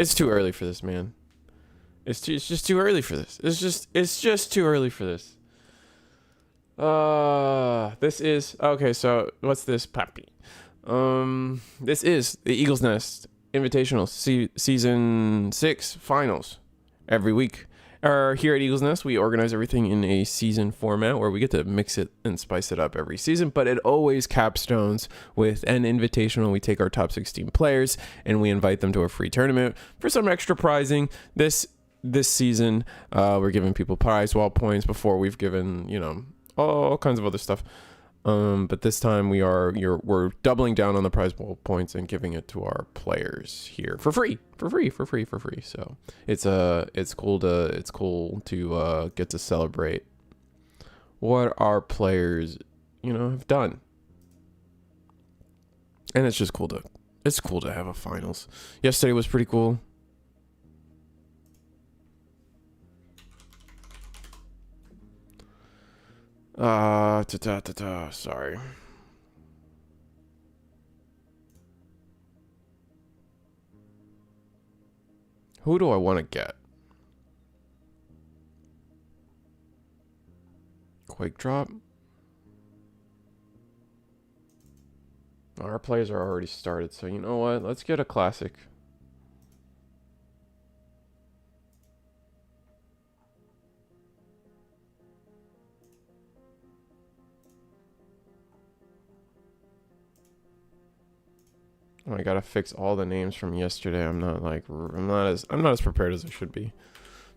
It's too early for this, man. It's just too early for this. It's just too early for this. This is okay. So what's this, Pappy? This is the Eagle's Nest Invitational Season 6 Finals. Every week, here at Eagle's Nest, we organize everything in a season format where we get to mix it and spice it up every season. But it always capstones with an invitational. We take our top 16 players and we invite them to a free tournament for some extra prizing. This season, we're giving people prize wall points. Before we've given, all kinds of other stuff. But this time we're doubling down on the prize points and giving it to our players here for free. So it's cool to get to celebrate what our players, have done. And it's just cool to have a finals. Yesterday was pretty cool. Sorry. Who do I want to get? Quake drop. Our players are already started, so you know what? Let's get a classic. I gotta fix all the names from yesterday. I'm not as prepared as I should be.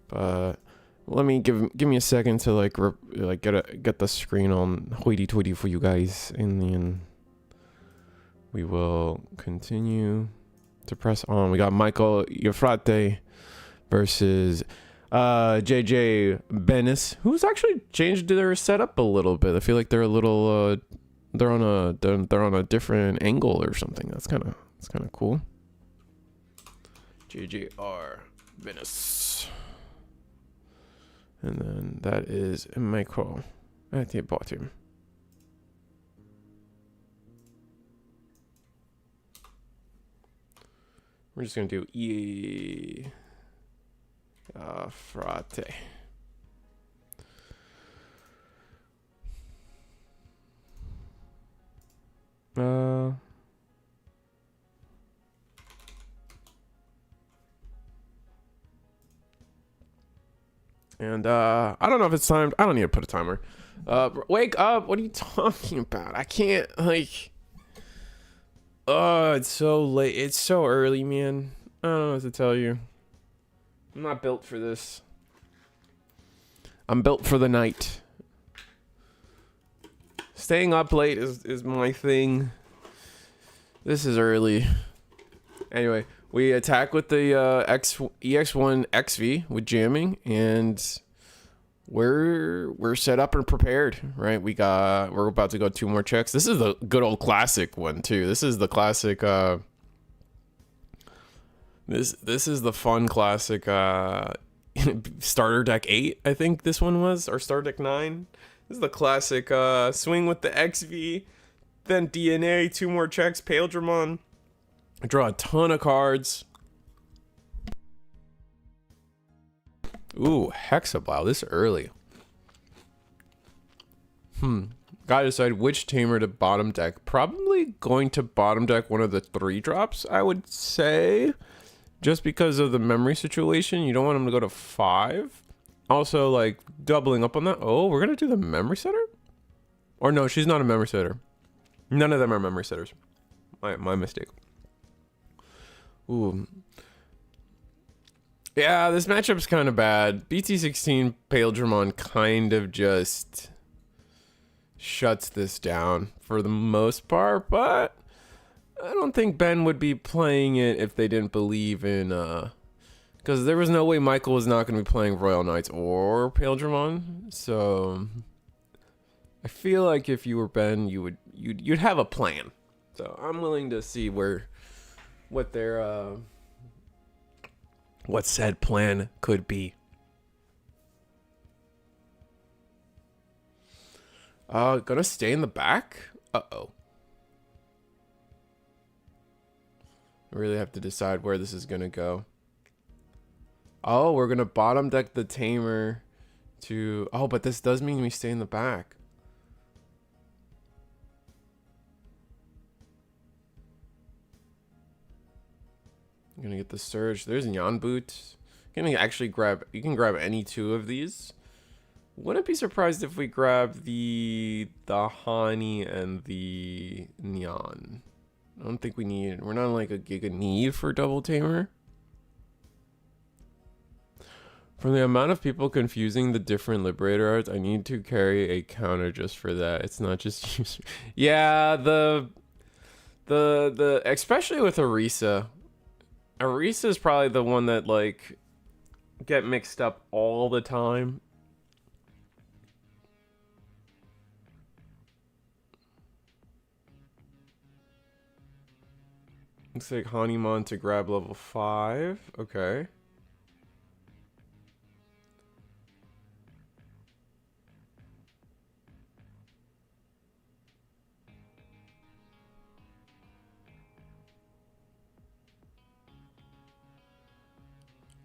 But let me give me a second to get the screen on hoity-toity for you guys, and then we will continue to press on. We got Michael Iafrate versus JJ Benis, who's actually changed their setup a little bit. I feel like they're a little they're on a different angle or something. That's kind of cool. JJR Venice. And then that is Michael at the bottom. We're just gonna do Frate. And I don't know if it's timed. I don't need to put a timer. Wake up! What are you talking about? I can't it's so late. It's so early, man. I don't know what to tell you. I'm not built for this. I'm built for the night. Staying up late is my thing. This is early. Anyway, we attack with the EX1 XV with jamming, and we're set up and prepared, right? We're about to go 2 more checks. This is the good old classic one too. This is the classic this is the fun classic starter deck 8, I think this one was, or starter deck 9. This is the classic swing with the XV, then DNA, 2 more checks, Paledramon. I draw a ton of cards. Ooh, Hexablow this early. Gotta decide which tamer to bottom deck. Probably going to bottom deck one of the 3 drops, I would say. Just because of the memory situation. You don't want him to go to 5. Also, like, doubling up on that. Oh, we're gonna do the memory setter? Or no, she's not a memory setter. None of them are memory setters. My mistake. Ooh. Yeah, this matchup's kind of bad. BT16 Paledramon kind of just shuts this down for the most part, but I don't think Ben would be playing it if they didn't believe in because there was no way Michael was not going to be playing Royal Knights or Paledramon. So I feel like if you were Ben, you'd have a plan. So I'm willing to see what said plan could be. Gonna stay in the back? Uh-oh. I really have to decide where this is gonna go. Oh, we're gonna bottom deck the Tamer to... Oh, but this does mean we stay in the back. I'm gonna get the Surge. There's Nyan Boot. You can actually grab... You can grab any two of these. Wouldn't be surprised if we grab the Hani and the Nyan. I don't think we need... We're not like a giga need for double Tamer. For the amount of people confusing the different Liberator arts, I need to carry a counter just for that. It's not just user. Yeah, the especially with Arisa. Arisa is probably the one that like get mixed up all the time. Looks like Hanimon to grab level 5. Okay.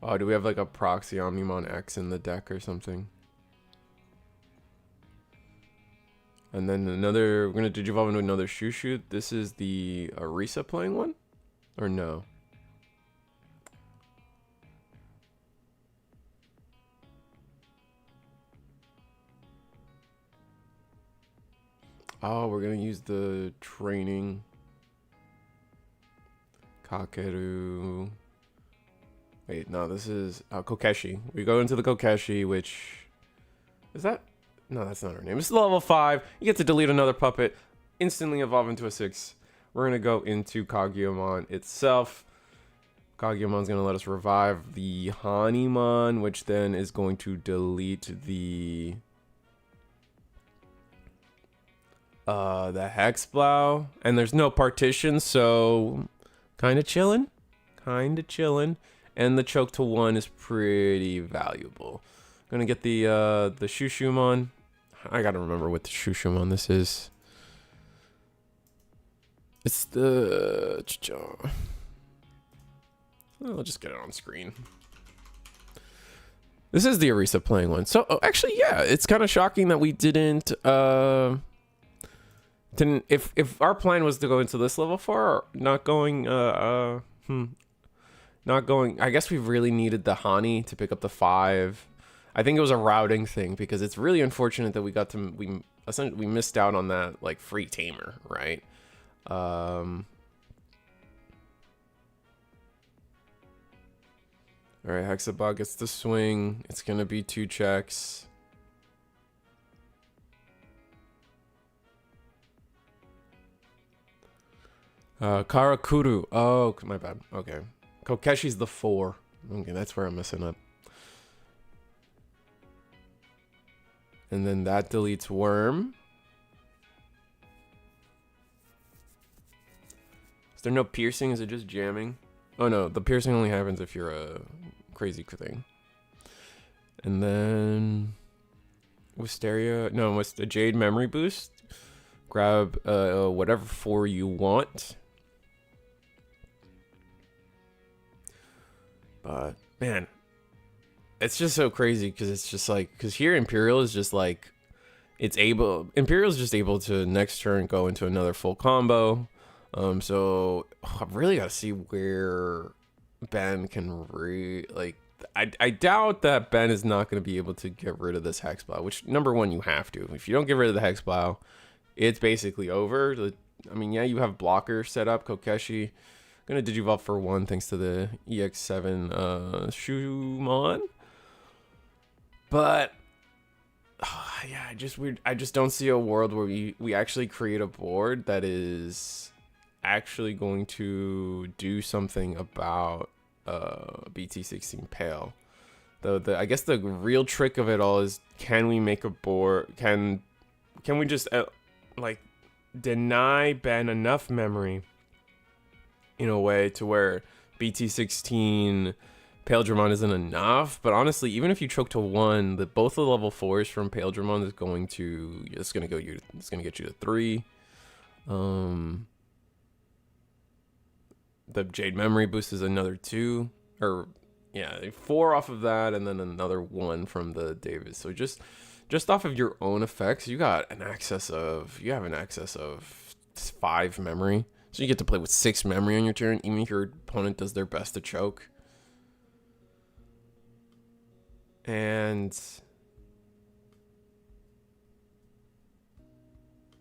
Oh, do we have like a proxy Omnimon X in the deck or something? And then another, we're gonna digivolve into another Shushu. This is the Arisa playing one? Or no? Oh, we're gonna use the training. Kakeru. Wait, no, this is Kokeshi. We go into the Kokeshi, which... Is that... No, that's not her name. This is level 5. You get to delete another puppet. Instantly evolve into a 6. We're going to go into Kaguya-mon itself. Kaguya-mon's going to let us revive the Hanimon, which then is going to delete the Hexblow. And there's no partition, so... Kind of chilling. Kind of chilling. And the choke to 1 is pretty valuable. Gonna get the Shushumon. I gotta remember what the Shushumon this is. It's the... I'll just get it on screen. This is the Arisa playing one. So, actually, yeah, it's kind of shocking that we didn't... If our plan was to go into this level 4, not going... Not going... I guess we really needed the Hani to pick up the 5. I think it was a routing thing because it's really unfortunate that we got to... We missed out on that, like, free Tamer, right? Alright, Hexabot gets the swing. It's gonna be 2 checks. Karakuru. Oh, my bad. Okay. Kokeshi's the 4. Okay, that's where I'm messing up. And then that deletes Worm. Is there no piercing? Is it just jamming? Oh no, the piercing only happens if you're a crazy thing. And then Wisteria. No, what's the Jade Memory Boost? Grab whatever 4 you want. But man, it's just so crazy because it's just like, because here Imperial is just like, Imperial's just able to next turn go into another full combo. So I really gotta see where Ben can I doubt that Ben is not going to be able to get rid of this Hexblow, which number 1 you have to. If you don't get rid of the Hexblow, it's basically over. I mean, yeah, you have blocker set up. Kokeshi gonna digivolve for 1 thanks to the EX7 Shumon. But yeah, I just don't see a world where we actually create a board that is actually going to do something about BT16 Pale. I guess the real trick of it all is, can we make a board? Can we just like deny Ben enough memory in a way to where BT16 Paledramon isn't enough? But honestly, even if you choke to 1, both the level 4s from Paledramon is going to get you to 3. The Jade Memory Boost is another 2, or Yeah, 4 off of that, and then another 1 from the Davis. So just off of your own effects, you have an excess of 5 memory. So you get to play with 6 memory on your turn, even if your opponent does their best to choke. And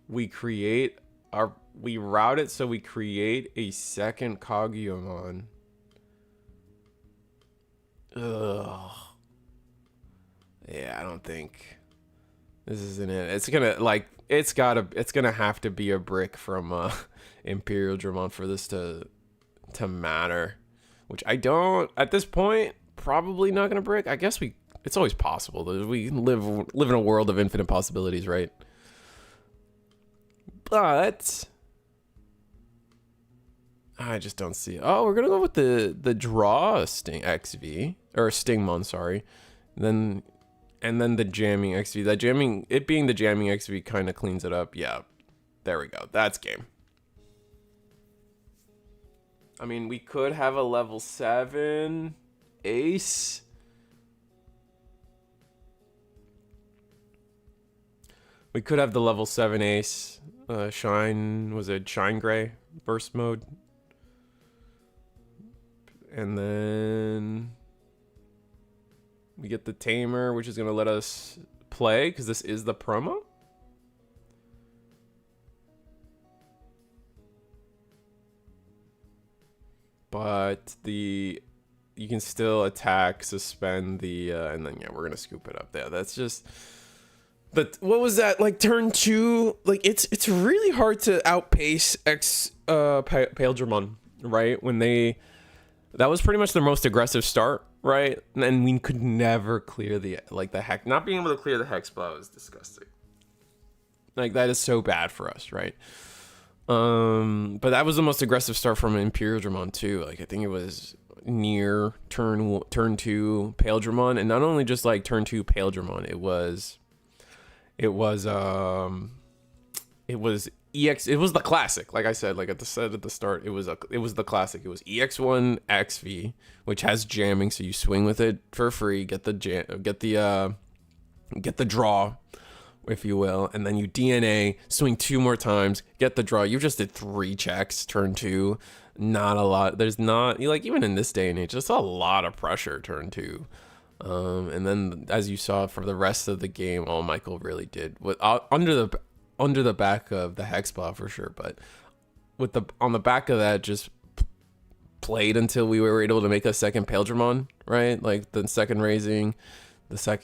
we route it so we create a second Kageyamon. Ugh. Yeah, I don't think this isn't it. It's gonna have to be a brick from Imperialdramon for this to matter, which I don't at this point. Probably not gonna brick. I guess it's always possible. We live in a world of infinite possibilities, right? But I just don't see it. Oh, we're gonna go with the draw Sting XV or Stingmon, sorry. And then the jamming XV. It being the jamming XV kind of cleans it up. Yeah, there we go. That's game. I mean, we could have a level 7 Ace. We could have the level 7 Ace. Shine Gray burst mode. And then we get the Tamer, which is going to let us play because this is the promo. But you can still attack, suspend and then yeah, we're going to scoop it up there. That's just... But what was that, like turn 2? Like it's really hard to outpace Paledramon, right? That was pretty much their most aggressive start, right? And we could never clear the hex. Not being able to clear the hex blow is disgusting. Like that is so bad for us, right? But that was the most aggressive start from Imperialdramon too. Like I think it was near turn 2 Paledramon, and not only just like turn 2 Paledramon, it was EX. It was the classic, like I said, like at the start, it was the classic. It was EX1 XV, which has jamming, so you swing with it for free, get the draw, if you will, and then you DNA, swing 2 more times, get the draw. You just did 3 checks turn 2. Not a lot. There's not, like, even in this day and age, just a lot of pressure turn 2. And then as you saw for the rest of the game, all Michael really did with under the back of the hex ball for sure, but on the back of that, just played until we were able to make a second Paledramon, right? Like the second raising,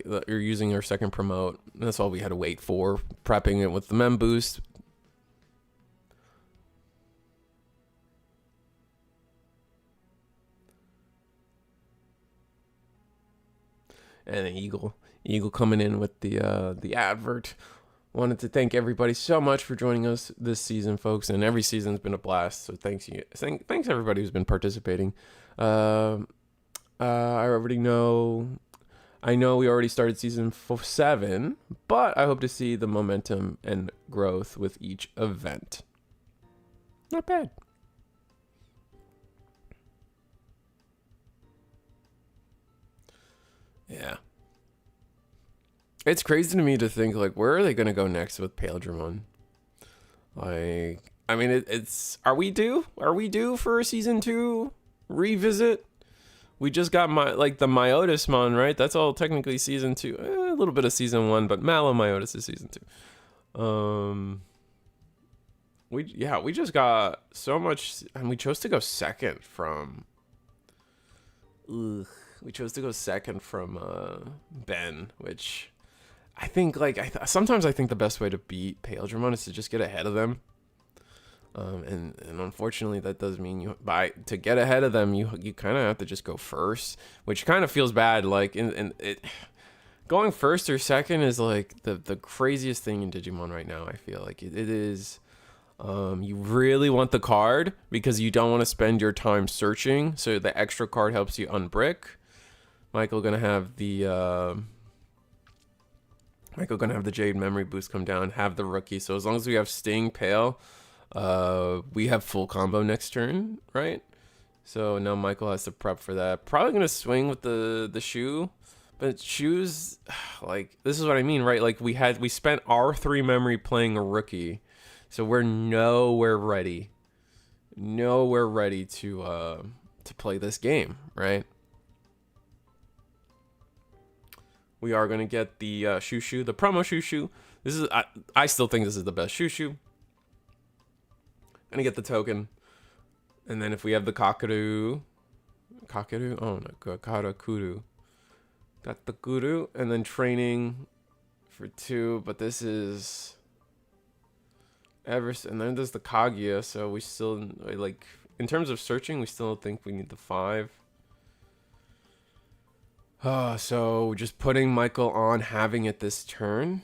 you're using our second promote. And that's all we had to wait for, prepping it with the mem boost. And then Eagle coming in with the advert. Wanted to thank everybody so much for joining us this season, folks. And every season's been a blast. So thanks everybody who's been participating. I already know. I know we already started season 7, but I hope to see the momentum and growth with each event. Not bad. Yeah. It's crazy to me to think, like, where are they going to go next with Paledramon? Like, I mean, are we due? Are we due for a season 2 revisit? We just got the Myotismon, right? That's all technically season 2. A little bit of season 1, but Malomyotis is season 2. We just got so much, and we chose to go second from... We chose to go second from Ben, which I think, like, sometimes I think the best way to beat Paledramon is to just get ahead of them. And unfortunately, that does mean to get ahead of them, you kind of have to just go first, which kind of feels bad. Like, going first or second is like the craziest thing in Digimon right now. I feel like it is. You really want the card because you don't want to spend your time searching. So the extra card helps you unbrick. Michael gonna have the Jade memory boost come down. Have the rookie. So as long as we have Sting, Pale, we have full combo next turn, right? So now Michael has to prep for that. Probably gonna swing with the shoe, but shoes, like this is what I mean, right? Like we spent our 3 memory playing a rookie, so we're nowhere ready to play this game, right? We are gonna get the Shushu, the promo Shushu. This is I still think this is the best Shushu. Gonna get the token, and then if we have the Kakeru, oh no, Karakuru, got the Guru, and then training for 2. But this is and then there's the Kaguya. So we still like in terms of searching, we still think we need the 5. So just putting Michael on having it this turn,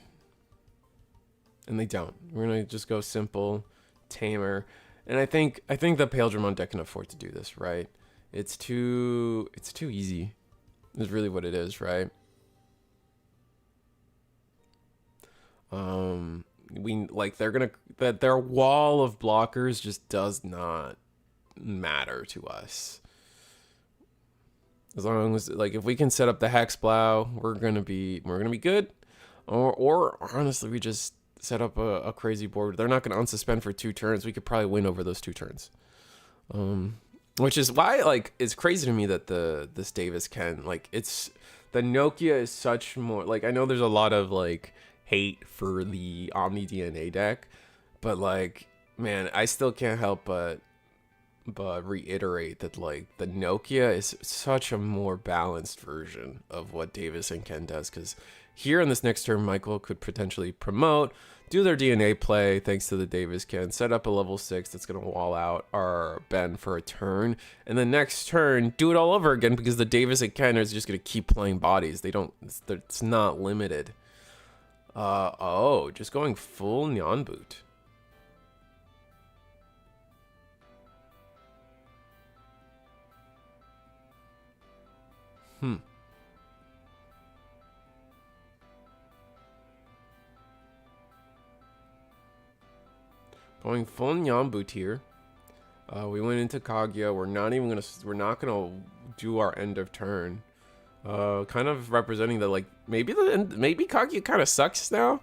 and they don't. We're gonna just go simple, tamer, and I think the Paledramon deck can afford to do this, right? It's too easy. Is really what it is, right? We like their wall of blockers just does not matter to us. As long as like if we can set up the Hexblow, we're gonna be good. Or honestly, we just set up a crazy board. They're not gonna unsuspend for 2 turns. We could probably win over those 2 turns. Which is why like it's crazy to me that this Davis can like it's the Nokia is such more like I know there's a lot of like hate for the Omni DNA deck, but like man, I still can't help but reiterate that like the Nokia is such a more balanced version of what Davis and Ken does, because here in this next turn Michael could potentially promote, do their DNA play thanks to the Davis Ken, set up a level 6 that's going to wall out our Ben for a turn, and the next turn do it all over again because the Davis and Ken is just going to keep playing bodies. It's not limited. Just going full Nyan Boot. Going full Nyan Boot here. We went into Kaguya. We're not gonna do our end of turn. Kind of representing that like maybe Kaguya kind of sucks now.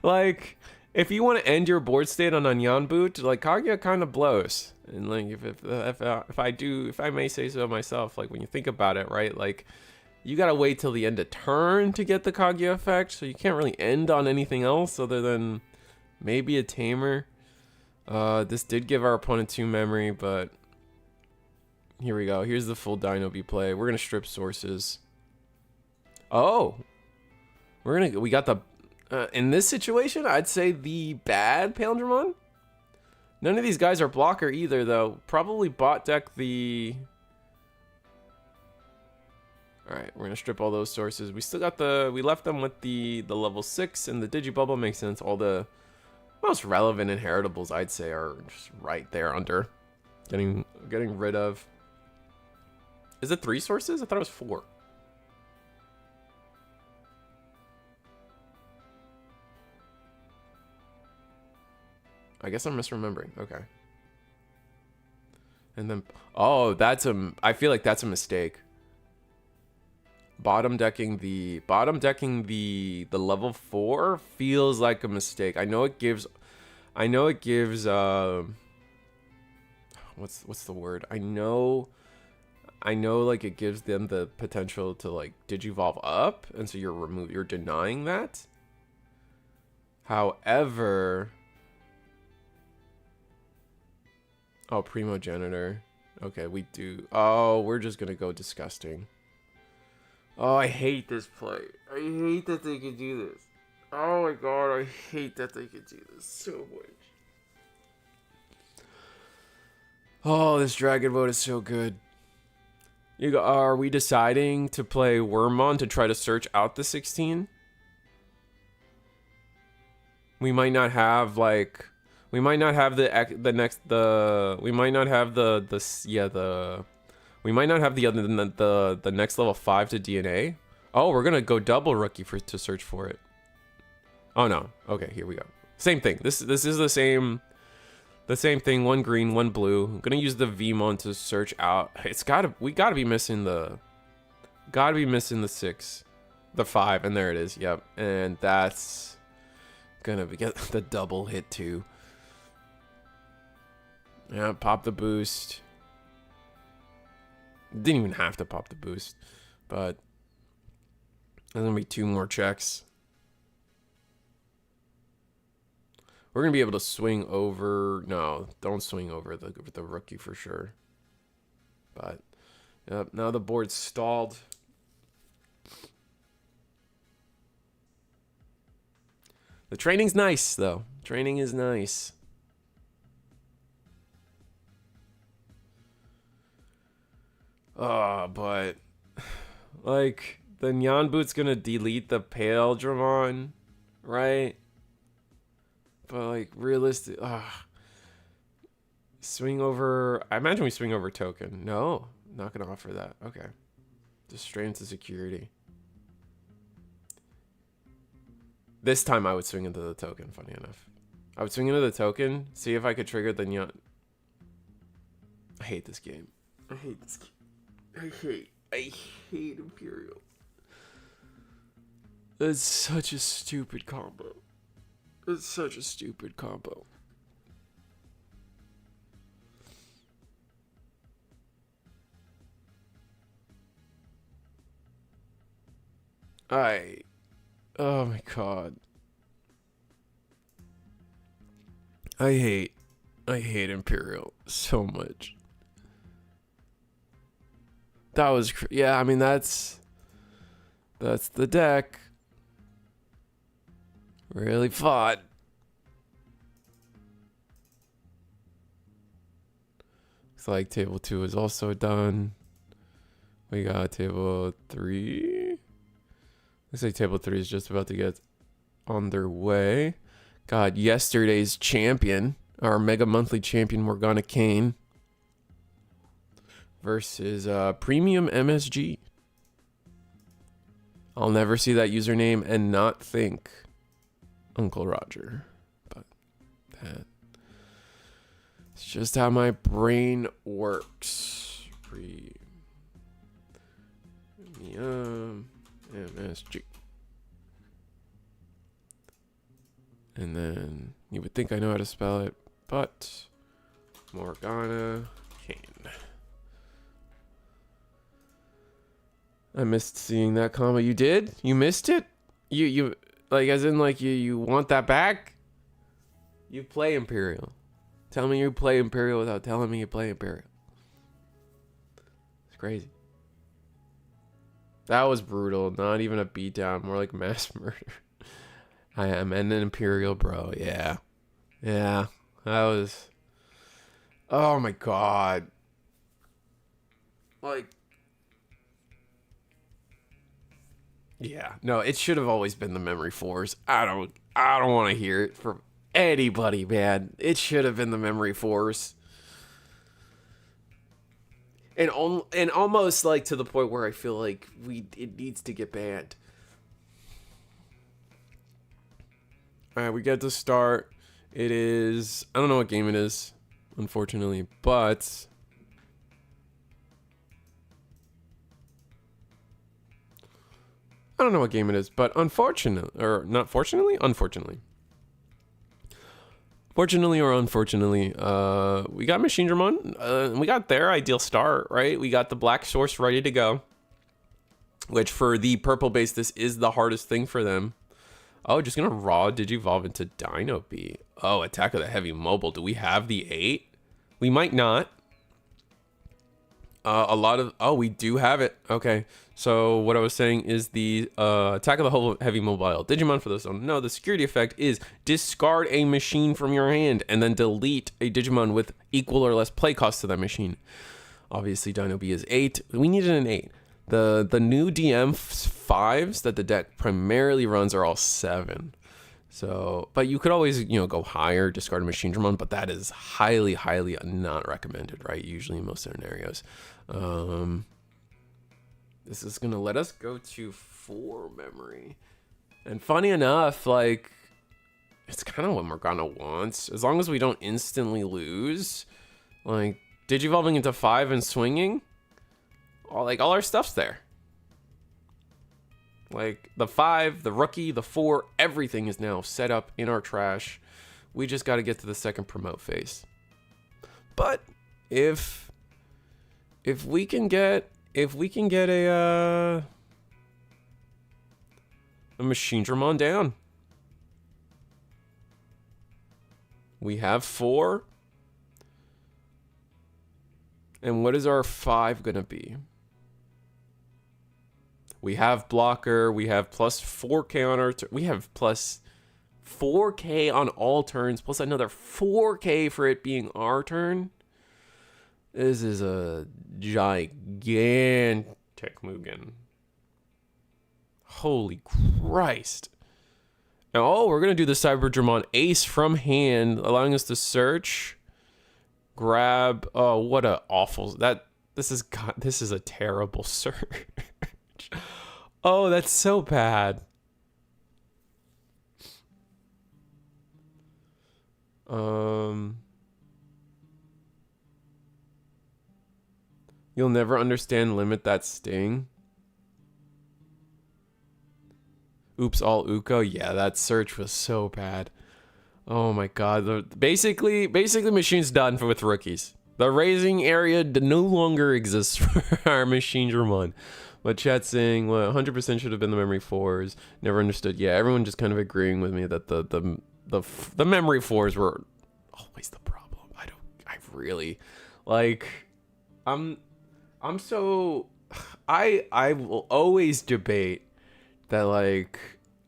Like if you want to end your board state on a Nyan Boot, like Kaguya kind of blows. And like if I may say so myself, like when you think about it, right? Like you gotta wait till the end of turn to get the Kaguya effect, so you can't really end on anything else other than maybe a tamer. This did give our opponent 2 memory, but here we go. Here's the full Dino B play. We're gonna strip sources. Oh, we got the in this situation, I'd say the bad Paledramon. None of these guys are blocker either, though. Probably bot deck the. All right, we're gonna strip all those sources. We still got we left them with the level 6 and the Digibubble. Makes sense. All the most relevant inheritables, I'd say, are just right there under getting rid of. Is it 3 sources? I thought it was 4. I guess I'm misremembering. Okay. And then, oh, I feel like that's a mistake. Bottom decking the level 4 feels like a mistake. I know it gives what's the word? I know like it gives them the potential to like digivolve up, and so you're denying that. However, oh, Primogenitor. Okay, we do. Oh, we're just gonna go disgusting. Oh, I hate this play. I hate that they could do this. Oh my god, I hate that they could do this so much. Oh, this Dragon Boat is so good. Are we deciding to play Wormmon to try to search out the 16? We might not have like. We might not have the next level 5 to DNA. Oh, we're gonna go double rookie to search for it. Oh no. Okay, here we go. Same thing. This is the same. The same thing, one green, one blue. I'm gonna use the Vmon to search out. We gotta be missing the 6, the 5, and there it is. Yep, and that's gonna get the double hit too. Yeah, pop the boost. Didn't even have to pop the boost, but there's gonna be 2 more checks. We're gonna be able to swing over. No, don't swing over the rookie for sure. But yep, now the board's stalled. The training's nice though. Training is nice. But like the Nyan Boot's gonna delete the Paledramon, right? But like realistic, swing over. I imagine we swing over token. No, not gonna offer that. Okay, just straight into security. This time I would swing into the token. Funny enough, I would swing into the token. See if I could trigger the Nyan. I hate this game. I hate this game. I hate Imperial. It's such a stupid combo. It's such a stupid combo. Oh my god. I hate Imperial so much. That was, yeah, I mean, that's the deck. Really fought. Looks like table 2 is also done. We got table 3. Looks like table 3 is just about to get on their way. God, yesterday's champion, our Mega Monthly champion, Morgana Kane, versus Premium MSG. I'll never see that username and not think Uncle Roger. But that's just how my brain works. Premium MSG. And then you would think I know how to spell it, but Morgana Kane. I missed seeing that combo. You did? You missed it? You like as in like you want that back? You play Imperial. Tell me you play Imperial without telling me you play Imperial. It's crazy. That was brutal. Not even a beatdown. More like mass murder. I am an Imperial bro. Yeah. Yeah. That was... Oh my god. Like... Yeah. No, it should have always been the Memory Force. I don't want to hear it from anybody, man. It should have been the Memory Force. And almost like to the point where I feel like it needs to get banned. All right, we get to start. It is, I don't know what game it is, unfortunately, but I don't know what game it is, but unfortunately, or not fortunately, unfortunately. Fortunately or unfortunately, we got Imperialdramon. We got their ideal start, right? We got the black source ready to go, which for the purple base, this is the hardest thing for them. Oh, just gonna raw Digivolve into Dino B. Oh, Attack of the Heavy Mobile. Do we have the 8? We might not. Oh, we do have it. Okay, so what I was saying is the Attack of the Heavy Mobile Digimon, for those who don't know, the security effect is discard a machine from your hand and then delete a Digimon with equal or less play cost to that machine. Obviously, Dino B is 8. We needed an 8. The new DM5s that the deck primarily runs are all 7. So, but you could always, go higher, discard a Machine Dramon, but that is highly, highly not recommended, right? Usually in most scenarios. This is going to let us go to 4 memory. And funny enough, like, it's kind of what Morgana wants. As long as we don't instantly lose. Like, Digivolving into 5 and swinging. All our stuff's there. Like, the 5, the rookie, the 4, everything is now set up in our trash. We just got to get to the second promote phase. But if we can get a Machinedramon down. We have 4. And what is our 5 gonna be? We have blocker. We have plus 4K on our we have plus 4K on all turns, plus another 4K for it being our turn. This is a gigantic Mugen. Holy Christ. Now, we're going to do the Cyberdramon Ace from hand, allowing us to search, grab. Oh, what a awful. This is a terrible search. Oh, that's so bad. You'll never understand limit that sting. Oops, all Uko. Yeah, that search was so bad. Oh my god. Basically machine's done with rookies. The raising area no longer exists for our Machinedramon. But chat saying, well, 100% should have been the memory 4s. Never understood. Yeah, everyone just kind of agreeing with me that the memory 4s were always the problem. I really, like, I will always debate that, like,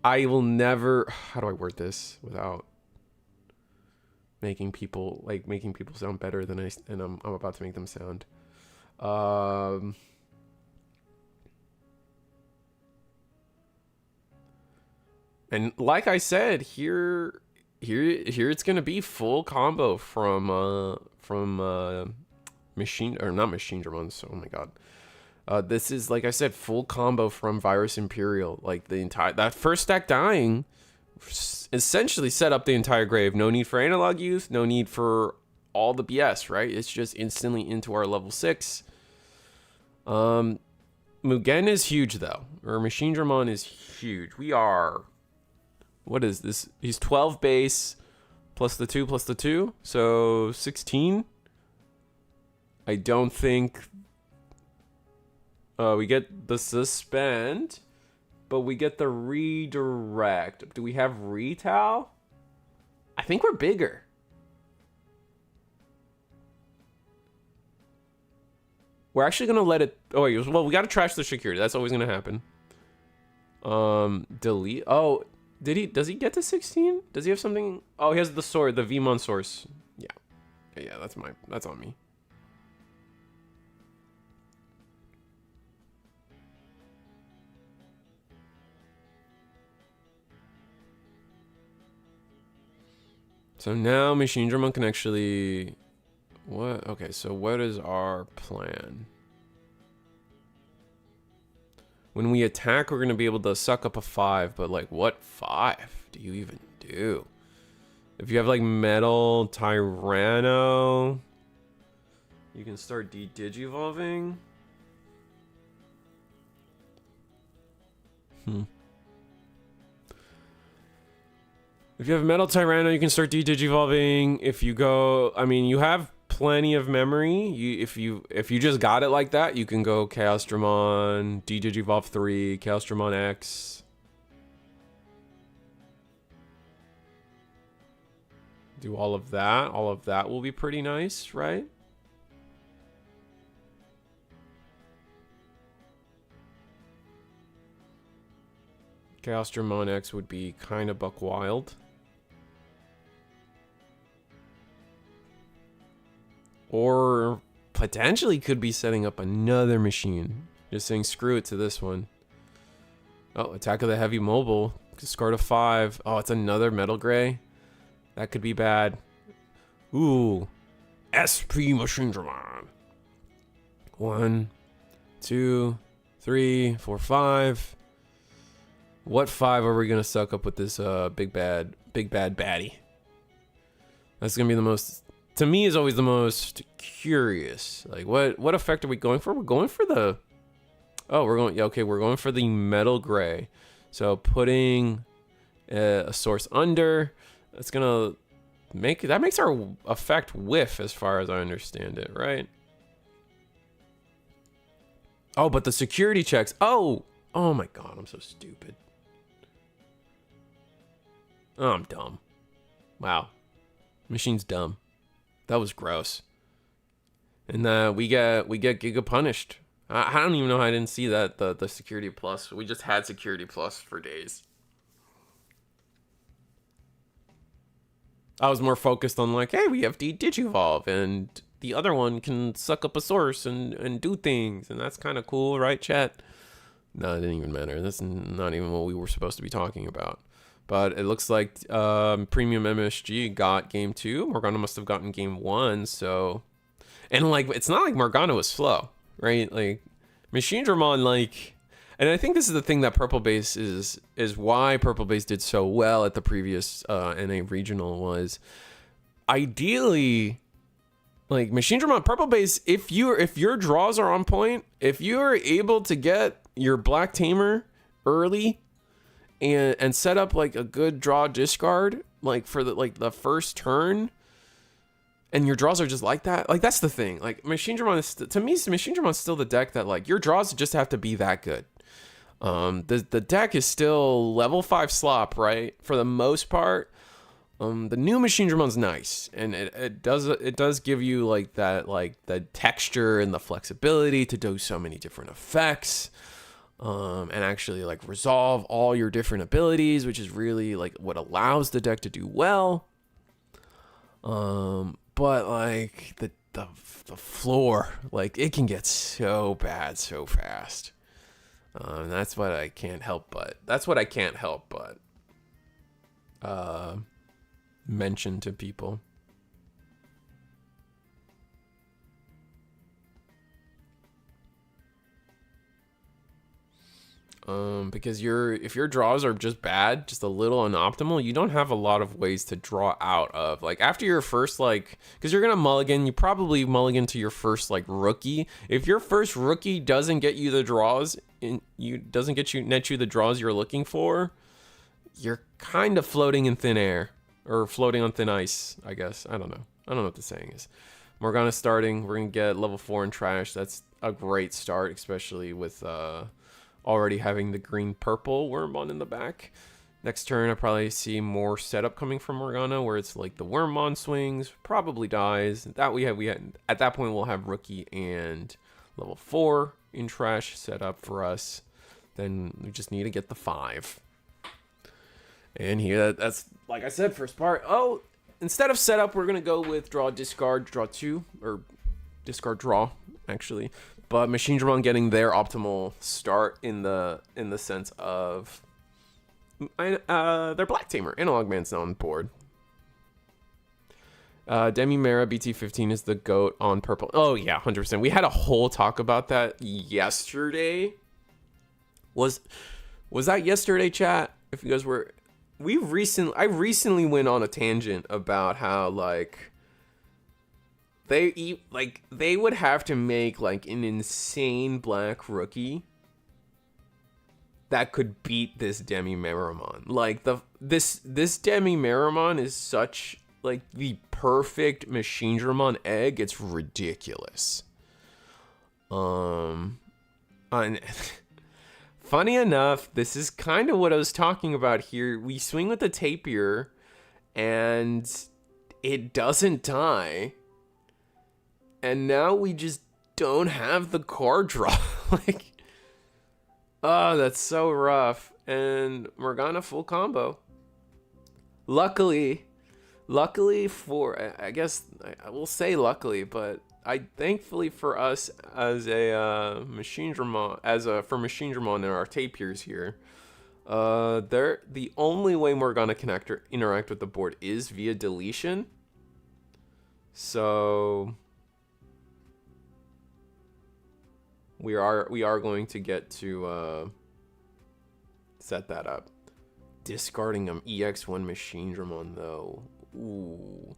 I will never, how do I word this without making people sound better than I'm about to make them sound. And like I said, here it's gonna be full combo from Machinedramon. Oh my god. This is, like I said, full combo from Virus Imperial. Like, that first stack dying essentially set up the entire grave. No need for analog use, no need for all the BS, right? It's just instantly into our level 6. Mugen is huge though. Or Machinedramon is huge. What is this? He's 12 base plus the 2, so 16. I don't think we get the suspend, but we get the redirect. Do we have retail? I think we're bigger. We're actually gonna let it. Oh wait, well, we gotta trash the security. That's always gonna happen. Delete. Oh, does he get to 16? Does he have something? Oh, he has the sword, the Vmon source. Yeah, that's on me. So now Machinedramon can actually, what? Okay, so what is our plan? When we attack, we're going to be able to suck up a 5, but like, what 5 do you even do? If you have like Metal Tyranno, you can start de-digivolving. If you have Metal Tyranno, you can start de-digivolving. If you go, I mean, you have plenty of memory. If you just got it like that, you can go Chaosdramon, de-digivolve 3, Chaosdramon X. Do all of that. All of that will be pretty nice, right? Chaosdramon X would be kind of buck wild. Or potentially could be setting up another machine. Just saying screw it to this one. Oh, Attack of the Heavy Mobile. Score to 5. Oh, it's another Metal Gray. That could be bad. Ooh. SP Machinedramon. 1, 2, 3, 4, 5. What 5 are we gonna suck up with this big bad baddie? That's gonna be the most, to me, is always the most curious. Like, what effect are we going for? We're going for the, oh, we're going, yeah, okay, we're going for the metal gray. So putting a source under, it's gonna make, that makes our effect whiff as far as I understand it, right? Oh, but the security checks, oh my God, I'm so stupid. Oh, I'm dumb. Wow. Machine's dumb. That was gross. And we get Giga punished. I don't even know how I didn't see that, the security plus. We just had security plus for days. I was more focused on like, hey, we have Digivolve, and the other one can suck up a source and do things, and that's kind of cool, right, chat? No, it didn't even matter. That's not even what we were supposed to be talking about. But it looks like Premium MSG got game 2. Morgana must have gotten game 1. So, and like, it's not like Morgana was slow, right? Like, Machinedramon, like, and I think this is the thing that Purple Base is why Purple Base did so well at the previous NA regional was, ideally, like Machinedramon, Purple Base, if your draws are on point, if you are able to get your Black Tamer early, and set up like a good draw discard, like for the first turn, and your draws are just like that. Like, that's the thing. Like, Machinedramon is, to me, Machinedramon is still the deck that, like, your draws just have to be that good. The deck is still level 5 slop, right? For the most part. The new Machinedramon's nice, and it does give you like that, like the texture and the flexibility to do so many different effects. And actually like resolve all your different abilities, which is really like what allows the deck to do well. But like the floor, like it can get so bad so fast. That's what I can't help but mention to people. Because if your draws are just bad, just a little unoptimal, you don't have a lot of ways to draw out of. Like, after your first, like, because you're gonna mulligan, you probably mulligan to your first like rookie. If your first rookie doesn't get you the draws, net you the draws you're looking for, you're kind of floating in thin air, or floating on thin ice, I guess. I don't know what the saying is. Morgana starting, we're gonna get level 4 in trash. That's a great start, especially with already having the green-purple Wormmon in the back. Next turn, I probably see more setup coming from Morgana, where it's like the Wormmon swings, probably dies. That we had at that point, we'll have rookie and level 4 in trash set up for us. Then we just need to get the 5. And here, that's like I said, first part. Oh, instead of setup, we're gonna go with draw, discard, draw 2, or discard, draw, actually. But Machinedramon getting their optimal start in the sense of their Black Tamer. Analog Man's on board. Demi Mera BT15 is the GOAT on purple. Oh yeah, 100%. We had a whole talk about that yesterday. Was that yesterday, chat? If you guys were, I recently went on a tangent about how like they would have to make like an insane black rookie that could beat this Demi Meramon. Like this Demi Meramon is such like the perfect Machinedramon egg. It's ridiculous. And funny enough, this is kind of what I was talking about here. We swing with the Tapir and it doesn't die. And now we just don't have the card draw. Like, oh, that's so rough. And Morgana full combo. Luckily for, I guess I will say luckily, but thankfully for us as a Machinedramon, for Machinedramon and our Tapirs here, the only way Morgana can interact with the board is via deletion. So we are going to get to set that up. Discarding EX1 Machinedramon though. Ooh.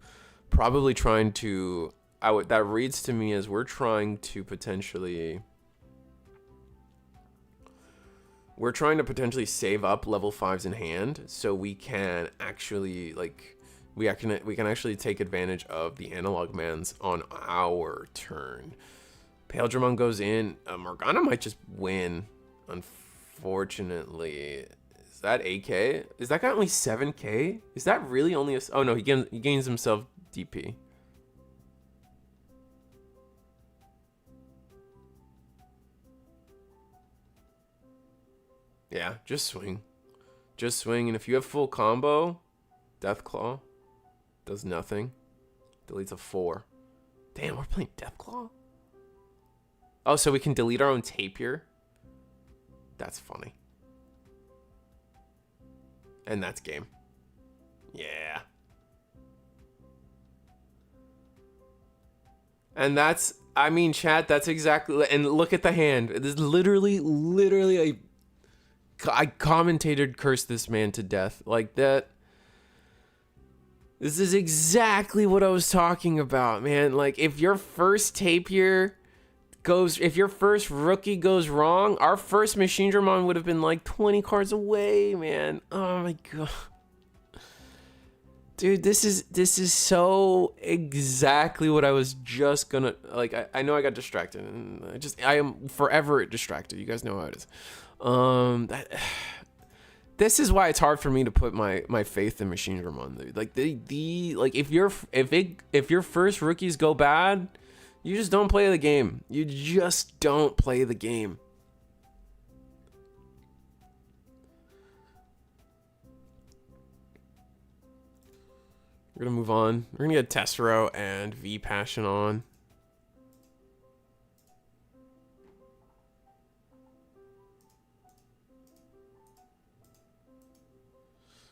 Probably trying to... that reads to me as we're trying to potentially save up level 5s in hand so we can actually we can actually take advantage of the analog mans on our turn. Paledramon goes in. Morgana might just win, unfortunately. Is that 8k? Is that guy only 7k? Is that really only a... Oh no, he gains himself DP. Yeah, just swing. Just swing, and if you have full combo, Deathclaw does nothing. Deletes a 4. Damn, we're playing Deathclaw? Oh, so we can delete our own Tapir? That's funny. And that's game. Yeah. And that's, I mean, chat, that's exactly, and look at the hand. It is literally I commentated curse this man to death. Like that. This is exactly what I was talking about, man. Like, if your first Tapir goes, if your first rookie goes wrong, our first Machinedramon would have been like 20 cards away, man. Oh my god. Dude, this is so exactly what I was just gonna, like, I know I got distracted, and I am forever distracted. You guys know how it is. This is why it's hard for me to put my faith in Machinedramon, dude. Like like if your first rookies go bad, you just don't play the game. You just don't play the game. We're gonna move on. We're gonna get Testro and V Passion on.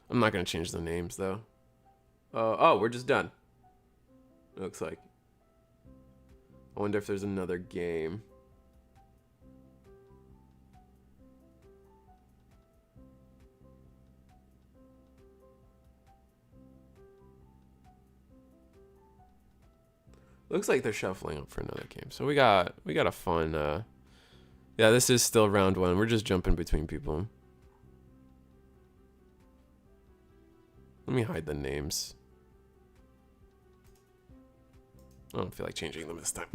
I'm not gonna change the names though. Oh, we're just done. It looks like. I wonder if there's another game. Looks like they're shuffling up for another game. So we got a fun yeah, this is still round 1. We're just jumping between people. Let me hide the names. I don't feel like changing them this time.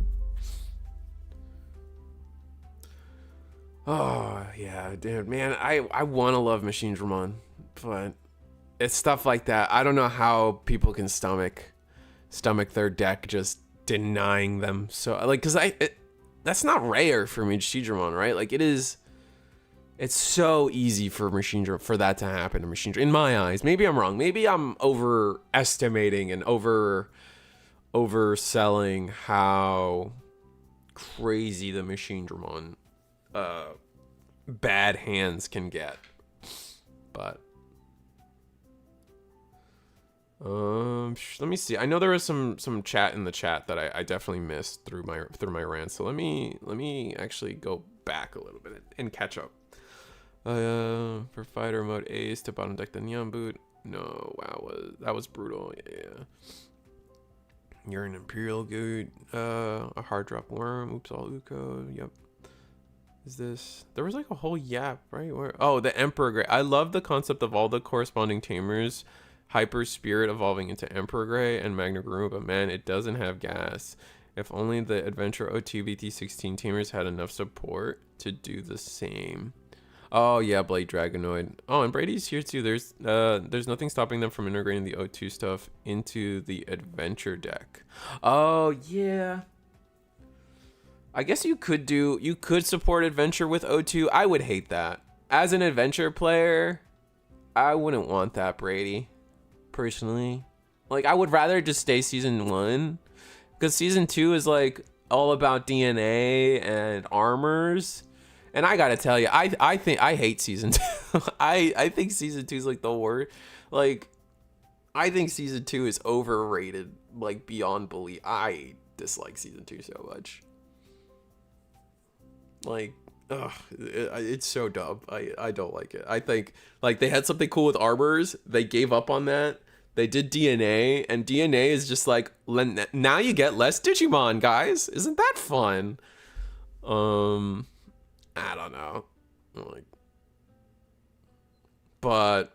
Oh, yeah, dude, man, I want to love Machinedramon, but it's stuff like that. I don't know how people can stomach their deck just denying them. So, like, because that's not rare for Machinedramon, right? Like, it's so easy for that to happen to Machinedramon, in my eyes. Maybe I'm wrong. Maybe I'm overestimating and overselling how crazy the Machinedramon bad hands can get. But let me see. I know there was some chat in the chat that I definitely missed through my rant. So let me actually go back a little bit and catch up. For fighter mode, ace to bottom deck the neon boot. No, wow, that was brutal. Yeah. You're an Imperial good. A hard drop worm. Oops, all Uko. Yep. Is this? There was like a whole yap, right? Where? Oh, the Emperor Gray. I love the concept of all the corresponding tamers. Hyper Spirit evolving into Emperor Gray and Magna Guru, but man, it doesn't have gas. If only the Adventure O2 BT16 tamers had enough support to do the same. Oh yeah, Blade Dragonoid. Oh, and Brady's here too. There's nothing stopping them from integrating the O2 stuff into the adventure deck. Oh yeah. I guess you could support adventure with O2. I would hate that. As an adventure player, I wouldn't want that, Brady. Personally. Like, I would rather just stay season 1. Because season 2 is like all about DNA and armors. And I gotta tell you, I think I hate season 2. I think season 2 is like the worst. Like, I think season 2 is overrated, like beyond belief. I dislike season 2 so much. Like, ugh, it's so dumb. I don't like it. I think like they had something cool with armors. They gave up on that. They did DNA, and DNA is just like now you get less Digimon, guys. Isn't that fun? I don't know. Like, but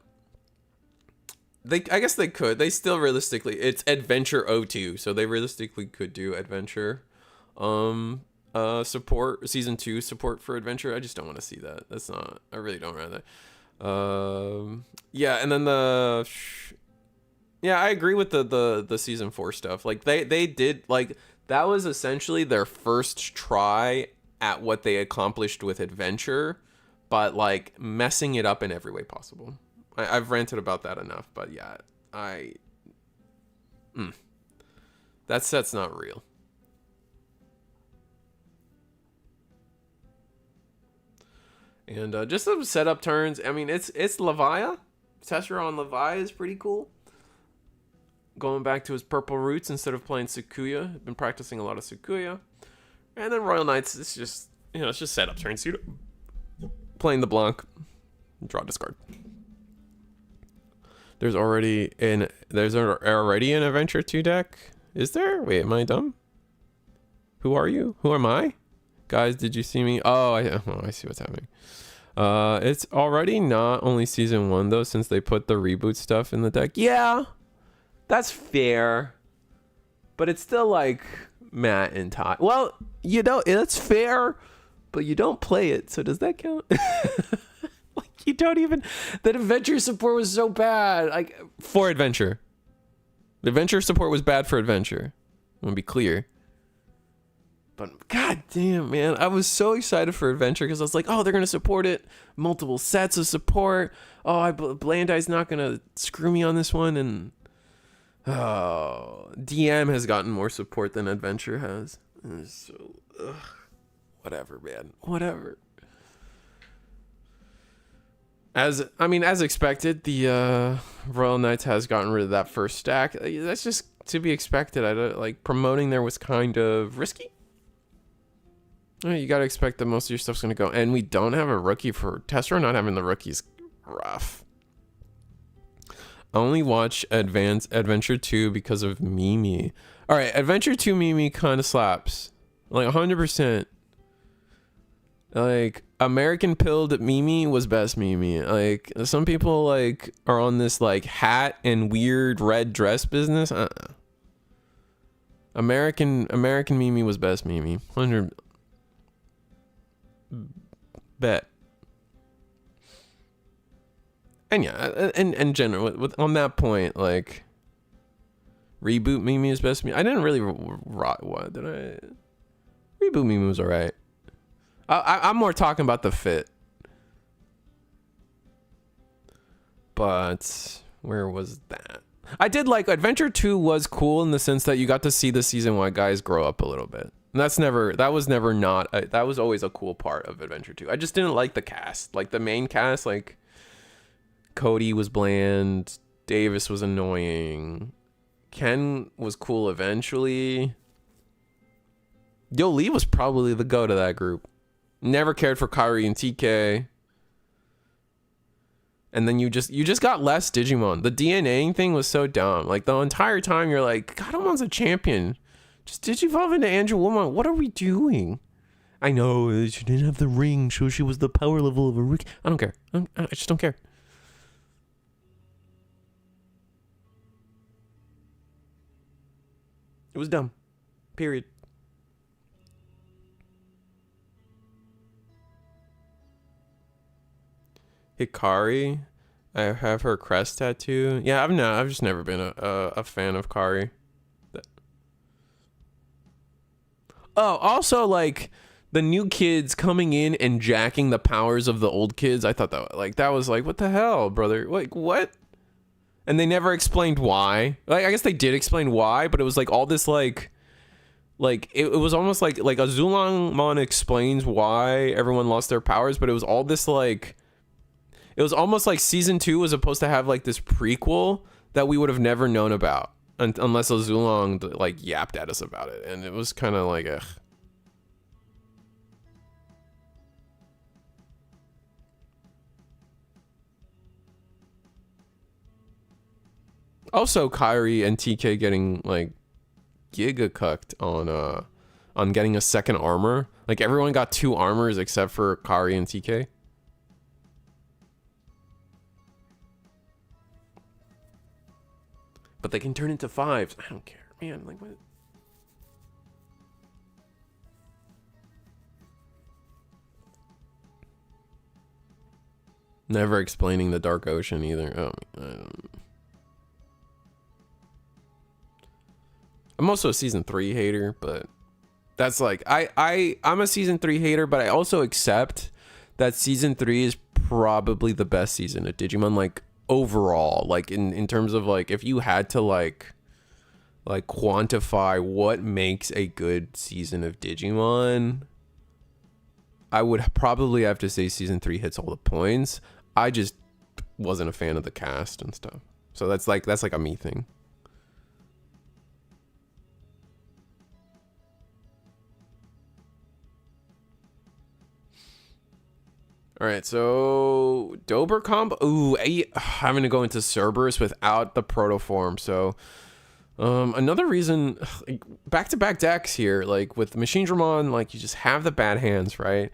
I guess they could. They still realistically, it's Adventure O2, so they realistically could do Adventure. Support season 2 support for Adventure. I just don't want to see that. That's not. I really don't want that. Yeah, and then yeah, I agree with the season 4 stuff. Like they did like that was essentially their first try at what they accomplished with Adventure, but like messing it up in every way possible. I've ranted about that enough, but yeah, that set's not real. And just some setup turns. I mean, it's Leviah. Testro on Leviah is pretty cool. Going back to his purple roots instead of playing Sakuya. I've been practicing a lot of Sakuya. And then Royal Knights, it's just, it's just setup turns. Playing the Blanc. Draw, discard. There's already an Adventure 2 deck? Is there? Wait, am I dumb? Who are you? Who am I? Guys, did you see me? Oh, I see what's happening. It's already not only season 1 though, since they put the reboot stuff in the deck. Yeah, that's fair. But it's still like Matt and Todd. Well, that's fair, but you don't play it. So does that count? Like you don't even. That Adventure support was so bad. Like for Adventure, the Adventure support was bad for Adventure. I want to be clear. But god damn, man, I was so excited for Adventure because I was like, oh, they're gonna support it, multiple sets of support. Oh, Blandai's not gonna screw me on this one, and DM has gotten more support than Adventure has. So, whatever, man, whatever. As expected, the Royal Knights has gotten rid of that first stack. That's just to be expected. I don't like promoting there was kind of risky. You gotta expect that most of your stuff's gonna go, and we don't have a rookie for Testro. Not having the rookies rough. I only watch Adventure 2 because of Mimi. All right, Adventure 2 Mimi kind of slaps, like 100%. Like American Pilled Mimi was best Mimi. Like some people like are on this like hat and weird red dress business. American Mimi was best Mimi. 100. Bet. And yeah, in general, with on that point, like reboot Mimi is best Mimi. I didn't really what did I? Reboot Mimi was alright. I'm more talking about the fit. But where was that? I did like Adventure 2 was cool in the sense that you got to see the season 1 guys grow up a little bit. And that was always a cool part of Adventure 2. I just didn't like the cast. Like the main cast, like Cody was bland, Davis was annoying, Ken was cool eventually. Yo Lee was probably the go to that group. Never cared for Kairi and TK. And then you just got less Digimon. The DNAing thing was so dumb. Like the entire time you're like, Gadamon's a champion. Just Digivolve into Angelwoman. What are we doing? I know she didn't have the ring, so she was the power level of a rookie. I don't care. I just don't care. It was dumb. Period. Hikari, I have her crest tattoo. Yeah, I've just never been a fan of Kari. Oh, also like the new kids coming in and jacking the powers of the old kids. I thought that was like, what the hell, brother? Like what? And they never explained why. Like I guess they did explain why, but it was like all this like it was almost like a Zulangmon explains why everyone lost their powers, but it was all this like. It was almost like season 2 was supposed to have like this prequel that we would have never known about unless Zulong like yapped at us about it, and it was kind of like ugh. Also, Kyrie and TK getting like giga cucked on getting a second armor. Like everyone got 2 armors except for Kyrie and TK. But they can turn into 5s. I don't care, man. Like what? Never explaining the Dark Ocean either. Oh, I'm also a season 3 hater, but that's like I'm a season 3 hater, but I also accept that season 3 is probably the best season of Digimon, like overall, like in terms of like if you had to like quantify what makes a good season of Digimon, I would probably have to say season 3 hits all the points. I just wasn't a fan of the cast and stuff. So that's like a me thing. All right, so Dober combo. Ooh, I'm gonna go into Cerberus without the protoform. So another reason, like, back-to-back decks here, like with Machineramon, like you just have the bad hands, right?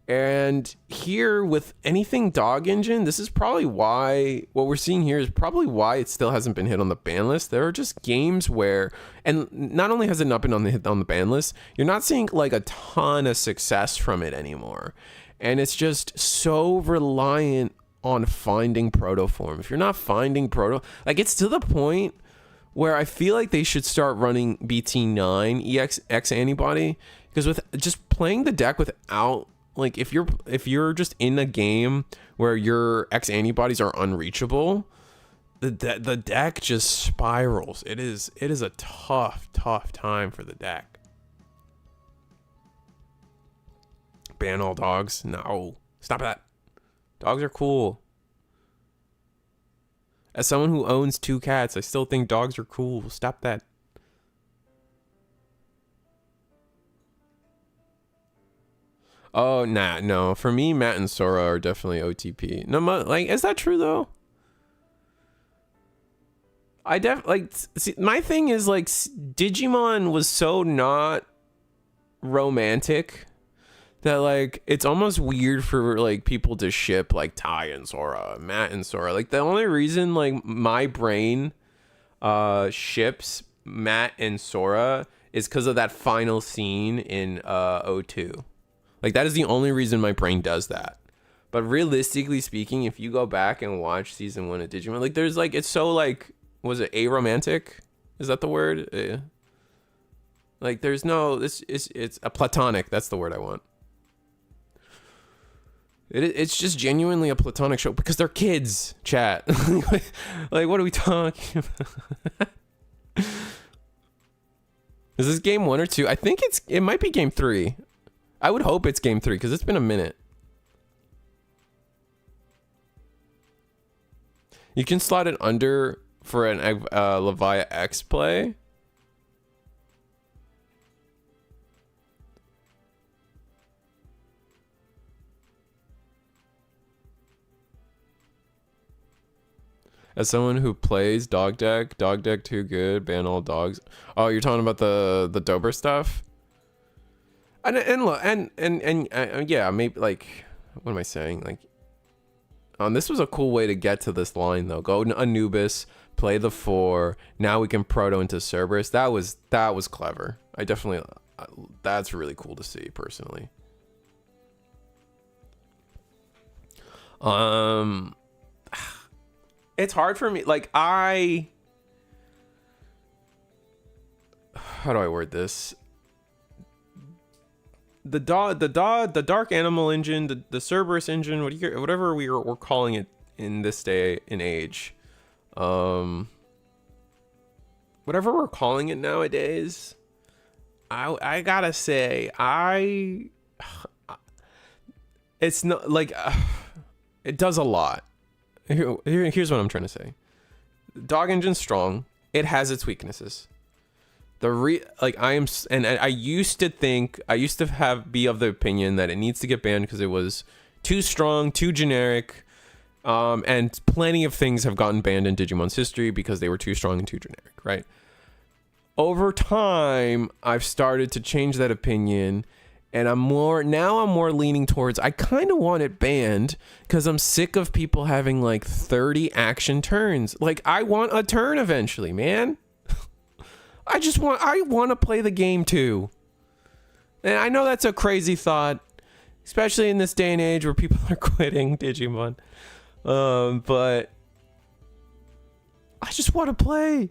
And here with anything dog engine, this is probably why what we're seeing here is probably why it still hasn't been hit on the ban list. There are just games where, and not only has it not been on the ban list, you're not seeing like a ton of success from it anymore. And it's just so reliant on finding protoform. If you're not finding like it's to the point where I feel like they should start running BT9 EX antibody, because with just playing the deck without, like if you're just in a game where your X antibodies are unreachable, the deck just spirals. It is a tough time for the deck. Ban all dogs. No, stop that. Dogs are cool. As someone who owns 2 cats, I still think dogs are cool. Stop that. Oh, nah, no. For me, Matt and Sora are definitely OTP. No, like, is that true though? See, my thing is like Digimon was so not romantic that like it's almost weird for like people to ship like Ty and Sora, Matt and Sora. Like the only reason like my brain ships Matt and Sora is because of that final scene in O2. Like that is the only reason my brain does that. But realistically speaking, if you go back and watch season 1 of Digimon, like there's like, it's so like, was it aromantic? Is that the word? Like there's no, it's a platonic. That's the word I want. It's just genuinely a platonic show because they're kids, chat. Like what are we talking about? Is this game 1 or 2? I think it might be game 3. I would hope it's game 3 because it's been a minute. You can slot it under for an Levia X play. As someone who plays dog deck too good, ban all dogs. Oh, you're talking about the Dober stuff? And look, and yeah, maybe like, what am I saying? Like, this was a cool way to get to this line though. Go Anubis, play the 4. Now we can proto into Cerberus. That was clever. I definitely, that's really cool to see personally. It's hard for me. Like how do I word this? The dark animal engine, the Cerberus engine, whatever we're calling it in this day and age, whatever we're calling it nowadays, I gotta say, it's not like it does a lot. Here's what I'm trying to say. Dog engine's strong. It has its weaknesses. I used to be of the opinion that it needs to get banned because it was too strong, too generic, And plenty of things have gotten banned in Digimon's history because they were too strong and too generic, right? Over time, I've started to change that opinion, and I'm more leaning towards I kind of want it banned because I'm sick of people having like 30 action turns. Like, I want a turn eventually, man. I want to play the game too. And I know that's a crazy thought, especially in this day and age where people are quitting Digimon. But I just want to play.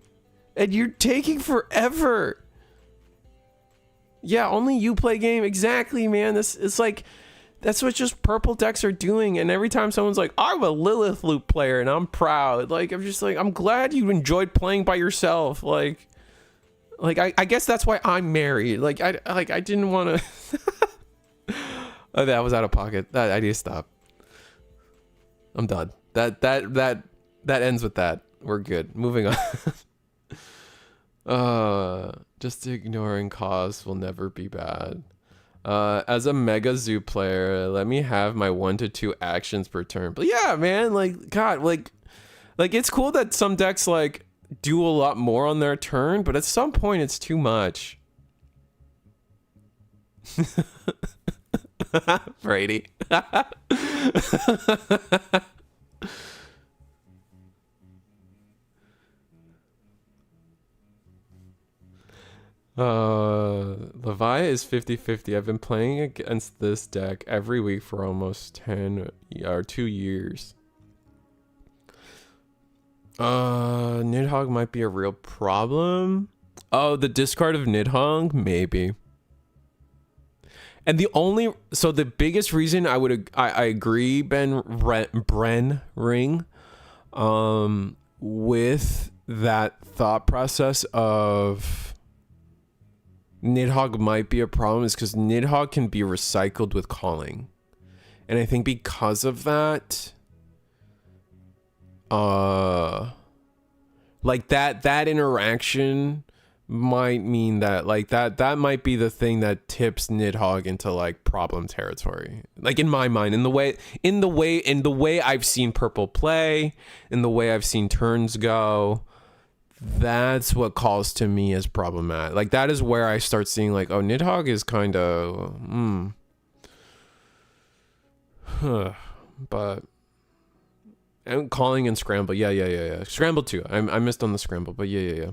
And you're taking forever. Yeah, only you play game. Exactly, man. This is like, that's what just purple decks are doing. And every time someone's like, I'm a Lilith Loop player and I'm proud. Like, I'm just like, I'm glad you enjoyed playing by yourself. Like I guess that's why I'm married. Like I didn't want to. Oh, that was out of pocket. I need to stop. I'm done. That ends with that. We're good. Moving on. Just ignoring costs will never be bad. As a Mega Zoo player, let me have my 1 to 2 actions per turn. But yeah, man, like God, like it's cool that some decks like do a lot more on their turn, but at some point it's too much. Brady. Levi is 50-50. I've been playing against this deck every week for almost 10 or 2 years. Nidhogg might be a real problem. Oh, the discard of Nidhogg? Maybe. And the biggest reason I agree, Bren Ring, with that thought process of Nidhogg might be a problem is because Nidhogg can be recycled with calling. And I think because of that, like that interaction might mean that like that might be the thing that tips Nidhogg into like problem territory. Like in my mind, in the way I've seen purple play, in the way I've seen turns go, that's what calls to me as problematic. Like that is where I start seeing like, oh, Nidhogg is kind of but and calling and scramble, yeah. Scramble too. I missed on the scramble, but yeah.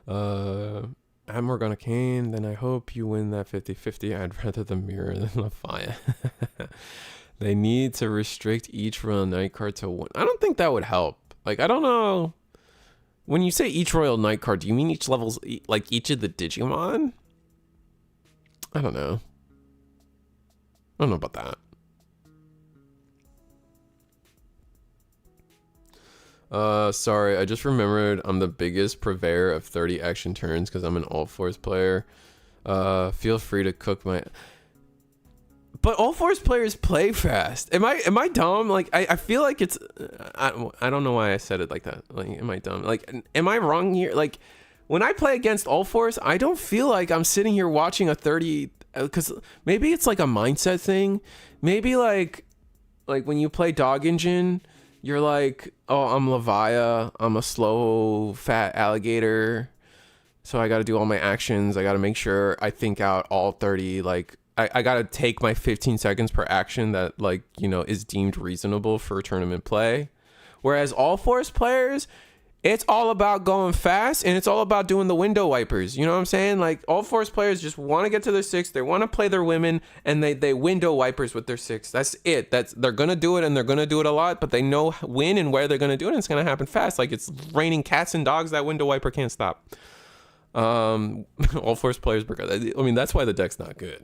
I'm Morgana Kane, then I hope you win that 50-50. I'd rather the mirror than the fire. They need to restrict each Royal Knight card to one. I don't think that would help. Like, I don't know. When you say each Royal Knight card, do you mean each level's, like each of the Digimon? I don't know. I don't know about that. Sorry, I just remembered I'm the biggest purveyor of 30 action turns because I'm an All Force player. Feel free to cook my... But All Force players play fast. Am I dumb? Like, I feel like it's... I don't know why I said it like that. Like, am I dumb? Like, am I wrong here? Like, when I play against All Force, I don't feel like I'm sitting here watching a 30... Because maybe it's like a mindset thing. Maybe like when you play Dog Engine... You're like, oh, I'm Levia. I'm a slow, fat alligator. So I got to do all my actions. I got to make sure I think out all 30. Like, I got to take my 15 seconds per action that, like, you know, is deemed reasonable for tournament play. Whereas All Force players, it's all about going fast and it's all about doing the window wipers. You know what I'm saying? Like, All Force players just want to get to their 6. They want to play their women and they window wipers with their 6. That's it. They're going to do it and they're going to do it a lot, but they know when and where they're going to do it. And it's going to happen fast. Like, it's raining cats and dogs. That window wiper can't stop. All Force players, I mean, that's why the deck's not good.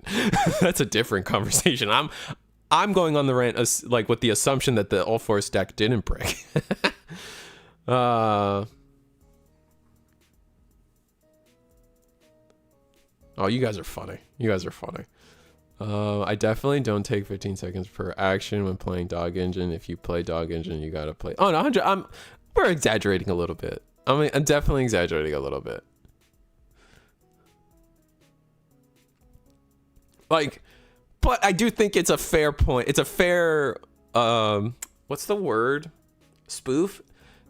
That's a different conversation. I'm going on the rant like with the assumption that the All Force deck didn't break. Oh, you guys are funny. I definitely don't take 15 seconds per action when playing Dog Engine. If you play Dog Engine, you gotta play. Oh no, we're exaggerating a little bit. I mean, I'm definitely exaggerating a little bit. Like, But I do think it's a fair point. It's a fair what's the word? Spoof?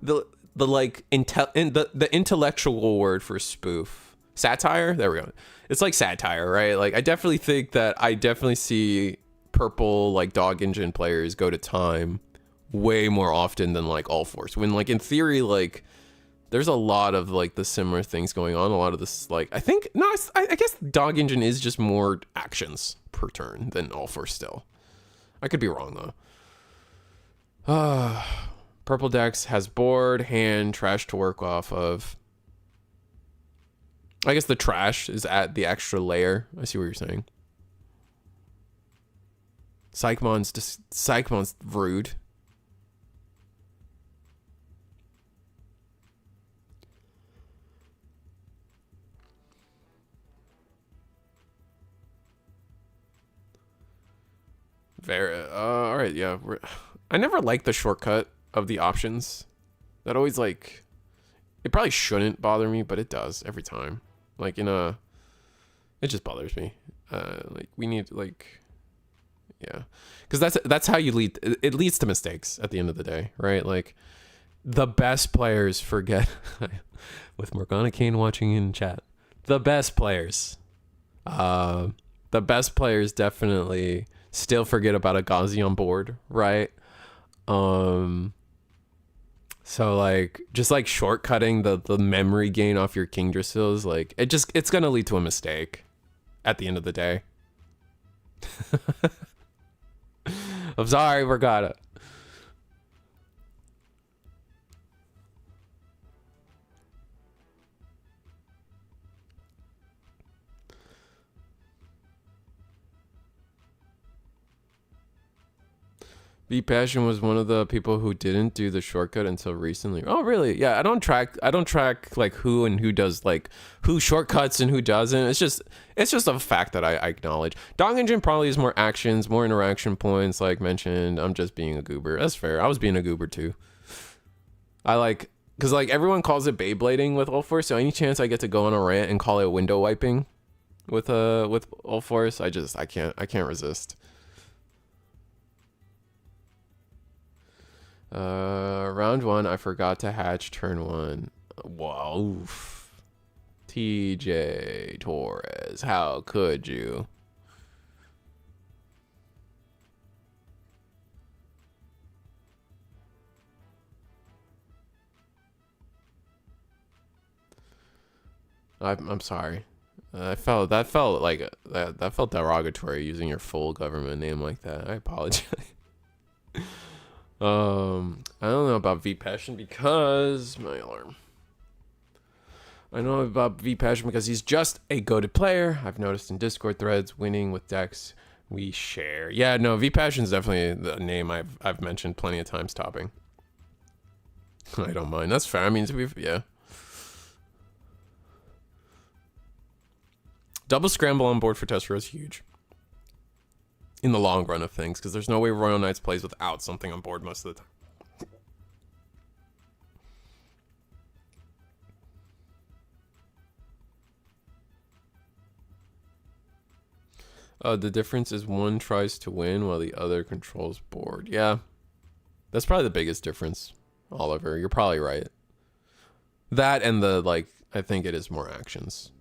The like the intellectual word for spoof. Satire? There we go. It's like satire, right? Like I definitely think that I definitely see purple like dog engine players go to time way more often than like all force. When like in theory, like there's a lot of like the similar things going on. A lot of this, like I think I guess dog engine is just more actions per turn than all force still. I could be wrong though. Purple Dex has board, hand, trash to work off of. I guess the trash is at the extra layer. I see what you're saying. Psychmon's rude. Very all right, yeah. I never liked the shortcut of the options. That always like it probably shouldn't bother me, but it does every time. Like it just bothers me. Like we need like yeah. Cuz that's how you lead. It leads to mistakes at the end of the day, right? Like the best players forget with Morgana Kane watching in chat. The best players definitely still forget about a Ghazi on board, right? So like just like shortcutting the memory gain off your King Drasils, like it's gonna lead to a mistake at the end of the day. I'm sorry, Morgana. V Passion was one of the people who didn't do the shortcut until recently. Oh, really? Yeah, I don't track like who and who does like who shortcuts and who doesn't. It's just a fact that I acknowledge. Dog Engine probably is more actions, more interaction points, like mentioned. I'm just being a goober. That's fair. I was being a goober too. I like because like everyone calls it Beyblading with All Force, so any chance I get to go on a rant and call it window wiping with All Force, I can't resist. Round 1, I forgot to hatch turn 1. Wow. TJ Torres, how could you? I'm sorry. That felt like that felt derogatory using your full government name like that. I apologize. I don't know about V Passion because my alarm. I know about V Passion because he's just a goated player. I've noticed in Discord threads, winning with decks we share. Yeah, no, V Passion's definitely the name I've mentioned plenty of times topping. I don't mind. That's fair. I mean, yeah. Double scramble on board for Testro is huge in the long run of things, because there's no way Royal Knights plays without something on board most of the time. The difference is one tries to win while the other controls board. Yeah, that's probably the biggest difference, Oliver. You're probably right. That and the, like, I think it is more actions.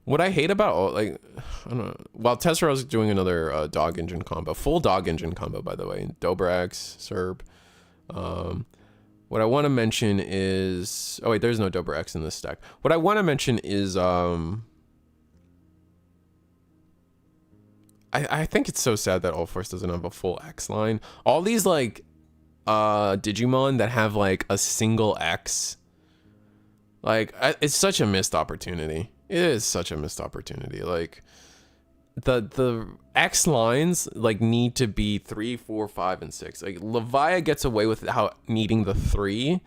What I hate about, like, I don't know, while Tessero's doing another dog engine combo, full dog engine combo, by the way, Dobrax, Serb. What I want to mention is, oh wait, there's no Dobrax in this stack. What I want to mention is, I think it's so sad that All Force doesn't have a full X line. All these, like, Digimon that have, like, a single X, like, it's such a missed opportunity. It is such a missed opportunity. Like, the X lines, like, need to be 3, 4, 5, and 6. Like, Leviah gets away with needing the 3,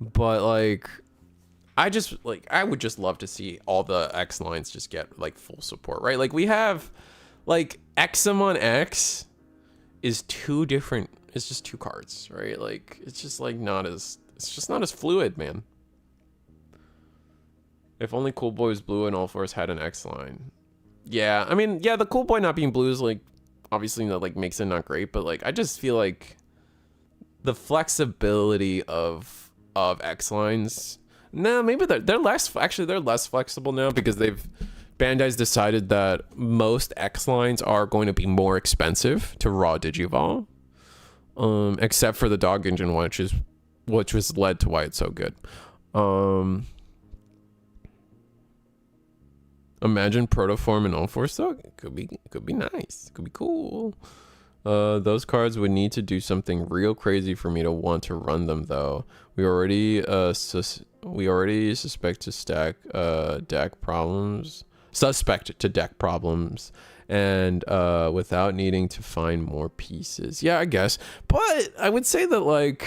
but, like, I would just love to see all the X lines just get, like, full support, right? Like, we have, like, Examon X is it's just 2 cards, right? Like, it's just, like, it's just not as fluid, man. If only Cool Boy was blue and All Force had an X line. Yeah, I mean, yeah, the Cool Boy not being blue is like obviously that like makes it not great, but like I just feel like the flexibility of X lines. No, maybe they're less. Actually, they're less flexible now because Bandai's decided that most X lines are going to be more expensive to raw Digivol, except for the Dog Engine one, which was led to why it's so good. Imagine Protoform and All Force though. It could be nice. It could be cool. Those cards would need to do something real crazy for me to want to run them though. We already suspect to deck problems. Suspect to deck problems, and without needing to find more pieces. Yeah, I guess. But I would say that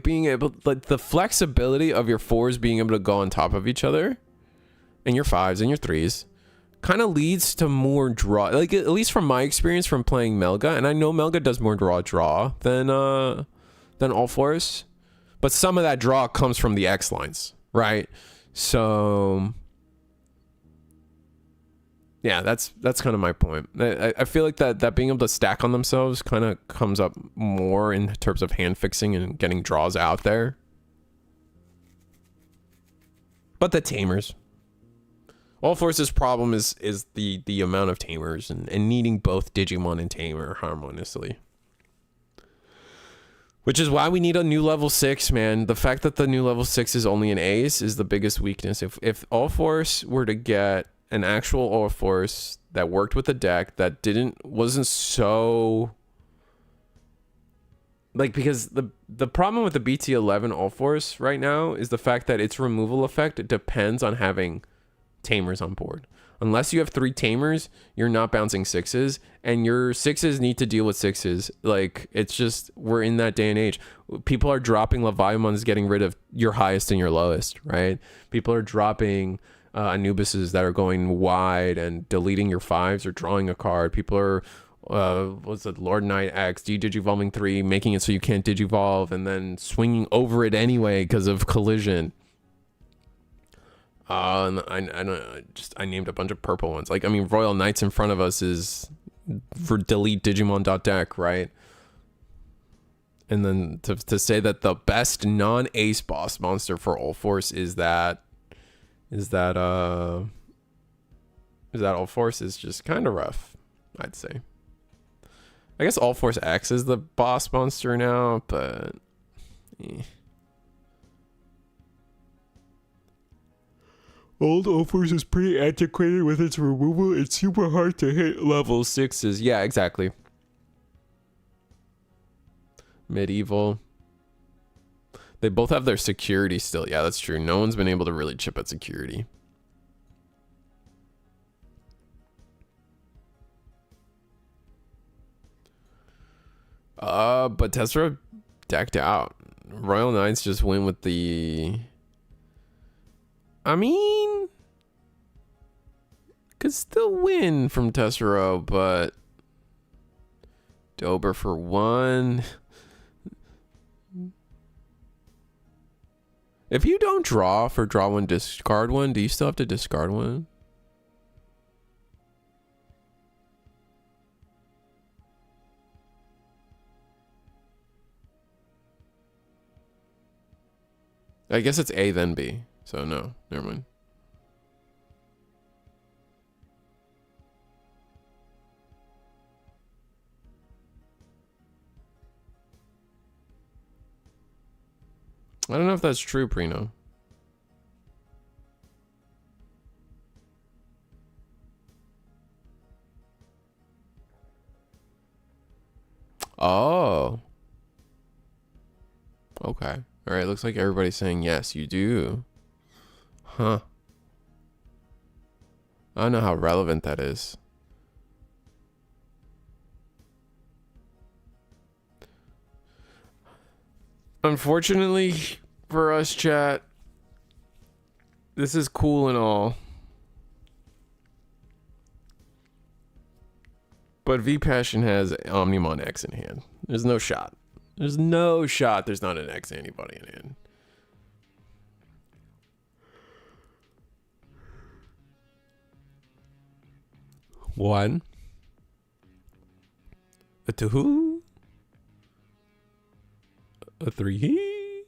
being able, like the flexibility of your 4s being able to go on top of each other, and your 5s and your 3s, kind of leads to more draw. Like at least from my experience from playing Melga, and I know Melga does more draw than All Force, but some of that draw comes from the X lines, right? So yeah, that's kind of my point. I feel like that being able to stack on themselves kind of comes up more in terms of hand fixing and getting draws out there. But the tamers. All Force's problem is the amount of tamers and needing both Digimon and Tamer harmoniously. Which is why we need a new level 6, man. The fact that the new level 6 is only an Ace is the biggest weakness. If All Force were to get an actual All Force that worked with the deck that wasn't so like, because the problem with the BT11 All Force right now is the fact that its removal effect depends on having tamers on board. Unless you have 3 tamers, you're not bouncing 6s, and your 6s need to deal with 6s. Like, it's just, we're in that day and age. People are dropping Leviathan's, getting rid of your highest and your lowest, right? People are dropping Anubises that are going wide and deleting your 5s or drawing a card. People are what's it, Lord Knight X, de-digivolving 3, making it so you can't digivolve, and then swinging over it anyway because of collision. And I named a bunch of purple ones. Like, I mean, Royal Knights in front of us is for delete Digimon.deck, right? And then to say that the best non-ace boss monster for All Force is that All Force is just kind of rough, I'd say. I guess All Force X is the boss monster now, but Old All Force is pretty antiquated with its removal. It's super hard to hit level 6s. Yeah, exactly. Medieval. They both have their security still. Yeah, that's true. No one's been able to really chip at security. But Testro decked out. Royal Knights just went with the... I mean... could still win from Testro, but... Dober for 1... If you don't draw for draw 1, discard 1, do you still have to discard 1? I guess it's A then B. So no, never mind. I don't know if that's true, Prino. Oh. Okay. All right, looks like everybody's saying yes, you do. Huh. I don't know how relevant that is. Unfortunately for us, chat, this is cool and all, but V-Passion has Omnimon X in hand. There's no shot. There's no shot there's not an X antibody in hand. 1, a 2, a 3.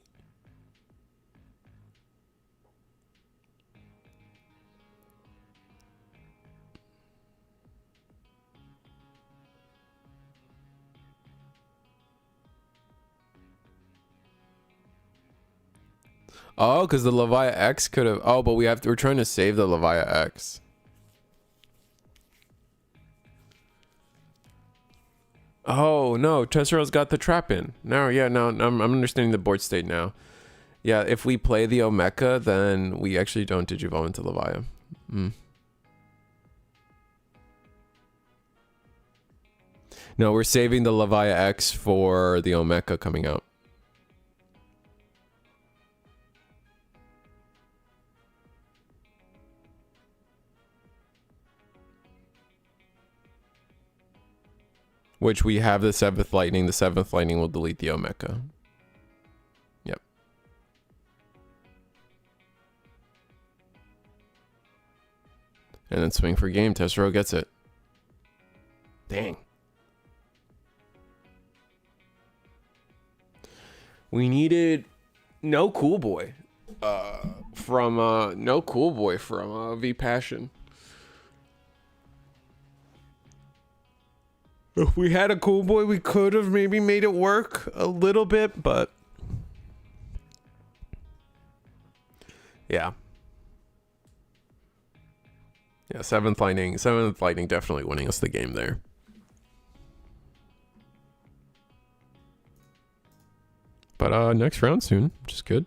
Oh, because the Leviah X could have. Oh, but we're trying to save the Leviah X. Oh no, Testro's got the trap in. No, yeah, no, I'm understanding the board state now. Yeah, if we play the Omeka, then we actually don't digivolve into Leviah. No, we're saving the Leviah X for the Omeka coming out. Which we have the 7th lightning. The 7th lightning will delete the Omeka. Yep. And then swing for game. Testro gets it. Dang. We needed no cool boy from V Passion. If we had a cool boy, we could have maybe made it work a little bit, but yeah. Yeah, 7th lightning definitely winning us the game there. But next round soon, which is good.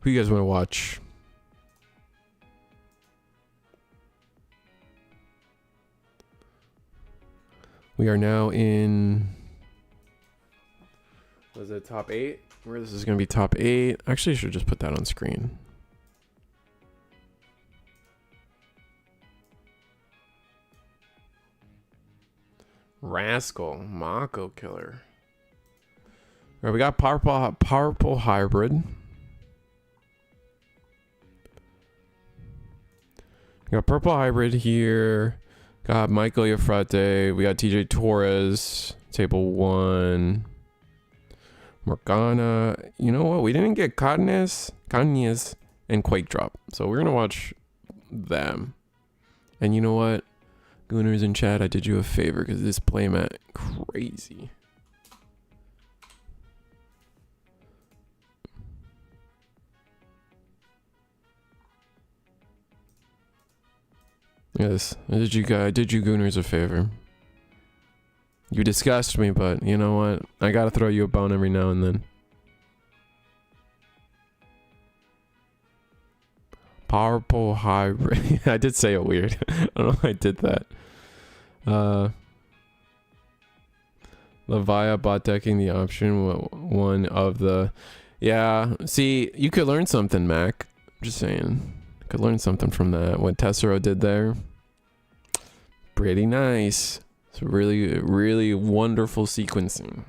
Who you guys want to watch? We are now in, was it top 8? Where this is going to be top 8. Actually, I should just put that on screen. Rascal, Mako Killer. All right, we got purple hybrid. We got purple hybrid here. Got Michael Yafrate. We got TJ Torres. Table 1. Morgana. You know what? We didn't get Canes and Quake Drop. So we're going to watch them. And you know what? Gooners in chat, I did you a favor because this playmat crazy. Yes, I did you Gooners a favor. You disgust me, but you know what? I gotta throw you a bone every now and then. Purple hybrid. I did say it weird. I don't know why I did that. Leviah bot decking the option one of the. Yeah, see, you could learn something, Mac. I'm just saying. Could learn something from that. What Testro did there. Pretty nice. It's really, really wonderful sequencing,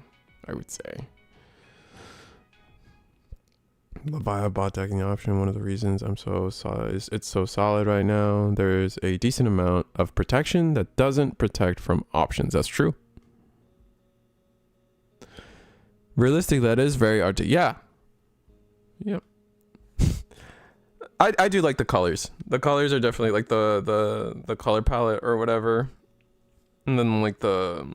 I would say. Leviah bot decking option. One of the reasons I'm so solid is it's so solid right now. There's a decent amount of protection that doesn't protect from options. That's true. Realistic, that is very hard to. Yeah. Yep. I do like the colors. The colors are definitely like the color palette or whatever. And then like the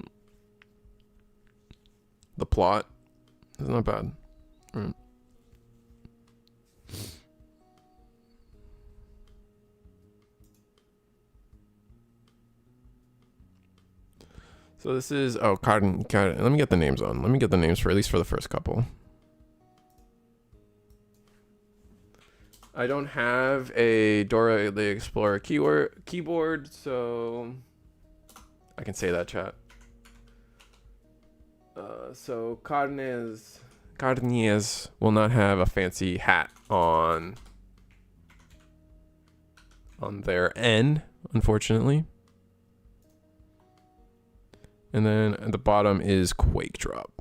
plot. It's not bad. Right. So this is Cotton. Let me get the names on. Let me get the names for at least for the first couple. I don't have a Dora the Explorer keyboard, so I can say that, chat. So Cardenas will not have a fancy hat on on their N, unfortunately. And then at the bottom is Quake Drop.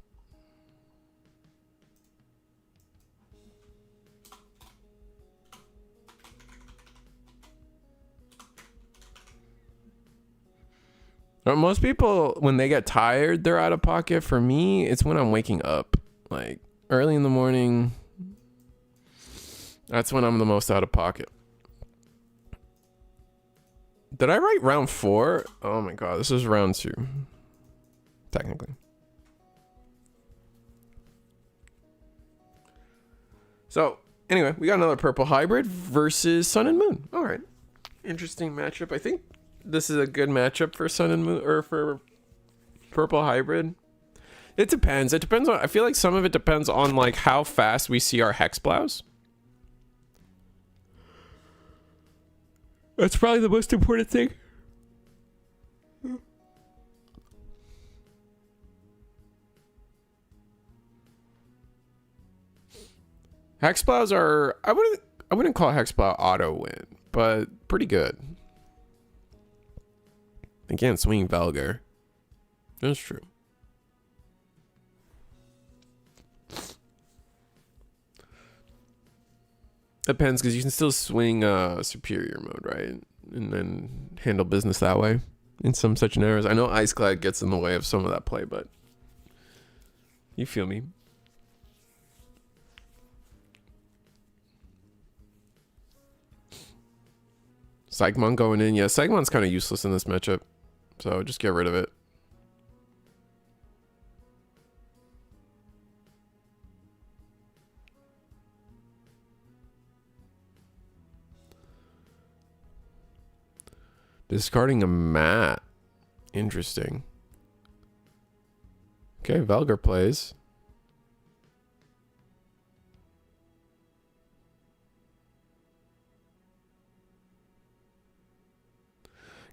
Most people, when they get tired, they're out of pocket. For me, it's when I'm waking up. Like, early in the morning, that's when I'm the most out of pocket. Did I write round 4? Oh my god, this is round 2. Technically. So, anyway, we got another purple hybrid versus Sun and Moon. Alright. Interesting matchup. I think this is a good matchup for Sun and Moon, or for purple hybrid. It depends. It depends on, I feel like some of it depends on like how fast we see our hex blouse. That's probably the most important thing. Hexplows are, I wouldn't call Hexplow auto win, but pretty good. They can't swing Velgar. That's true. Depends, because you can still swing superior mode, right? And then handle business that way in some such scenarios. I know Iceclad gets in the way of some of that play, but you feel me. Psychmon going in. Yeah, Psychmon's kind of useless in this matchup, so just get rid of it. Discarding a mat. Interesting. Okay, Velgar plays.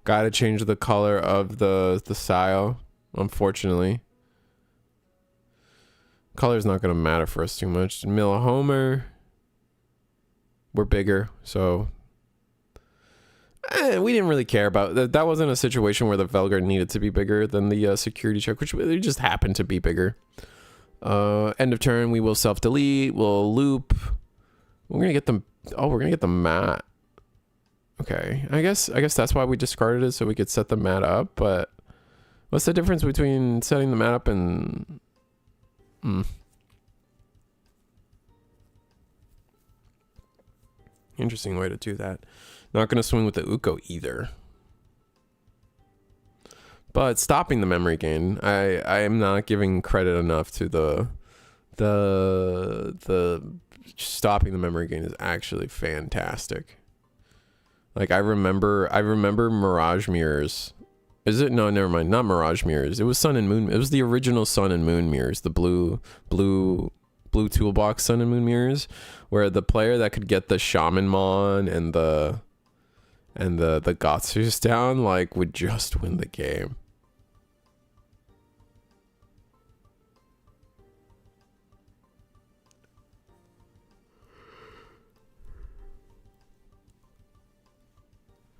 Gotta change the color of the Sio, unfortunately. Color's not gonna matter for us too much. Mill a Homer. We're bigger, so we didn't really care about that. That wasn't a situation where the Velgar needed to be bigger than the security check, which they just happened to be bigger. End of turn, we will self-delete. We'll loop. We're gonna get them. Oh, we're gonna get the mat. Okay, I guess that's why we discarded it, so we could set the mat up. But what's the difference between setting the mat up and? Interesting way to do that. Not going to swing with the Uko either. But stopping the memory gain, I am not giving credit enough to the stopping the memory gain is actually fantastic. Like I remember Mirage Mirrors. Is it? No, never mind. Not Mirage Mirrors. It was Sun and Moon. It was the original Sun and Moon mirrors, the blue toolbox Sun and Moon mirrors, where the player that could get the Shamanmon and the Gotsus down, like, would just win the game.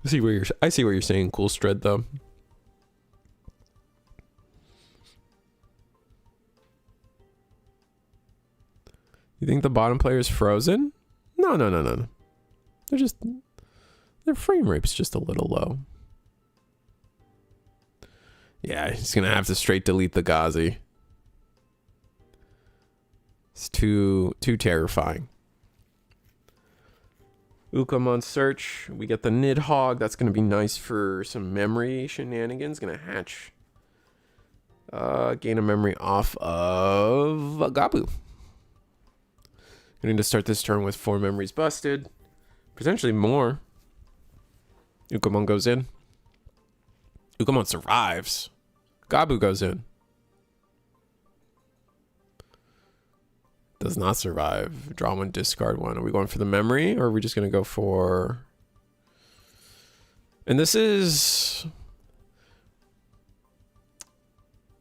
I see what you're saying, Cool Stred, though. You think the bottom player is frozen? No. Their frame rate's just a little low. Yeah, he's gonna have to straight delete the Ghazi. It's too terrifying. Ukamon search. We get the Nidhogg. That's gonna be nice for some memory shenanigans. Gonna hatch. Gain a memory off of Gabu. Going to start this turn with 4 memories busted. Potentially more. Ukamon goes in. Ukamon survives. Gabu goes in. Does not survive. Draw 1, discard 1. Are we going for the memory, or are we just going to go for... And this is...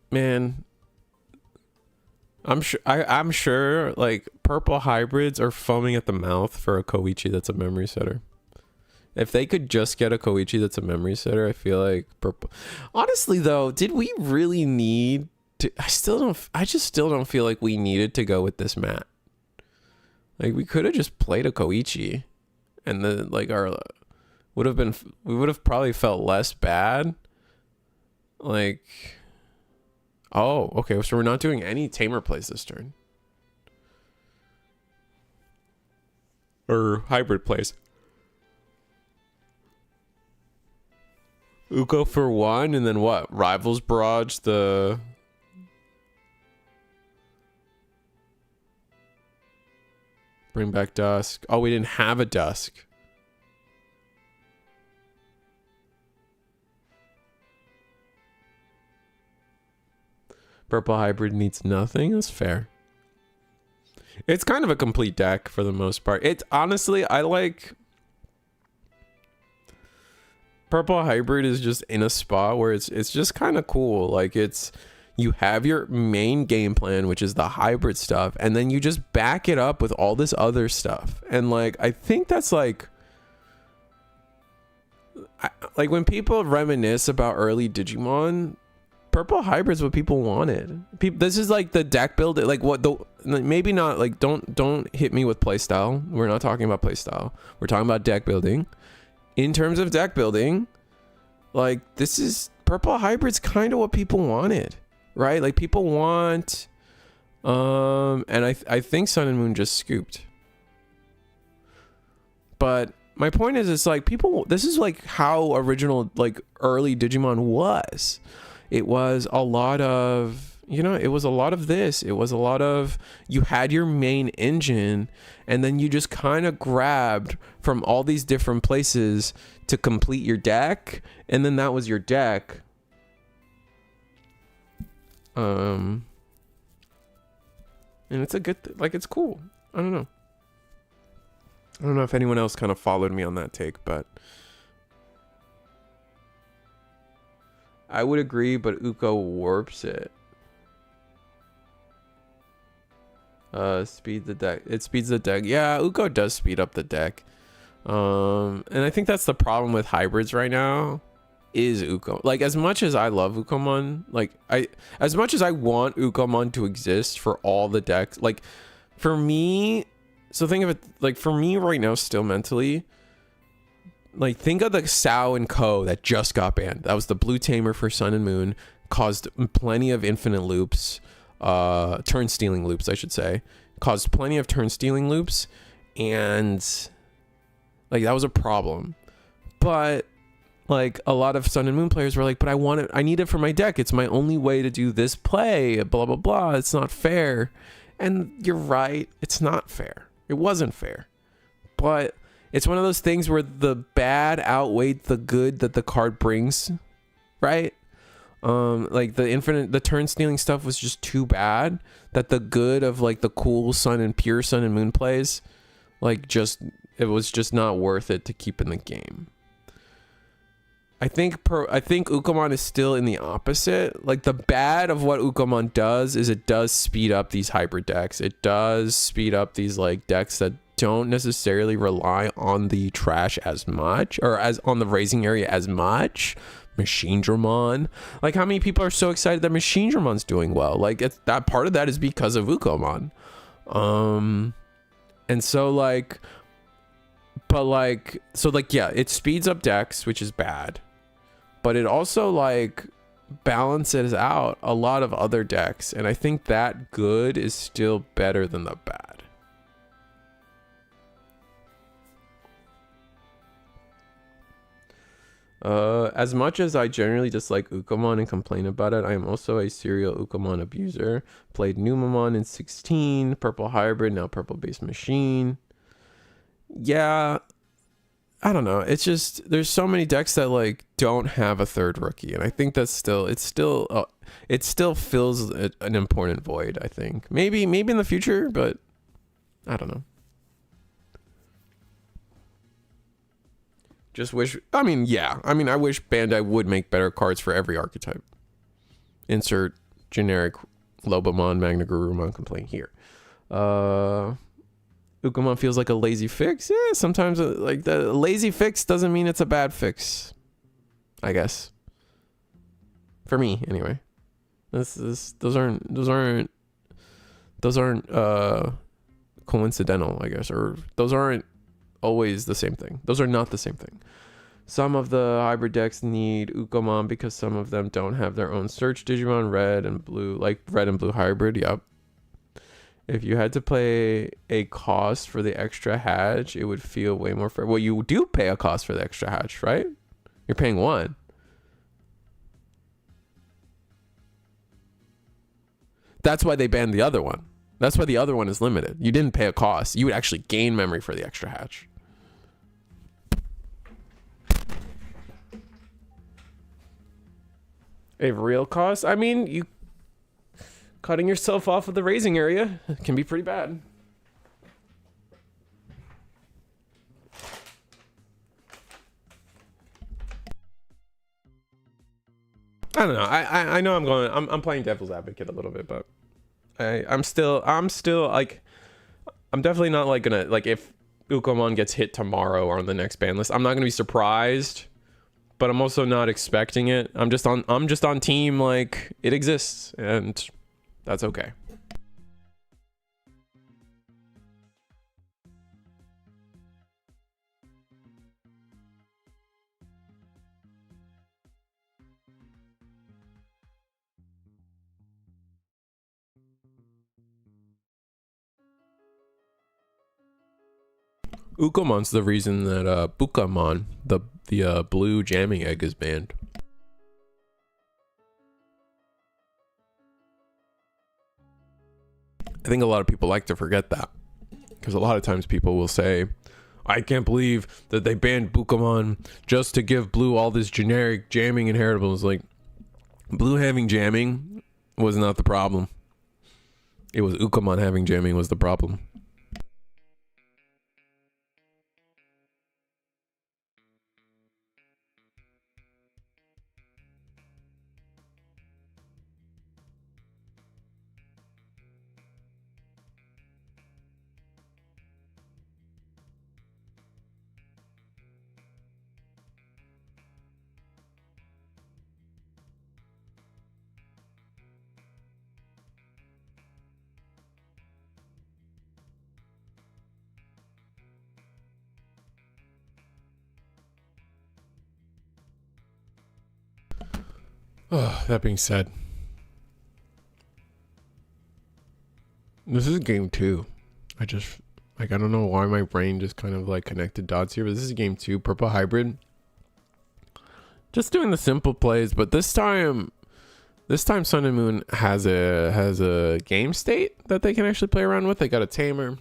Man... I'm sure like purple hybrids are foaming at the mouth for a Koichi that's a memory setter. If they could just get a Koichi that's a memory setter, I feel like purple. Honestly, though, did we really need to? I just still don't feel like we needed to go with this mat. Like, we could have just played a Koichi, and then like we would have probably felt less bad. Like, oh, okay, so we're not doing any tamer plays this turn. Or hybrid plays. Uko for 1, and then what? Rivals Barrage, the... Bring back Dusk. Oh, we didn't have a Dusk. Purple Hybrid needs nothing. That's fair. It's kind of a complete deck for the most part. It's honestly, I like... Purple Hybrid is just in a spot where it's just kind of cool. Like, it's... You have your main game plan, which is the hybrid stuff, and then you just back it up with all this other stuff. And like, I think that's like when people reminisce about early Digimon, Purple Hybrid's what people wanted. This is like the deck build. Like, what the, maybe not like, don't hit me with playstyle. We're not talking about playstyle. We're talking about deck building. In terms of deck building, like, this is Purple Hybrid's kind of what people wanted. Right, like people want, and I think Sun and Moon just scooped. But my point is, it's like people. This is like how original, like early Digimon was. It was a lot of, you know, it was a lot of this. It was a lot of, you had your main engine, and then you just kind of grabbed from all these different places to complete your deck, and then that was your deck. And it's a good, like, it's cool. I don't know if anyone else kind of followed me on that take, but I would agree, but Uko warps it. Speed the deck. It speeds the deck. Yeah, Uko does speed up the deck. And I think that's the problem with hybrids right now. Is Uko, like, as much as I love Ukomon, like as much as I want Ukomon to exist for all the decks, like for me, so think of it like for me right now, still mentally, like think of the Sao and Ko that just got banned. That was the blue tamer for Sun and Moon, caused plenty of infinite loops, turn stealing loops, I should say, caused plenty of turn stealing loops, and like that was a problem. But like a lot of Sun and Moon players were like, but I need it for my deck. It's my only way to do this play, blah, blah, blah. It's not fair. And you're right. It's not fair. It wasn't fair. But it's one of those things where the bad outweighed the good that the card brings, right? Like the turn stealing stuff was just too bad that the good of like the cool pure Sun and Moon plays, like it was just not worth it to keep in the game. I think Ukomon is still in the opposite. Like the bad of what Ukomon does is it does speed up these hybrid decks. It does speed up these like decks that don't necessarily rely on the trash as much, or as on the raising area as much. Paledramon. Like, how many people are so excited that Paledramon's doing well? Like, it's that part of that is because of Ukomon. And so like, but like, so like, yeah, it speeds up decks, which is bad. But it also like balances out a lot of other decks, and I think that good is still better than the bad. As much as I generally dislike Ukomon and complain about it, I am also a serial Ukomon abuser. Played Numamon in 16, Purple Hybrid, now Purple Base Machine. Yeah, I don't know. It's just, there's so many decks that like don't have a third rookie, and I think that's still, it still fills an important void. I think maybe in the future, but I don't know. Just wish, I wish Bandai would make better cards for every archetype. Insert generic Lobomon, Magna Gurumon complaint here. Ukamon feels like a lazy fix. Yeah, sometimes like the lazy fix doesn't mean it's a bad fix, I guess. For me, anyway. Those aren't coincidental, I guess, or those aren't always the same thing. Those are not the same thing. Some of the hybrid decks need Ukamon because some of them don't have their own search Digimon, red and blue, like red and blue hybrid. Yep. If you had to pay a cost for the extra hatch, it would feel way more fair. Well, you do pay a cost for the extra hatch, right? You're paying one. That's why they banned the other one. That's why the other one is limited. You didn't pay a cost. You would actually gain memory for the extra hatch. A real cost? I mean, you cutting yourself off of the raising area can be pretty bad. I don't know. I know I'm playing devil's advocate a little bit, but I'm still like, I'm definitely not like gonna, like, if Ukamon gets hit tomorrow or on the next ban list, I'm not gonna be surprised, but I'm also not expecting it. I'm just on team, like, it exists, and that's okay. Ukamon's the reason that Bukamon, the blue jamming egg, is banned. I think a lot of people like to forget that, because a lot of times people will say, I can't believe that they banned Bukamon just to give blue all this generic jamming inheritables. Like, blue having jamming was not the problem. It was Ukamon having jamming was the problem. That being said, this is game 2. I don't know why my brain just kind of like connected dots here, but this is game 2, purple hybrid. Just doing the simple plays, but this time Sun and Moon has a game state that they can actually play around with. They got a tamer.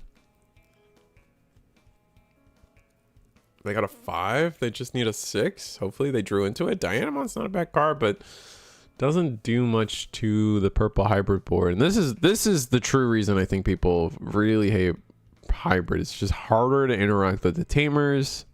They got a 5. They just need a 6. Hopefully they drew into it. Dianamon's not a bad card, but doesn't do much to the purple hybrid board. And this is the true reason I think people really hate hybrid. It's just harder to interact with the tamers.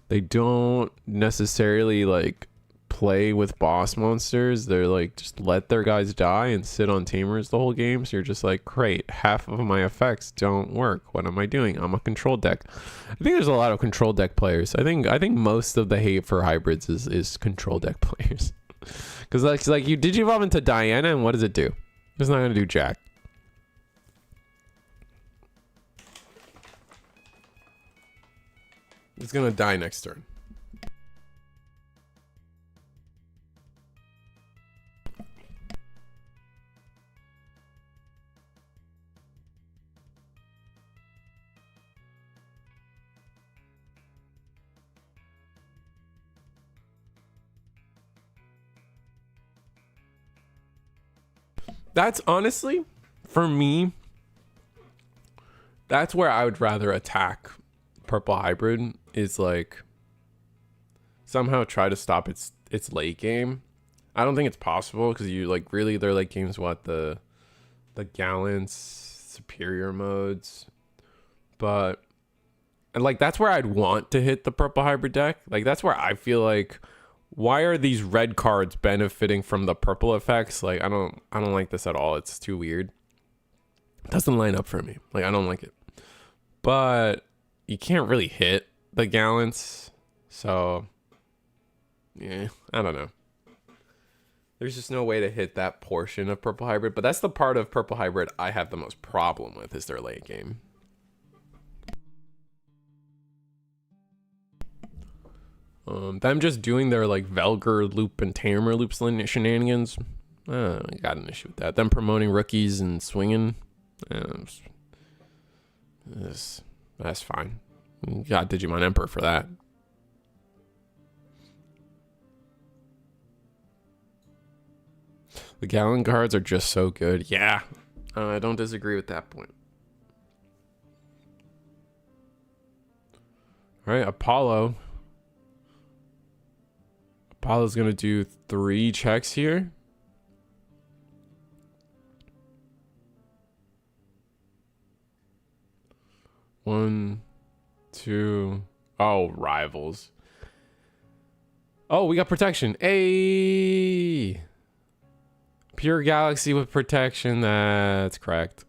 They don't necessarily like play with boss monsters. They're like, just let their guys die and sit on tamers the whole game. So you're just like, great, half of my effects don't work. What am I doing? I'm a control deck. I think there's a lot of control deck players. I think most of the hate for hybrids is control deck players. Because like you digivolve into Diana, and what does it do? It's not gonna do jack. It's gonna die next turn. That's honestly, for me, that's where I would rather attack purple hybrid, is like somehow try to stop its late game. I don't think it's possible, because you like really their late games, what, the gallants, superior modes, but and like that's where I'd want to hit the purple hybrid deck. Like that's where I feel like, why are these red cards benefiting from the purple effects? Like I don't like this at all. It's too weird. It doesn't line up for me. Like I don't like it. but you can't really hit the gallants. So, yeah, I don't know. There's just no way to hit that portion of Purple Hybrid, but that's the part of Purple Hybrid I have the most problem with, is their late game. Them just doing their like Velger loop and Tamer loop shenanigans, I got an issue with that. Them promoting rookies and swinging, that's fine. You got Digimon Emperor for that. The Gallon cards are just so good. Yeah, I don't disagree with that point. All right, Apollo. Apollo's gonna do 3 checks here. One, two. Oh, rivals. Oh, we got protection. Hey, pure galaxy with protection. That's correct.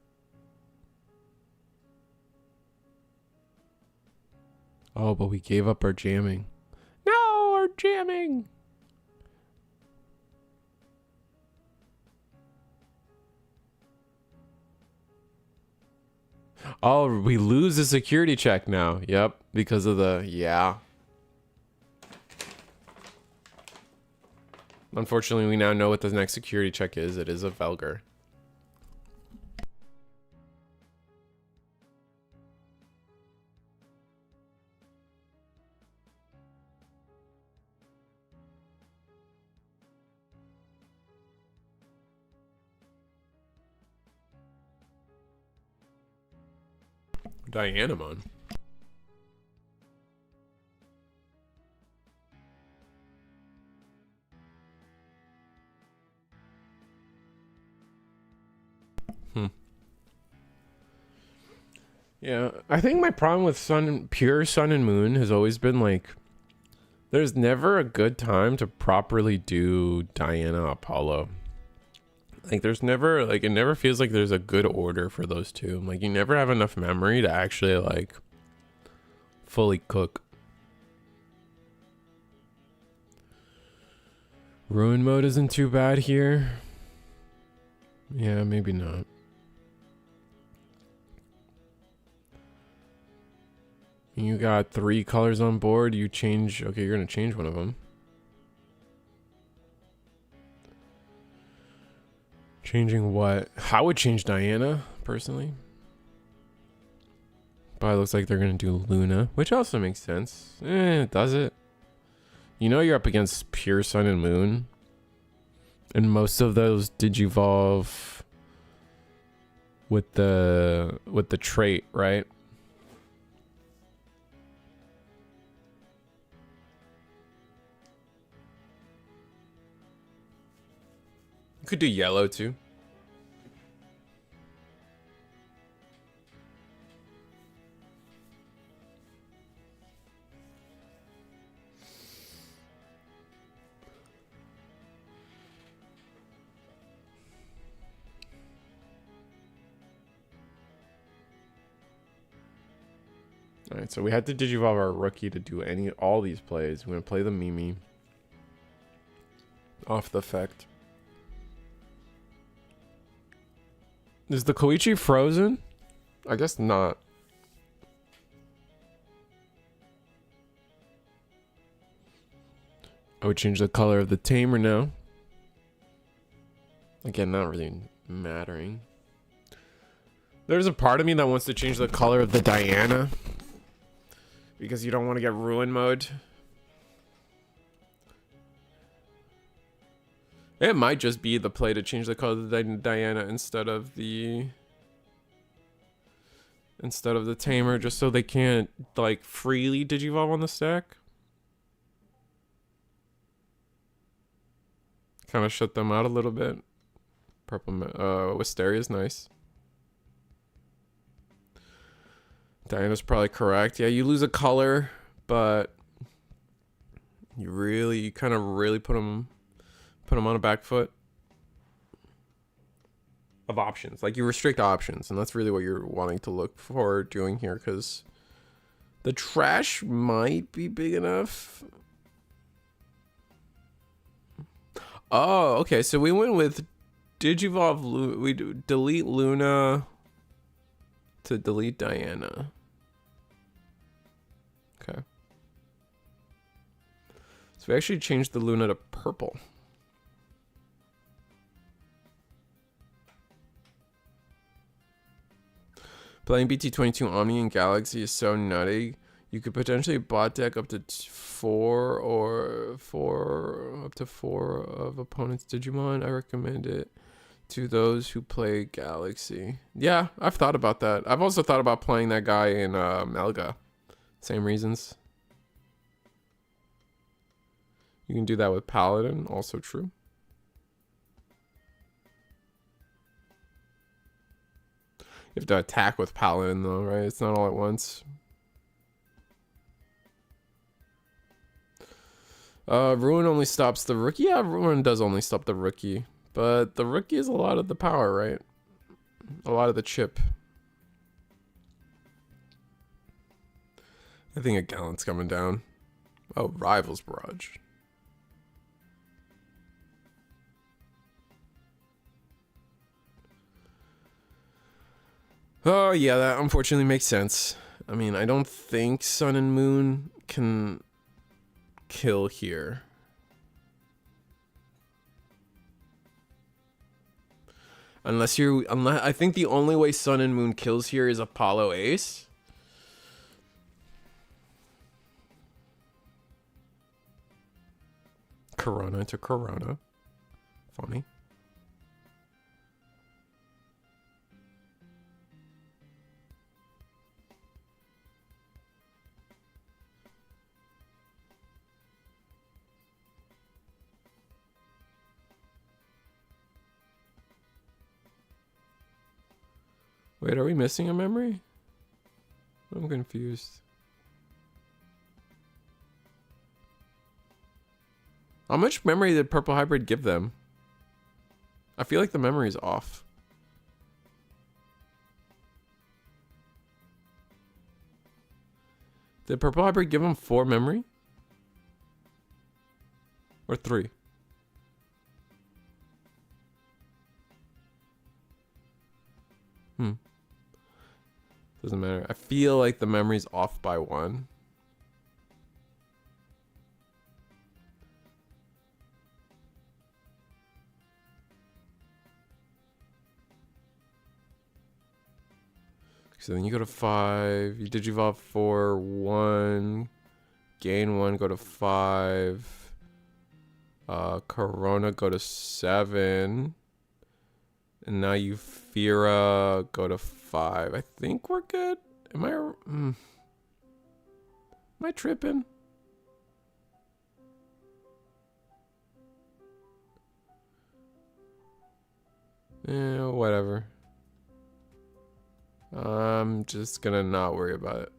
Oh, but we gave up our jamming. No, our jamming. Oh, we lose the security check now. Yep, because of the, yeah. Unfortunately, we now know what the next security check is. It is a Velger. Dianamon. Yeah, I think my problem with pure Sun and Moon has always been like, there's never a good time to properly do Diana Apollo. Like there's never, like, it never feels like there's a good order for those two. Like you never have enough memory to actually like fully cook. Ruin mode isn't too bad here. Yeah, maybe not. You got 3 colors on board. You change. Okay, you're gonna change one of them. Changing what? I would change Diana, personally. But it looks like they're gonna do Luna, which also makes sense. Does it? You know you're up against pure Sun and Moon. And most of those digivolve with the trait, right? You could do yellow too. All right, so we had to digivolve our rookie to do all these plays. We're gonna play the Mimi off the effect. Is the Koichi frozen? I guess not. I would change the color of the Tamer now. Again, not really mattering. There's a part of me that wants to change the color of the Diana, because you don't want to get ruin mode. It might just be the play to change the color of the Diana instead of the Tamer, just so they can't like freely digivolve on the stack. Kind of shut them out a little bit. Purple Wisteria is nice. Diana's probably correct. Yeah, you lose a color, but you kind of really put them on a back foot. of options. Like, you restrict options, and that's really what you're wanting to look for doing here, because the trash might be big enough. Oh, okay, so we went with Digivolve. We delete Luna to delete Diana. Okay. So we actually changed the Luna to purple. Playing BT22 Omni and Galaxy is so nutty. You could potentially bot deck up to four of opponents' Digimon. I recommend it to those who play Galaxy. Yeah, I've thought about that. I've also thought about playing that guy in Melga. Same reasons. You can do that with Paladin, also true. You have to attack with Paladin though, right? It's not all at once. Ruin only stops the rookie. Yeah, Ruin does only stop the rookie. But the rookie is a lot of the power, right? A lot of the chip. I think a Gallant's coming down. Oh, Rivals Barrage. Oh, yeah, that unfortunately makes sense. I mean, I don't think Sun and Moon can kill here. Unless I think the only way Sun and Moon kills here is Apollo Ace. Corona to Corona. Funny. Wait, are we missing a memory? I'm confused. How much memory did Purple Hybrid give them? I feel like the memory's off. Did Purple Hybrid give him 4 memory? Or 3? Doesn't matter. I feel like the memory's off by 1. So then you go to 5. You Digivolve 4, 1. Gain 1, go to 5. Corona, go to 7. And now you Fira, go to 5. I think we're good. Am I tripping? Yeah, whatever. I'm just gonna not worry about it.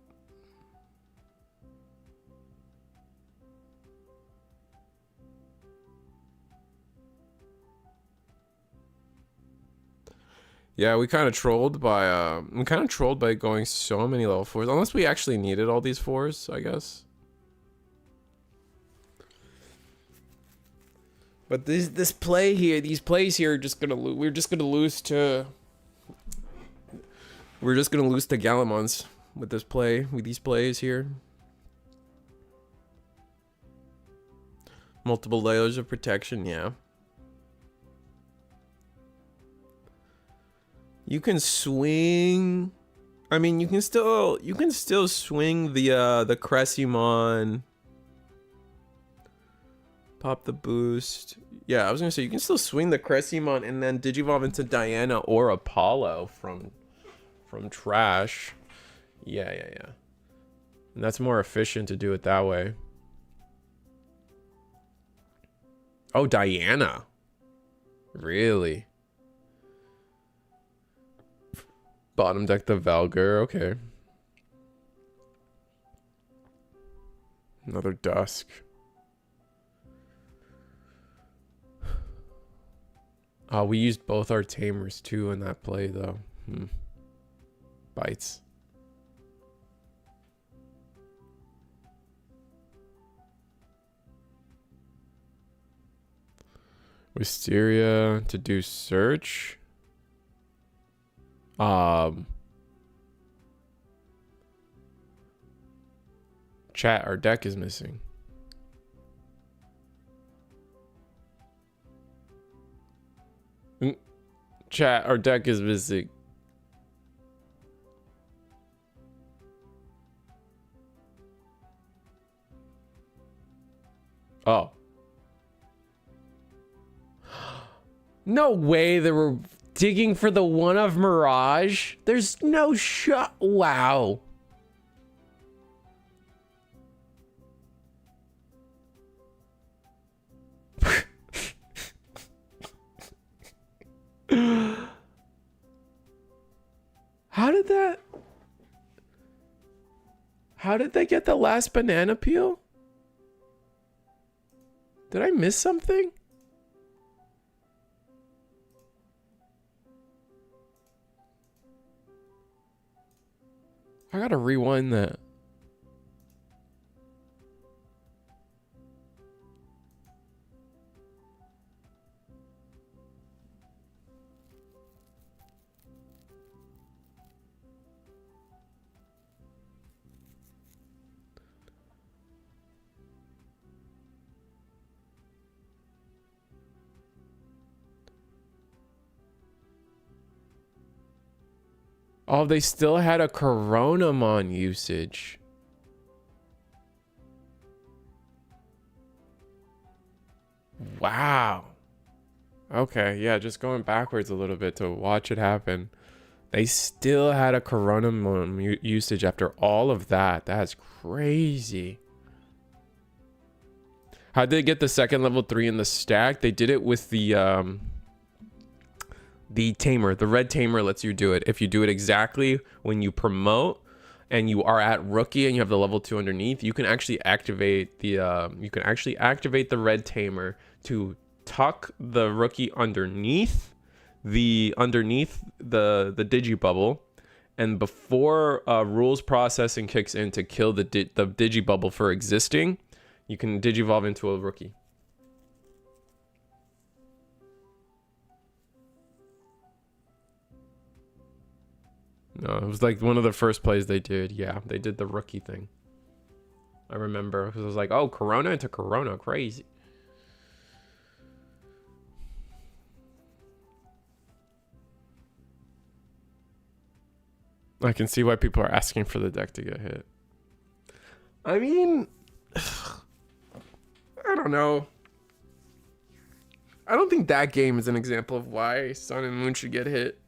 Yeah, we kind of trolled by going so many level 4s, unless we actually needed all these 4s, I guess. But this play here, these plays here are just gonna lose. We're just gonna lose to Gallimons with this play, with these plays here. Multiple layers of protection, yeah. You can swing. I mean, you can still swing the Cressimon. Pop the boost. Yeah, I was gonna say you can still swing the Cressimon and then Digivolve into Diana or Apollo from trash. Yeah. And that's more efficient to do it that way. Oh, Diana. Really? Bottom deck the Valgur, okay. Another Dusk. We used both our tamers too in that play though. Bites. Wisteria to do search. Chat, our deck is missing. Chat, our deck is missing. Oh. No way they were digging for the one of Mirage. There's no shot. Wow. How did they get the last banana peel? Did I miss something? I gotta rewind that. Oh, they still had a Coronamon usage. Wow. Okay, yeah, just going backwards a little bit to watch it happen. They still had a Coronamon usage after all of that. That's crazy. How'd they get the second level 3 in the stack? They did it with the tamer. The red tamer lets you do it. If you do it exactly when you promote and you are at rookie and you have the level 2 underneath, you can actually activate the red tamer to tuck the rookie underneath the digibubble, and before rules processing kicks in to kill the digibubble for existing, you can digivolve into a rookie. No, it was like one of the first plays they did. Yeah, they did the rookie thing. I remember because I was like, oh, Corona into Corona, crazy. I can see why people are asking for the deck to get hit. I mean, I don't know. I don't think that game is an example of why Sun and Moon should get hit.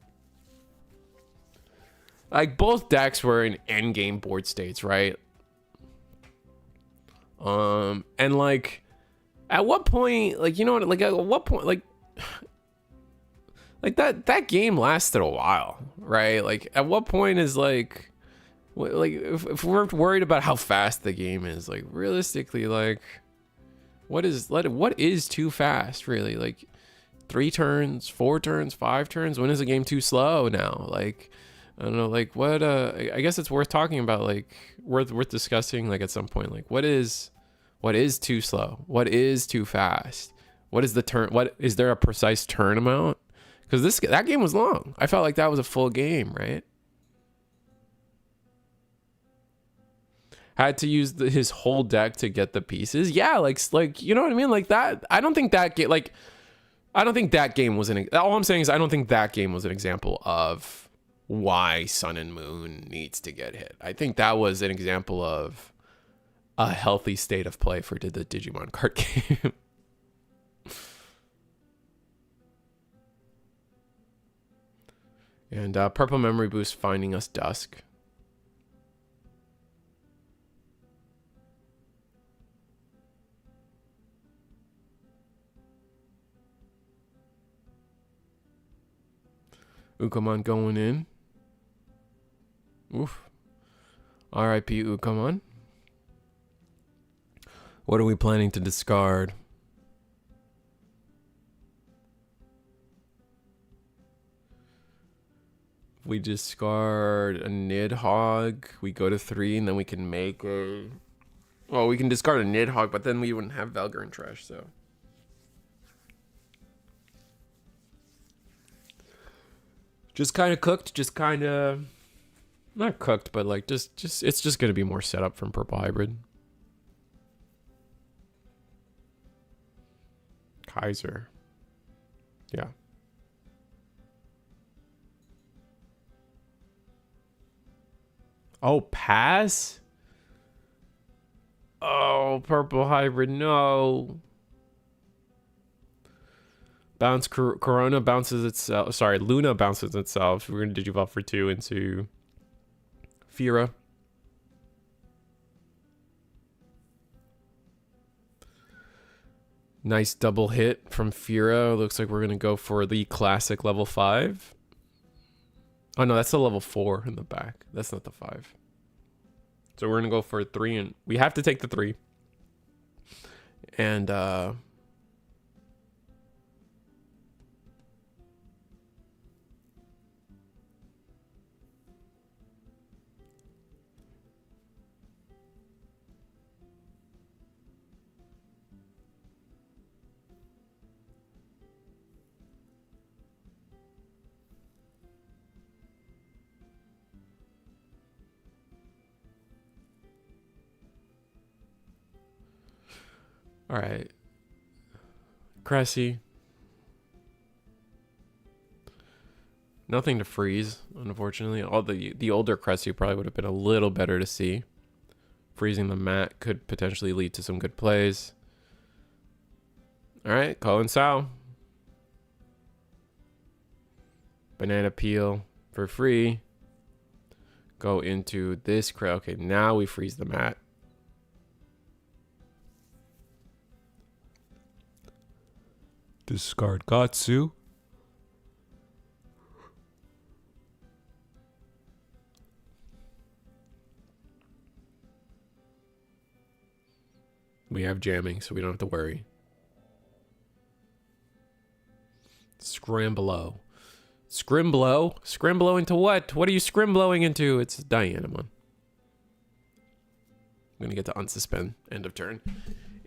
Like, both decks were in endgame board states, right? And like, at what point, like, you know what, like, at what point, like that game lasted a while, right? Like, at what point is like if we're worried about how fast the game is, like, realistically, like, what is too fast, really? Like, 3 turns, 4 turns, 5 turns? When is a game too slow now? Like, I don't know, like, what, I guess it's worth talking about, like, worth discussing, like, at some point, like, what is too slow? What is too fast? What is the turn? What is there a precise turn amount? Because that game was long. I felt like that was a full game, right? Had to use his whole deck to get the pieces. Yeah, like, you know what I mean? Like, that, I don't think that game, like, I don't think that game was all I'm saying is I don't think that game was an example of why Sun and Moon needs to get hit. I think that was an example of a healthy state of play for the Digimon card game. And Purple Memory Boost finding us Dusk. Ukamon going in. Oof. R.I.P. Ukamon. What are we planning to discard? We discard a Nidhogg. We go to 3, and then we can make a... Well, we can discard a Nidhogg, but then we wouldn't have Valgar in trash, so... Just kind of cooked, just kind of... Not cooked, but like, just it's just going to be more setup from Purple Hybrid. Kaiser. Yeah. Oh, pass? Oh, Purple Hybrid, no. Bounce, Corona bounces itself. Sorry, Luna bounces itself. We're going to Digivolve for 2 into Fira. Nice double hit from Fira. Looks like we're going to go for the classic level 5. Oh, no, that's the level 4 in the back. That's not the 5. So we're going to go for 3, and we have to take the 3. And, all right. Cressy. Nothing to freeze, unfortunately. All the older Cressy probably would have been a little better to see. Freezing the mat could potentially lead to some good plays. All right, Colin Sao. Banana peel for free. Go into this crowd. Okay, now we freeze the mat. Discard Gatsu. We have jamming, so we don't have to worry. Scramblow. Scrimblow? Scrimblow into what? What are you scrimblowing into? It's Dianamon. I'm going to get to unsuspend. End of turn.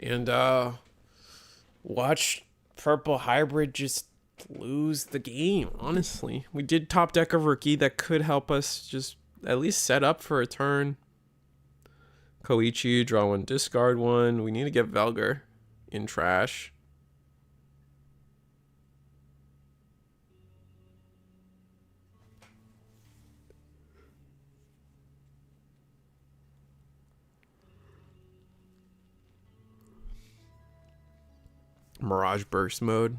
And, watch Purple Hybrid just lose the game, honestly. We did top deck a rookie that could help us just at least set up for a turn. Koichi, draw 1, discard 1. We need to get Valgar in trash. Mirage Burst mode.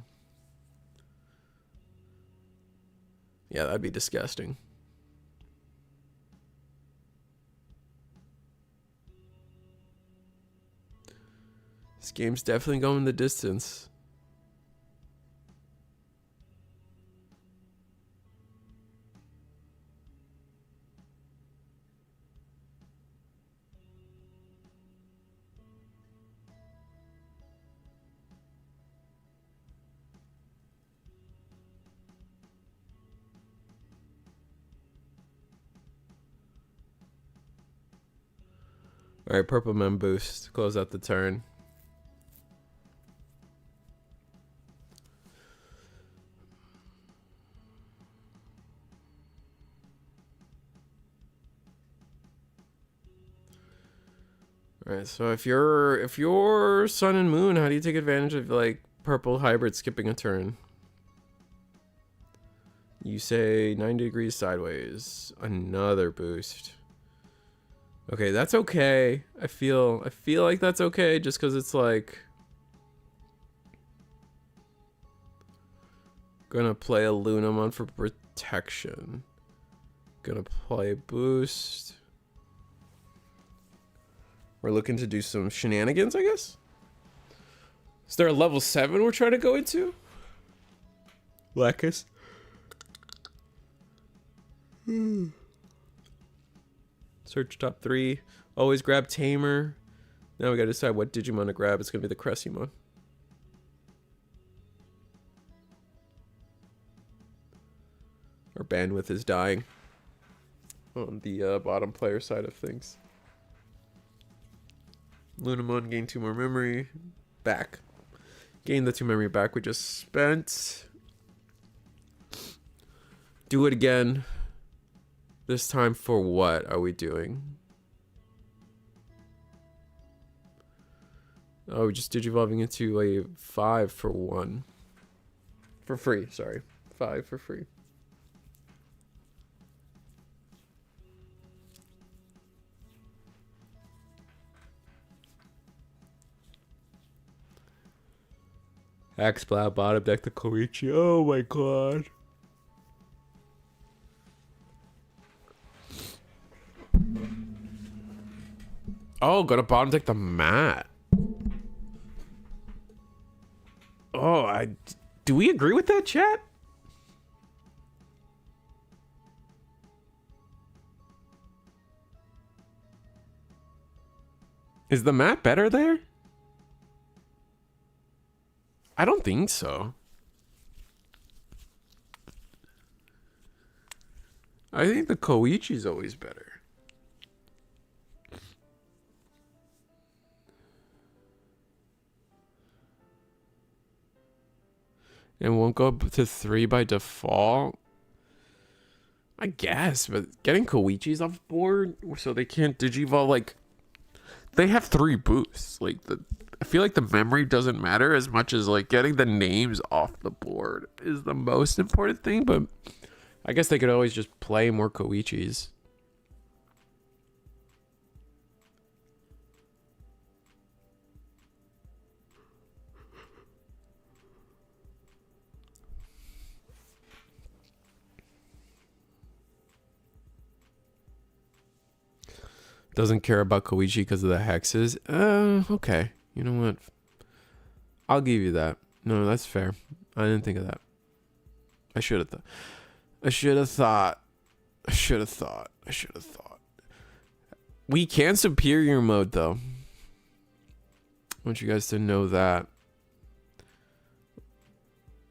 Yeah, that'd be disgusting. This game's definitely going the distance. All right, Purple Men boost. Close out the turn. All right, so if you're Sun and Moon, how do you take advantage of like Purple Hybrid skipping a turn? You say 90 degrees sideways. Another boost. Okay, that's okay. I feel like that's okay just because it's like gonna play a Lunamon for protection. Gonna play boost. We're looking to do some shenanigans, I guess. Is there a level 7 we're trying to go into? Lacus. Search top 3. Always grab Tamer. Now we gotta decide what Digimon to grab. It's gonna be the Cressymon. Our bandwidth is dying on the bottom player side of things. Lunamon gained 2 more memory. Back. Gain the 2 memory back we just spent. Do it again. This time for what are we doing? Oh, we're just digivolving into a 5 for 1. For free, sorry. 5 for free. Axplow bottom deck to Koichi. Oh my god. Oh, gonna bottom deck the mat. Oh, do we agree with that, chat? Is the mat better there? I don't think so. I think the Koichi's always better. And won't go up to 3 by default? I guess, but getting Koichi's off board so they can't digivolve, like, they have 3 boosts. Like, I feel like the memory doesn't matter as much as, like, getting the names off the board is the most important thing, but I guess they could always just play more Koichi's. Doesn't care about Koichi because of the hexes. Okay. You know what? I'll give you that. No, that's fair. I didn't think of that. I should have thought. I should have thought. I should have thought. I should have thought. We can superior mode though. I want you guys to know that.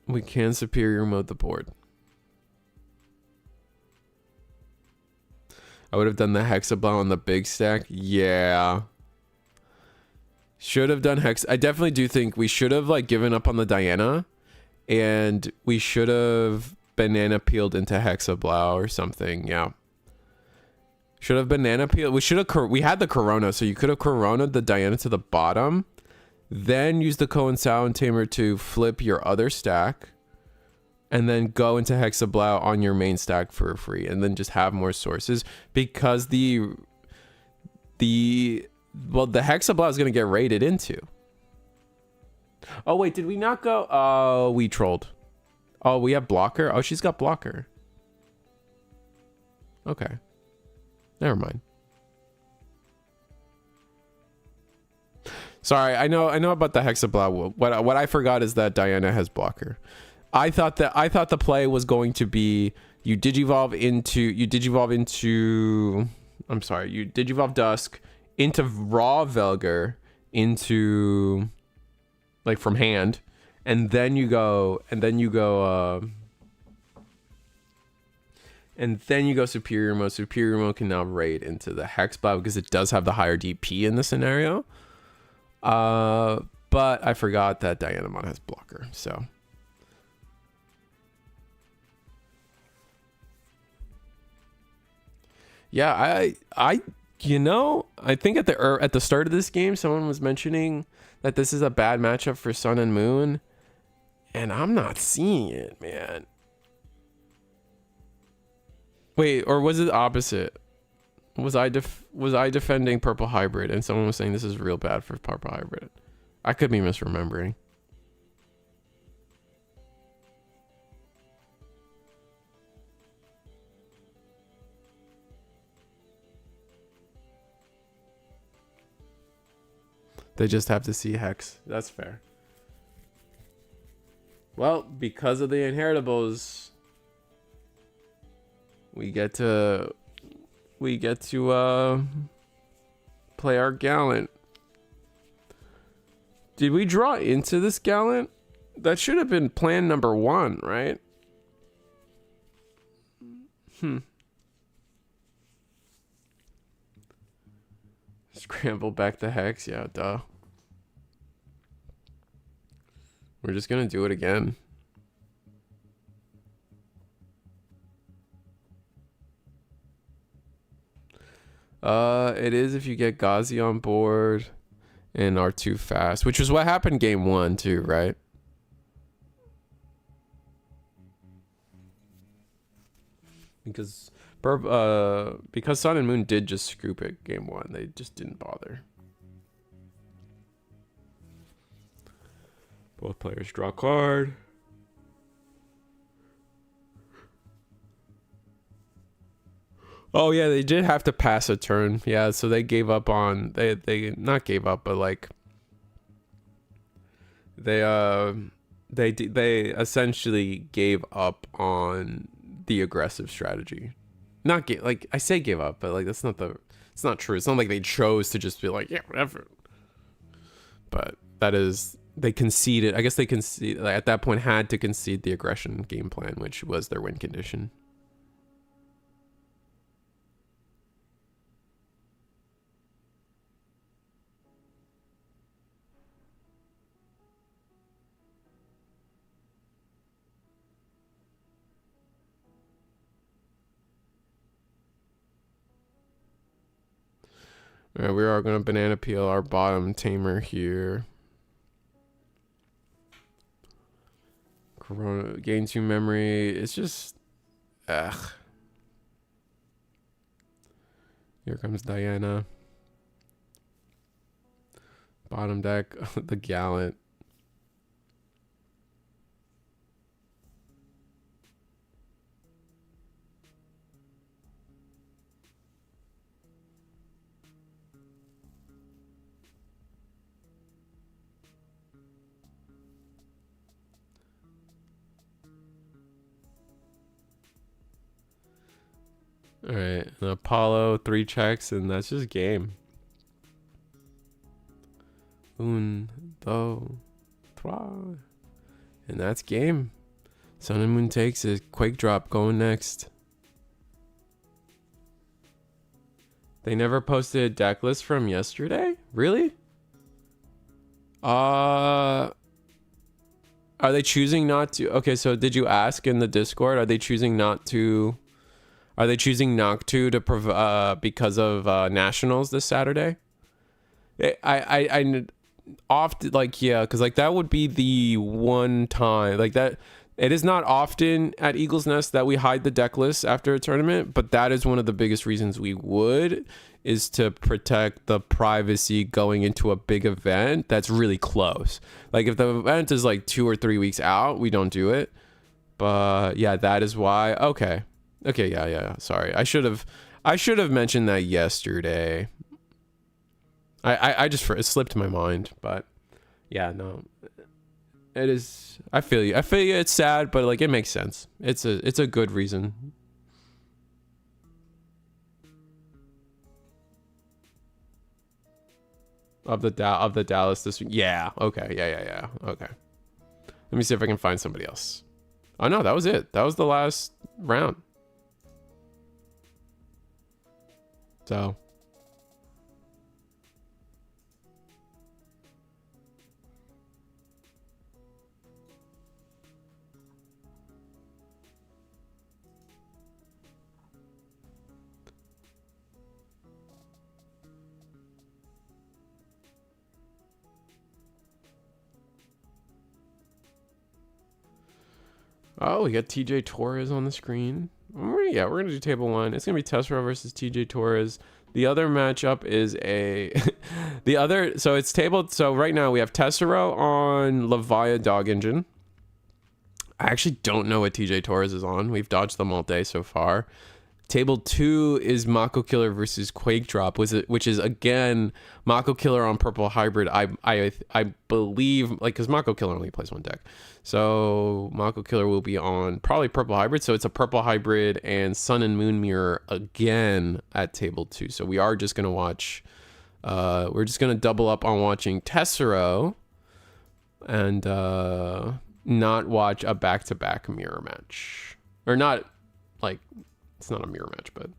We can superior mode the board. I would have done the Hexablow on the big stack. Yeah. Should have done Hex. I definitely do think we should have like given up on the Diana. And we should have banana peeled into Hexablow or something. Yeah. Should have banana peeled. We should have. We had the Corona. So you could have Corona'd the Diana to the bottom. Then use the Koan Sound Tamer to flip your other stack. And then go into Hexablow on your main stack for free, and then just have more sources because the Hexablow is gonna get raided into. Oh wait, did we not go? Oh, we trolled. Oh, we have blocker. Oh, she's got blocker. Okay, never mind. Sorry, I know about the Hexablow. What I forgot is that Diana has blocker. I thought the play was going to be you digivolve Dusk into raw Velgar into like from hand, and then you go superior mode. Superior mode can now raid into the Hexblow because it does have the higher DP in the scenario. But I forgot that Dianamon has blocker, so. Yeah, I think at the start of this game, someone was mentioning that this is a bad matchup for Sun and Moon, and I'm not seeing it, man. Wait, or was it opposite? Was I defending Purple Hybrid, and someone was saying this is real bad for Purple Hybrid? I could be misremembering. They just have to see Hex. That's fair. Well, because of the inheritables, we get to play our Gallant. Did we draw into this Gallant? That should have been plan number 1, right? Scramble back the hex. Yeah, duh. We're just gonna do it again. It is if you get Ghazi on board and are too fast, which is what happened game 1 too, right? Because Sun and Moon did just scoop it game 1, they just didn't bother. Both players draw a card. Oh yeah, they did have to pass a turn. Yeah, so they gave up on they not gave up, but like they essentially gave up on the aggressive strategy. Not like I say gave up, but like it's not true. It's not like they chose to just be like, yeah, whatever. But that is, they conceded. I guess they conceded, like, at that point had to concede the aggression game plan, which was their win condition. All right, we are going to banana peel our bottom tamer here. Corona, gain 2 memory. It's just, ugh. Here comes Diana. Bottom deck, the Gallant. All right, an Apollo, 3 checks, and that's just game. Un, dos, trois. And that's game. Sun and Moon takes it. Quake Drop going next. They never posted a deck list from yesterday? Really? Are they choosing not to? Okay, so did you ask in the Discord? Are they choosing not to? Are they choosing not to because of nationals this Saturday? I often, like, yeah, because like that would be the one time, like, that it is not often at Eagle's Nest that we hide the deck list after a tournament, but that is one of the biggest reasons we would, is to protect the privacy going into a big event that's really close. Like if the event is like 2 or 3 weeks out, we don't do it. But yeah, that is why. Okay, yeah. Sorry, I should have mentioned that yesterday. I just, it slipped my mind, but yeah, no, it is. I feel you. It's sad, but like it makes sense. It's a good reason. Of the Dallas this week. Yeah. Okay. Yeah. Okay. Let me see if I can find somebody else. Oh no, that was it. That was the last round. So. Oh, we got TJ Torres on the screen. Yeah, we're gonna do table 1. It's gonna be Testro versus TJ Torres. The other matchup is so it's tabled. So right now we have Testro on Levia Dog Engine. I actually don't know what TJ Torres is on. We've dodged them all day so far. Table 2 is Mako Killer versus Quake Drop, which is again Mako Killer on Purple Hybrid. I believe, like, because Mako Killer only plays 1 deck, so Mako Killer will be on probably Purple Hybrid. So it's a Purple Hybrid and Sun and Moon Mirror again at Table 2. So we are just gonna watch. We're just gonna double up on watching Tessero, and not watch a back-to-back mirror match, or not like. It's not a mirror match, but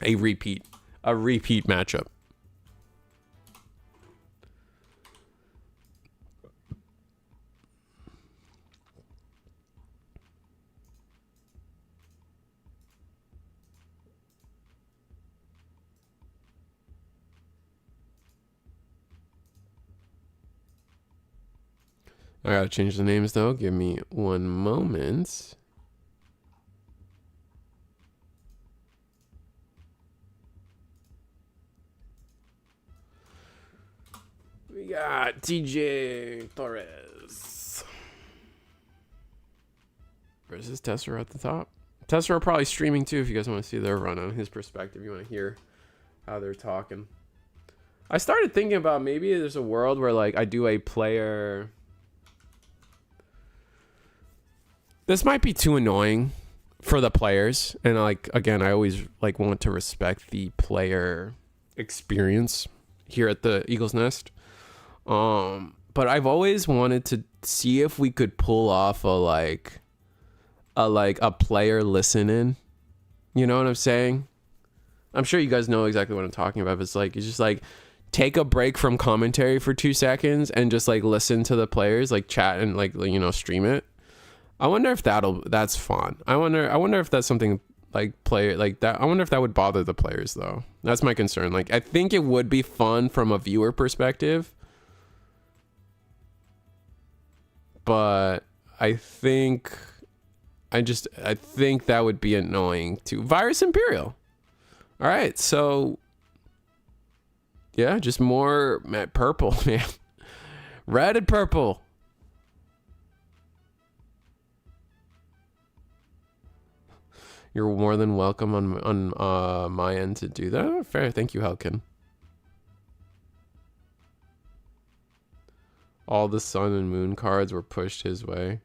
a repeat matchup. I gotta change the names though. Give me one moment. We got TJ Torres versus Testro at the top. Testro probably streaming too if you guys want to see their run on his perspective. You want to hear how they're talking. I started thinking about maybe there's a world where like I do a player. This might be too annoying for the players, and like again, I always like want to respect the player experience here at the Eagle's Nest. But I've always wanted to see if we could pull off a player listen in. You know what I'm saying? I'm sure you guys know exactly what I'm talking about. But it's like, it's just like take a break from commentary for 2 seconds and just like listen to the players, like chat and like, you know, stream it. I wonder if that's fun. I wonder if that's something like player like that. I wonder if that would bother the players though. That's my concern. Like, I think it would be fun from a viewer perspective, but I think that would be annoying too. Virus Imperial. All right, so yeah, just more purple, man. Red and purple. You're more than welcome on my end to do that. Oh, fair, thank you, Helkin. All the sun and moon cards were pushed his way.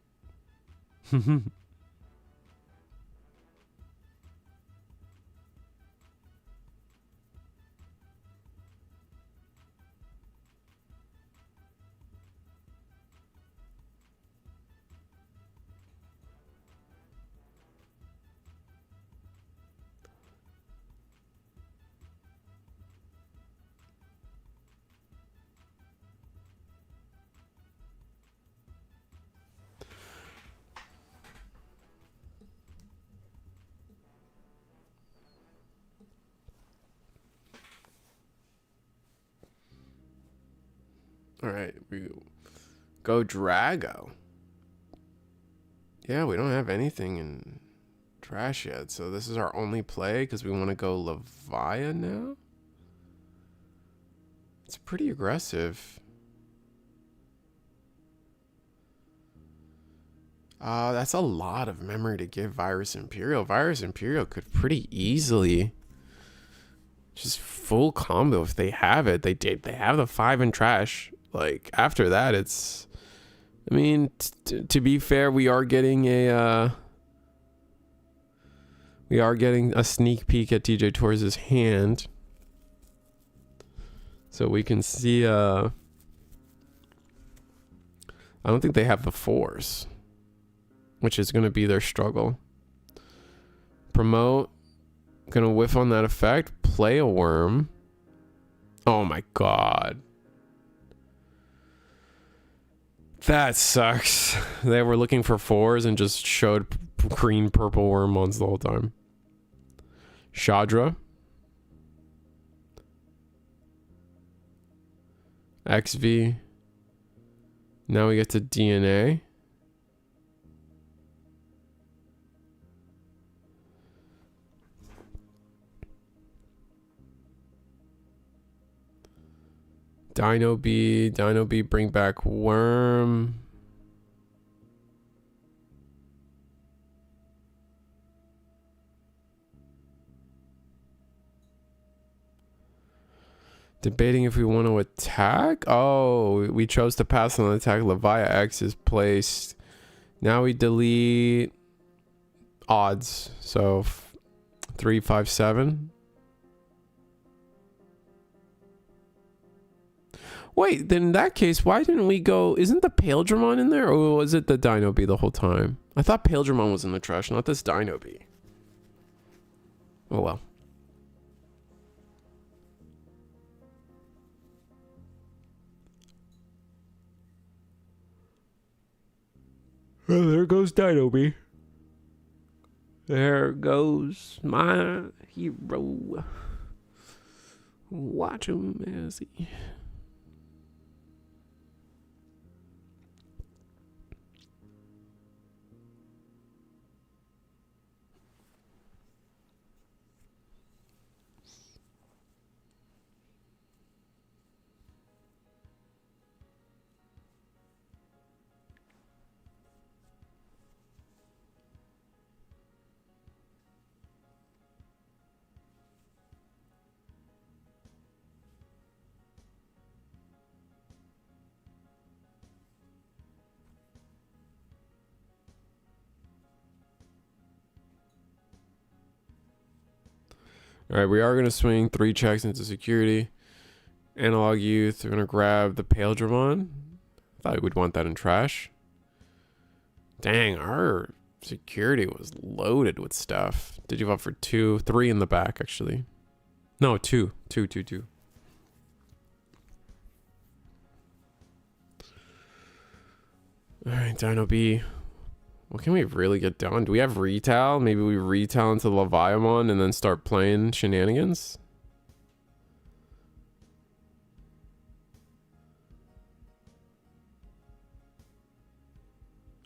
All right, we go Drago. Yeah, we don't have anything in trash yet, so this is our only play because we want to go Levia now. It's pretty aggressive. That's a lot of memory to give Virus Imperial. Virus Imperial could pretty easily just full combo if they have it. They have the 5 in trash. Like after that, it's. I mean, to be fair, we are getting a sneak peek at TJ Torres' hand, so we can see. I don't think they have the 4s, which is going to be their struggle. Promote, gonna whiff on that effect. Play a worm. Oh my god. That sucks. They were looking for 4s and just showed green purple worm ones the whole time. Shadra. XV. Now we get to DNA. Dino B, bring back worm. Debating if we want to attack. Oh, we chose to pass on the attack. Levia X is placed. Now we delete odds. So 3, 5, 7. Wait, then in that case, why didn't we go... Isn't the Paledramon in there? Or was it the Dino B the whole time? I thought Paledramon was in the trash, not this Dino B. Oh well. Well, there goes Dino-B. There goes my hero. Watch him as he... All right, we are going to swing 3 checks into security. Analog youth, we're going to grab the Paledramon. Thought we'd want that in trash. Dang, our security was loaded with stuff. Did you vote for 2? 3 in the back, actually. No, 2. 2. All right, Dino-B. What can we really get done? Do we have retail? Maybe we retail into Leviathan and then start playing shenanigans?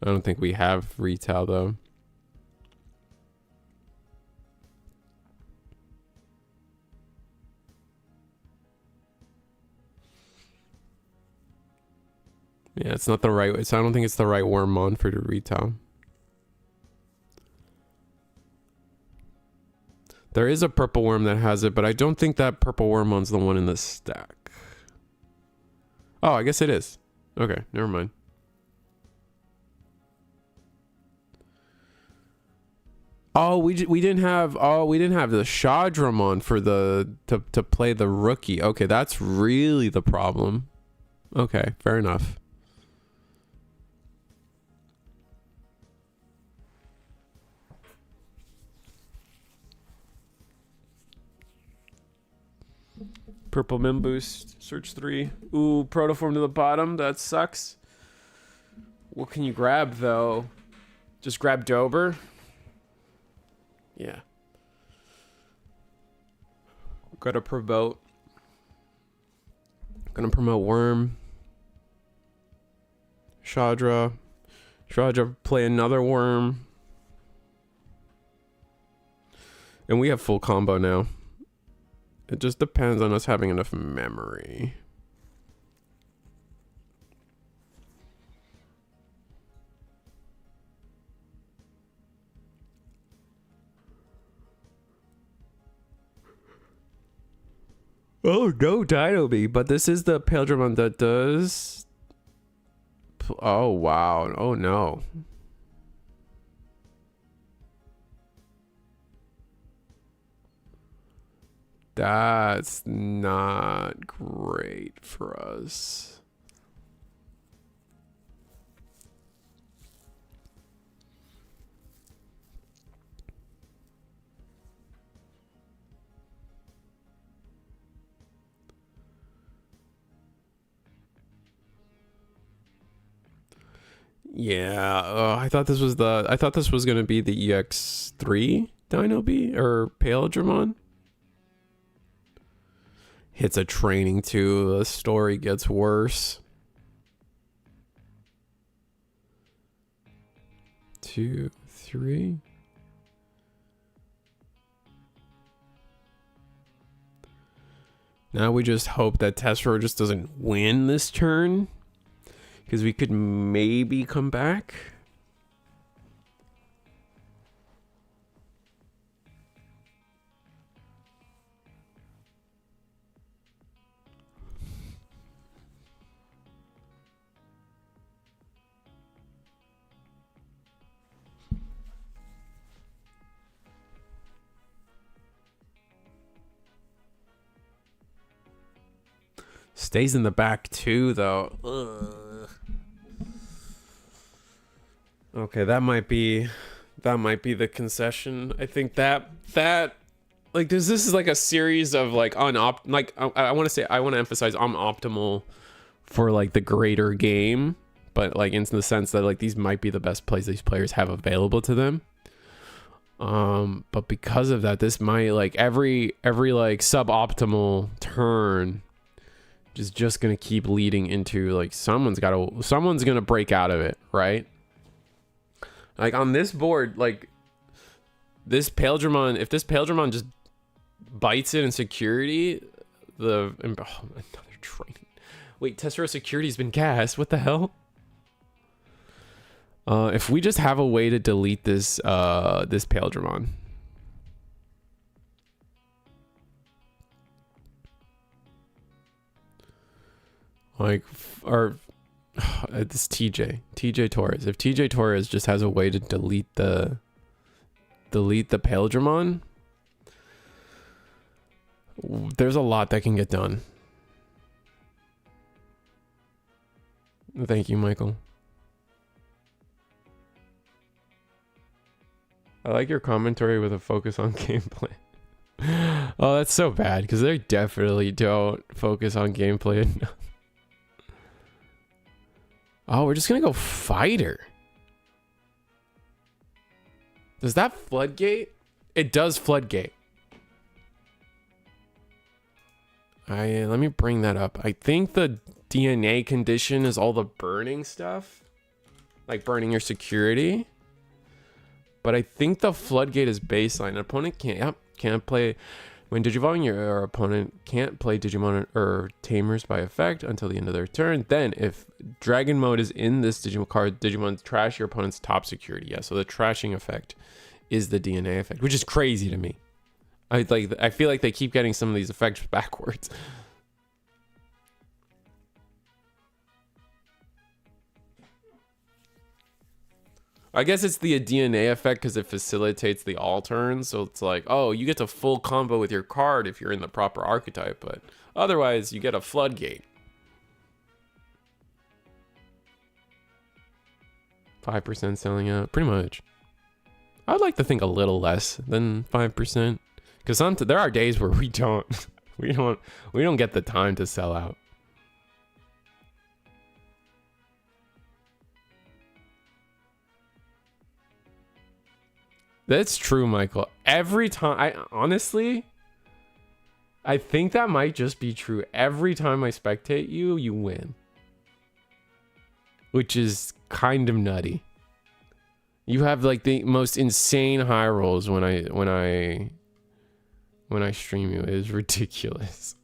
I don't think we have retail though. Yeah, it's not the right way. So I don't think it's the right Wormmon for the retail. There is a purple worm that has it, but I don't think that purple Wormmon's the one in the stack. Oh, I guess it is. Okay, never mind. Oh, we didn't have the Paledramon for the to play the rookie. Okay, that's really the problem. Okay, fair enough. Purple Mim boost, search 3. Ooh, protoform to the bottom. That sucks. What can you grab though? Just grab Dober. Yeah. Gotta promote. Gonna promote Worm. Shadra. Shadra play another Worm. And we have full combo now. It just depends on us having enough memory. Oh, no Dino-B, but this is the Paledramon that does... Oh, wow. Oh, no. That's not great for us. Yeah, I thought this was going to be the EX3 Dino-B or Paledramon. Hits a training too. The story gets worse. 2, 3. Now we just hope that Testro just doesn't win this turn, because we could maybe come back. Stays in the back too, though. Ugh. Okay, that might be the concession. I think that like this is like a series of like I want to emphasize I'm optimal for like the greater game, but like in the sense that like these might be the best plays these players have available to them. But because of that, this might like every like suboptimal turn is just gonna keep leading into like someone's gonna break out of it, right? Like on this board, like this Paledramon, if this Paledramon just bites it in security, another training. Wait, Testro security's been cast. What the hell? If we just have a way to delete this this Paledramon. Like, or this TJ Torres. If TJ Torres just has a way to delete the Paledramon, there's a lot that can get done. Thank you, Michael. I like your commentary with a focus on gameplay. Oh, that's so bad because they definitely don't focus on gameplay enough. Oh, we're just gonna go fighter. Does that floodgate? It does floodgate. Let me bring that up. I think the DNA condition is all the burning stuff, like burning your security. But I think the floodgate is baseline. An opponent can't play when Digivolving. Your opponent can't play Digimon or Tamers by effect until the end of their turn. Then, if Dragon Mode is in this Digimon card, Digimon trash your opponent's top security. Yeah, so the trashing effect is the DNA effect, which is crazy to me. I feel like they keep getting some of these effects backwards. I guess it's the DNA effect because it facilitates the all turns. So it's like, oh, you get to full combo with your card if you're in the proper archetype, but otherwise you get a floodgate. 5% selling out, pretty much. I'd like to think a little less than 5%, because there are days where we don't get the time to sell out. That's true, Michael. Every time, I think that might just be true. Every time I spectate you, you win. Which is kind of nutty. You have like the most insane high rolls when I stream you. It is ridiculous.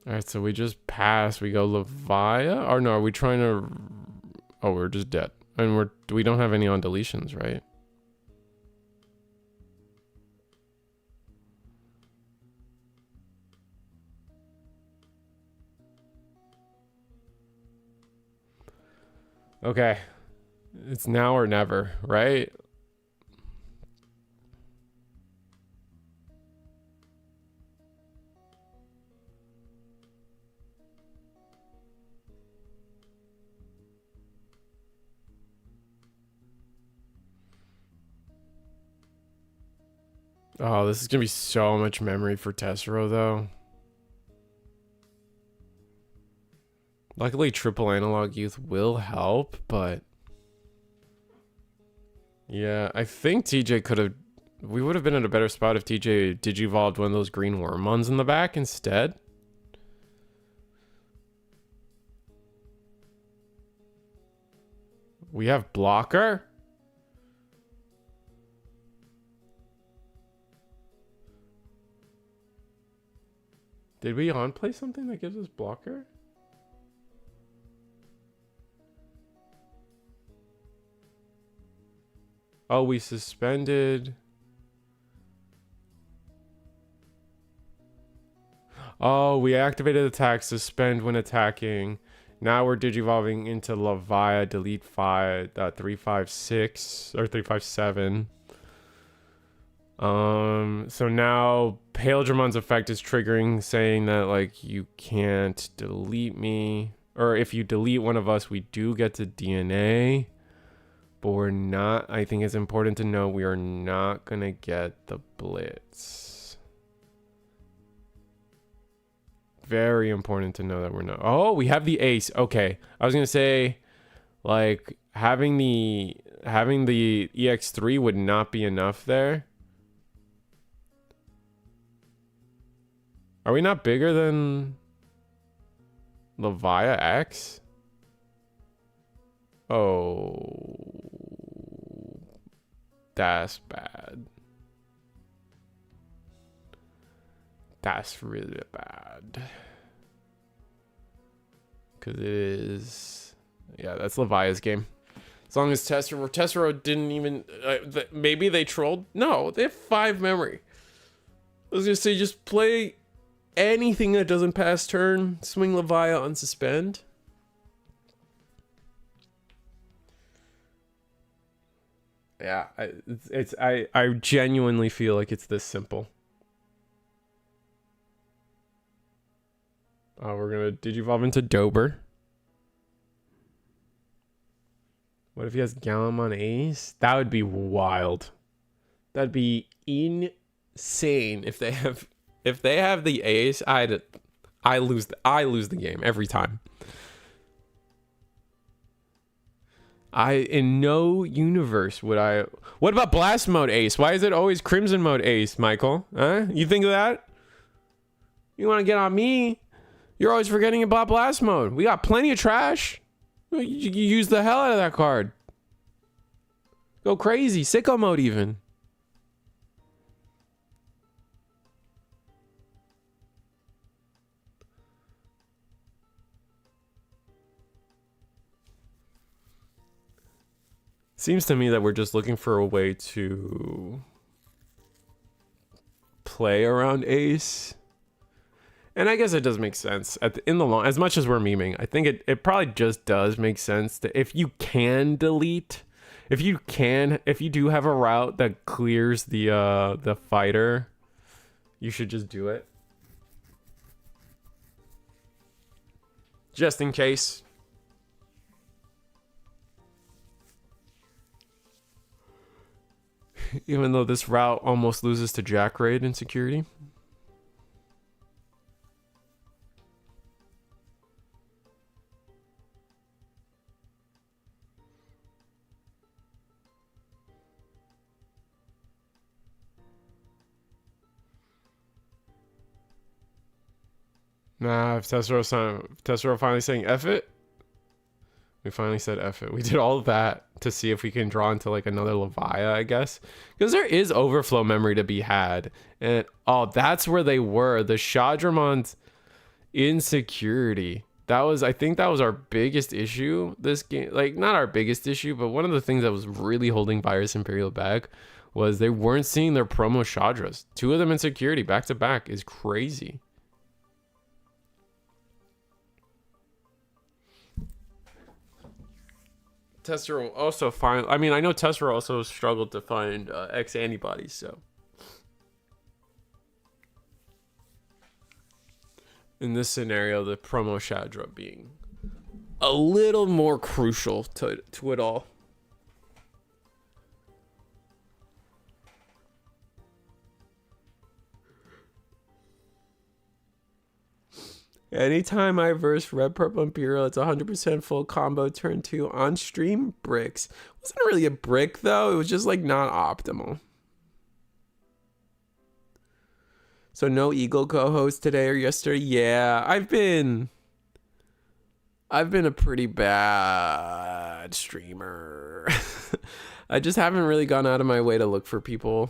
All right, so we just pass. We go Levia, or no? Are we trying to? Oh, we're just dead, and we don't have any on deletions, right? Okay, it's now or never, right? Oh, this is gonna be so much memory for Testro, though. Luckily, triple analog youth will help, but yeah, I think TJ could have. We would have been in a better spot if TJ digivolved one of those green Wormmons in the back instead. We have blocker. Did we on play something that gives us blocker? Oh, we suspended. Oh, we activated attack, suspend when attacking. Now we're digivolving into Levia, delete 356 or 357. So now Paledramon's effect is triggering, saying that like you can't delete me, or if you delete one of us, we do get to DNA, but we're not. I think it's important to know we are not gonna get the blitz. Very important to know that we're not. Oh, we have the ace. Okay, I was gonna say, like having the EX3 would not be enough there. Are we not bigger than Levia X? Oh, that's bad. That's really bad. Because it is... Yeah, that's Levia's game. As long as Testro didn't even... maybe they trolled? No, they have 5 memory. I was going to say, just play anything that doesn't pass turn. Swing Levia on suspend. Yeah, I genuinely feel like it's this simple. We're gonna digivolve into Dober. What if he has Galamon Ace? That would be wild. That'd be insane if they have the Ace. I lose the game every time. In no universe would I. What about Blast Mode Ace? Why is it always Crimson Mode Ace, Michael? Huh? You think of that? You want to get on me? You're always forgetting about Blast Mode. We got plenty of trash. You use the hell out of that card. Go crazy. Sicko Mode even. Seems to me that we're just looking for a way to play around Ace. And I guess it does make sense in the long, as much as we're memeing. I think it probably just does make sense that if you can delete, if you do have a route that clears the fighter, you should just do it. Just in case. Even though this route almost loses to Jack Raid in security. Nah, if Testro finally saying F it. We finally said F it. We did all of that to see if we can draw into like another Levia, I guess. Because there is overflow memory to be had. And oh, that's where they were. The Shadramon's insecurity. I think that was our biggest issue this game. Like, not our biggest issue, but one of the things that was really holding Virus Imperial back was they weren't seeing their promo Shadras. 2 of them in security back to back is crazy. Testro also find. I mean, I know Testro also struggled to find X antibodies, so. In this scenario, the promo Shadra being a little more crucial to it all. Anytime I verse Red Purple Imperial, it's 100% full combo turn 2 on stream bricks. Wasn't really a brick though, it was just like not optimal. So no Eagle co-host today or yesterday? Yeah, I've been a pretty bad streamer. I just haven't really gone out of my way to look for people.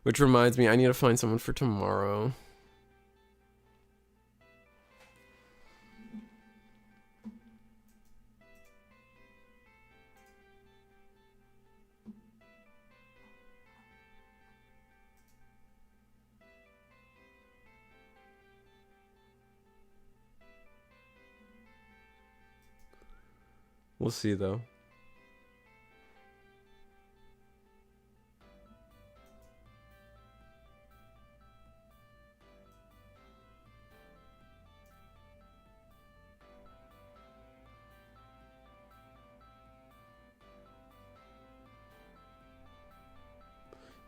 Which reminds me, I need to find someone for tomorrow. We'll see though.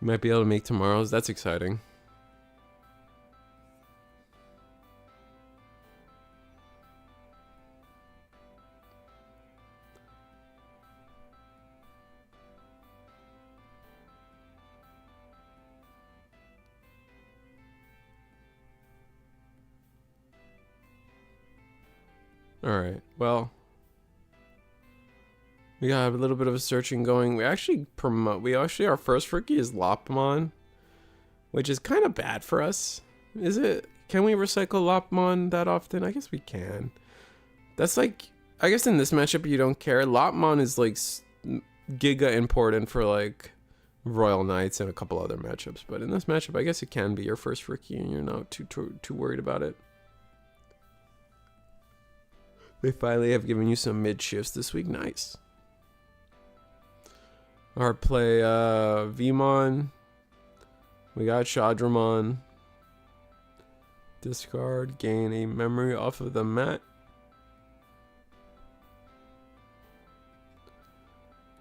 You might be able to make tomorrow's. That's exciting. Alright, well, we got a little bit of a searching going. We actually our first rookie is Lopmon, which is kind of bad for us. Is it? Can we recycle Lopmon that often? I guess we can. That's like, I guess in this matchup you don't care. Lopmon is like giga important for like Royal Knights and a couple other matchups, but in this matchup I guess it can be your first rookie and you're not too worried about it. They finally have given you some mid shifts this week. Nice. Hard play Vmon. We got Paledramon. Discard. Gain a memory off of the mat.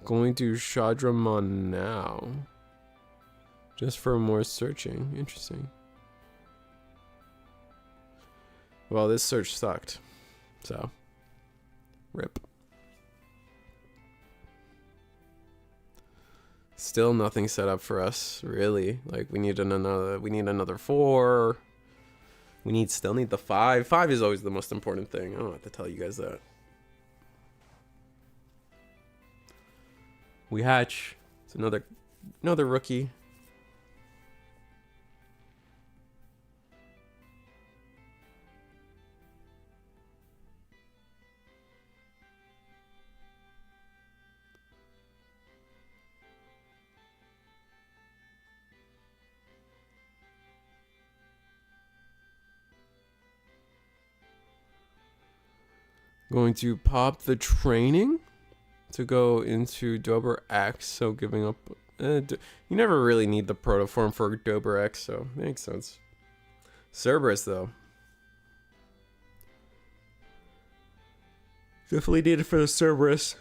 Going to Paledramon now. Just for more searching. Interesting. Well, this search sucked. So. Rip. Still nothing set up for us, really. Like we need another 4. We still need the 5. 5 is always the most important thing. I don't have to tell you guys that. We hatch. It's another rookie. Going to pop the training to go into Dober X, so giving up. You never really need the protoform for Dober X, so makes sense. Cerberus though, definitely needed for the Cerberus.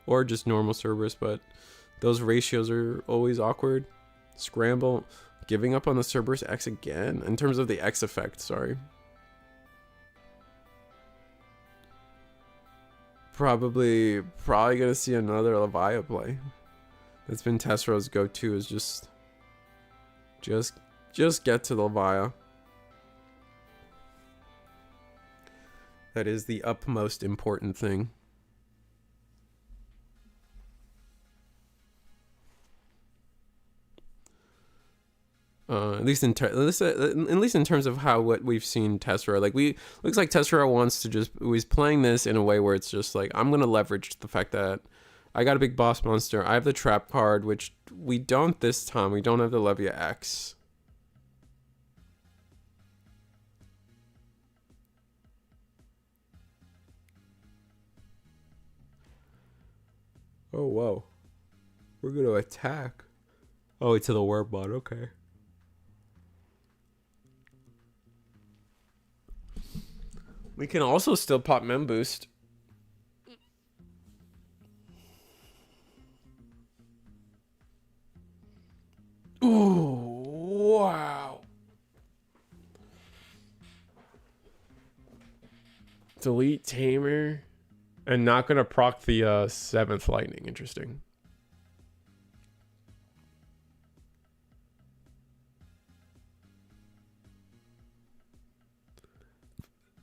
Or just normal Cerberus, but those ratios are always awkward. Scramble. Giving up on the Cerberus X again? In terms of the X effect, sorry. Probably gonna see another Levia play. That's been Testro's go-to, is just get to the Levia. That is the utmost important thing. At least in terms of what we've seen Testro, like looks like Testro wants to he's playing this in a way where it's just like, I'm gonna leverage the fact that I got a big boss monster, I have the trap card, which we don't this time. We don't have the Levia X. Oh whoa, we're gonna attack. Oh, it's to the warp bot. Okay. We can also still pop Mem Boost. Ooh, wow. Delete Tamer. And not going to proc the 7th Lightning. Interesting.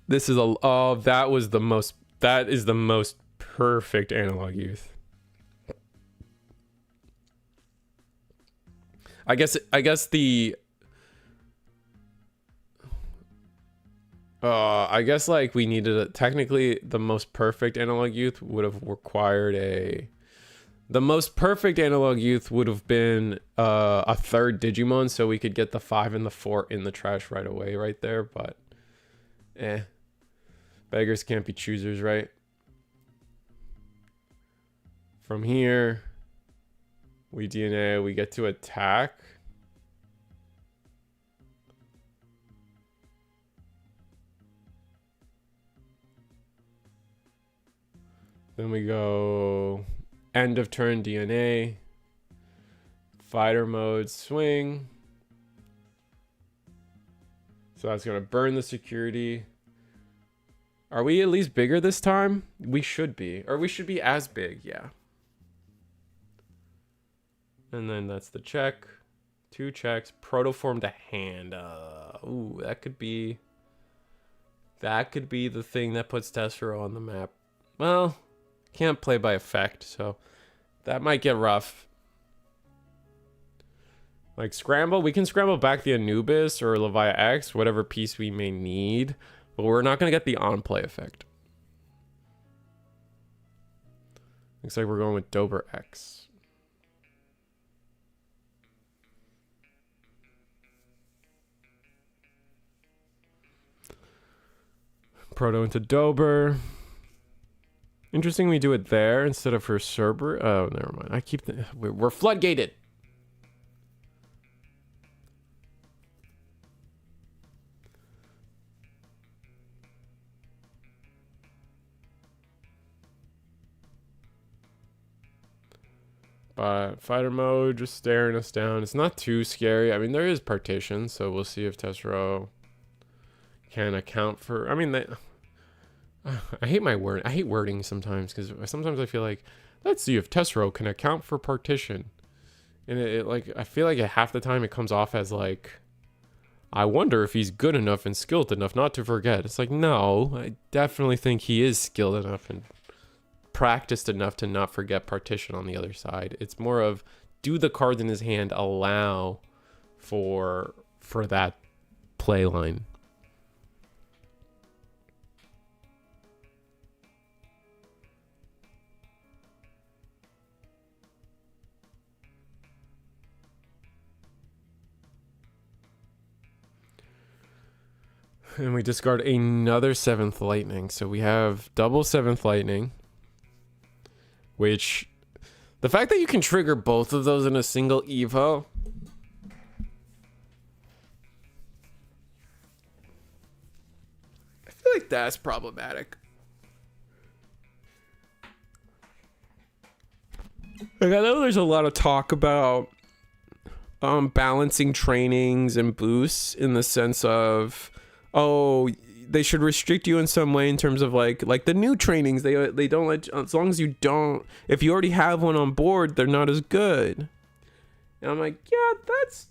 This is that is the most perfect analog youth. I guess like we needed technically the most perfect analog youth would have required the most perfect analog youth would have been a 3rd Digimon, so we could get the 5 and the 4 in the trash right away right there, but beggars can't be choosers, right? From here, we DNA, we get to attack. Then we go end of turn DNA. Fighter mode swing. So that's going to burn the security. Are we at least bigger this time? We should be. Or we should be as big, yeah. And then that's the check. 2 checks. Protoform to hand. Ooh, that could be the thing that puts Testro on the map. Well, can't play by effect, so that might get rough. Like scramble, we can scramble back the Anubis or Leviathan X, whatever piece we may need, but we're not going to get the on-play effect. Looks like we're going with Dober X. Proto into Dober. Interesting we do it there instead of for Cerber. Oh, never mind. I keep we're floodgated. But fighter mode, just staring us down. It's not too scary. I mean, there is partition, so we'll see if Testro can account for. I mean, I hate my word. I hate wording sometimes because sometimes I feel like, let's see if Testro can account for partition, and it like I feel like half the time it comes off as like, I wonder if he's good enough and skilled enough not to forget. It's like, no, I definitely think he is skilled enough and practiced enough to not forget partition on the other side. It's more of, do the cards in his hand allow for that play line? And we discard another 7th lightning, so we have double 7th lightning, which the fact that you can trigger both of those in a single Evo, I feel like that's problematic. Like, I know there's a lot of talk about balancing trainings and boosts in the sense of, oh, they should restrict you in some way in terms of like the new trainings. They don't let, as long as you don't, if you already have one on board, they're not as good. And I'm like, yeah, that's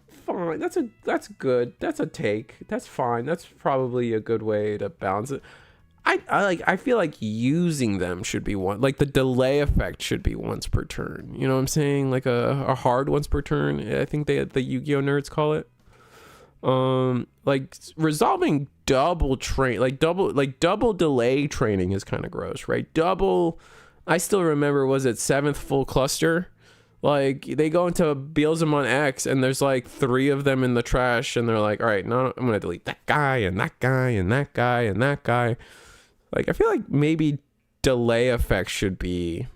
fine. That's good. That's a take. That's fine. That's probably a good way to balance it. I feel like using them should be one, like the delay effect should be once per turn. You know what I'm saying? Like a hard once per turn. I think the Yu-Gi-Oh nerds call it. Like resolving double delay training is kind of gross, right? Double, I still remember, was it 7th full cluster? Like they go into Beelzemon X and there's like 3 of them in the trash and they're like, all right, no, I'm gonna delete that guy and that guy and that guy and that guy. Like I feel like maybe delay effects should be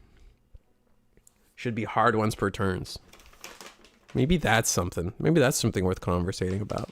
hard ones per turns. Maybe that's something. Maybe that's something worth conversating about.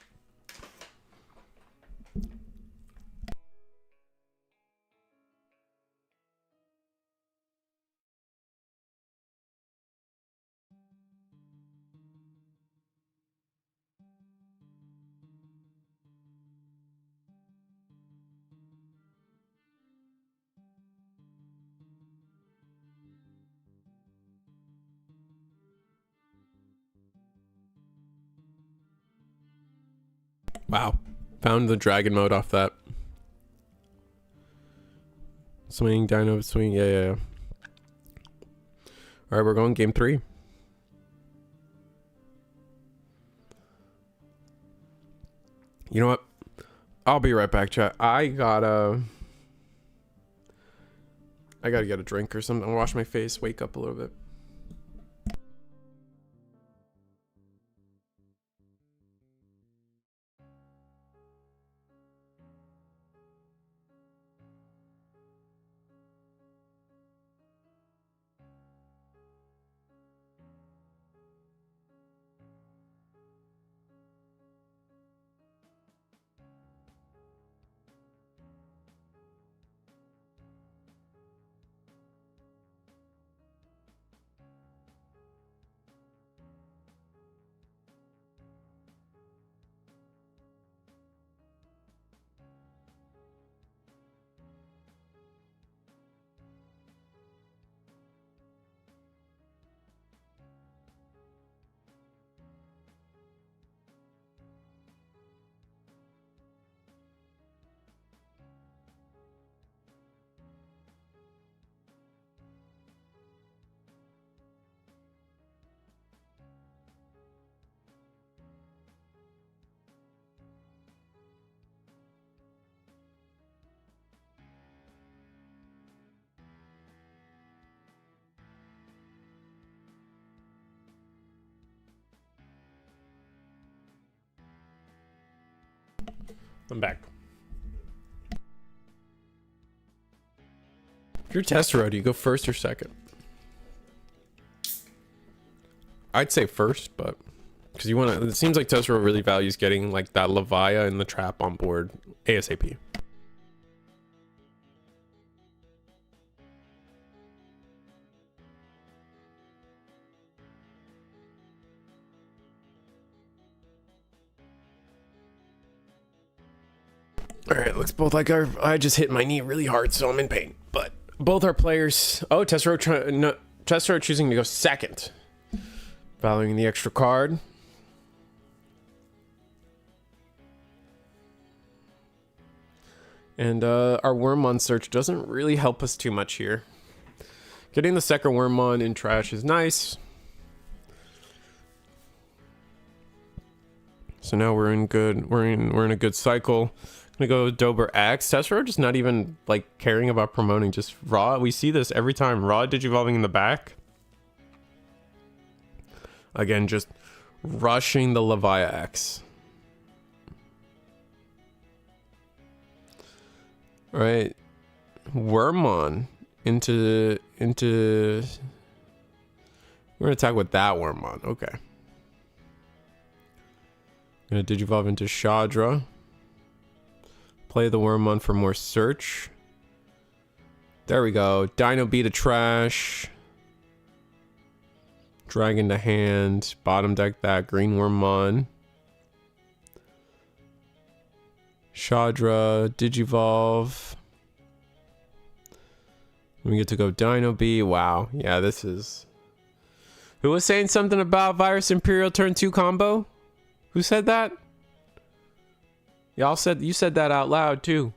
Wow. Found the dragon mode off that. Swing, dino, swing. Yeah. All right, we're going game 3. You know what? I'll be right back, chat. I gotta get a drink or something. I'll wash my face, wake up a little bit. I'm back. If you're Testro, do you go first or second? I'd say first, but because you want to. It seems like Testro really values getting like that Levia and the trap on board ASAP. All right, looks both like I just hit my knee really hard, so I'm in pain. But both our players. Oh, Testro choosing to go second, valuing the extra card. And our Wormmon search doesn't really help us too much here. Getting the second Wormmon in trash is nice. So now we're in a good cycle. I'm gonna go Dober X. Testro just not even like caring about promoting, just raw. We see this every time. Raw digivolving in the back. Again, just rushing the Levia X. All right, Wormmon into. We're gonna attack with that Wormmon. Okay. Gonna digivolve into Shadra. Play the Wormmon for more search. There we go. Dino B to trash. Dragon to hand. Bottom deck that green Wormmon. Shadra, Digivolve. We get to go Dino B. Wow. Yeah, this is... Who was saying something about Virus Imperial turn 2 combo? Who said that? Y'all said... You said that out loud, too.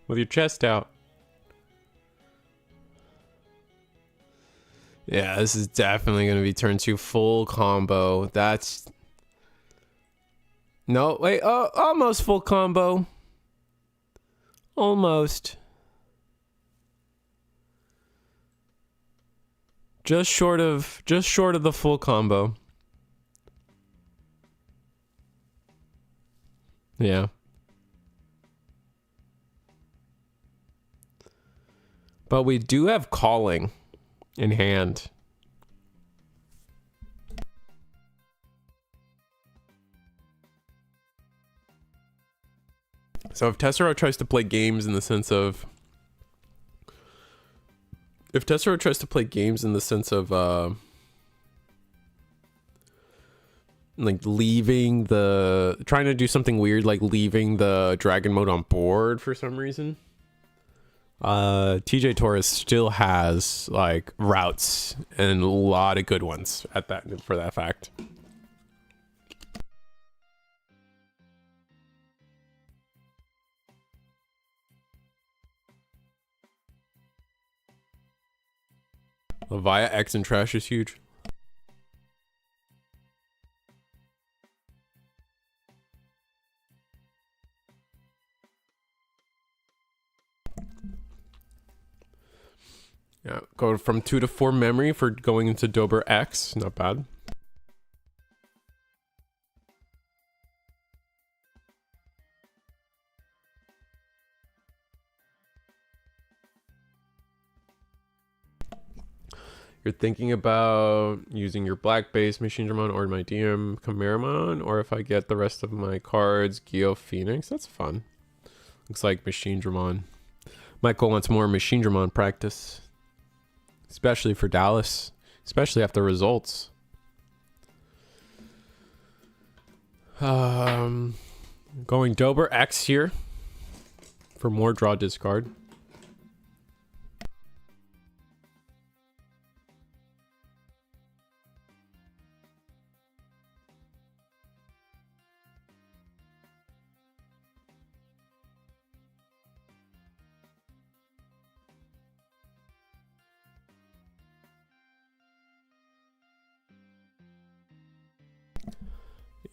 With your chest out. Yeah, this is definitely going to be turn 2 full combo. That's... No, wait, almost full combo. Almost. Just short of the full combo. Yeah. But we do have calling in hand. So if Testro tries to play games in the sense of... If Testro tries to play games in the sense of... like leaving the... Trying to do something weird like leaving the dragon mode on board for some reason. TJ Torres still has like routes and a lot of good ones at that for that fact. Levia X and trash is huge. Yeah, go from 2 to 4 memory for going into Dober X. Not bad. You're thinking about using your black base Machinedramon or my DM Chimeramon, or if I get the rest of my cards, Geo Phoenix. That's fun. Looks like Machinedramon. Michael wants more Machinedramon practice. Especially for Dallas. Especially after results. Going Dober X here. For more draw discard.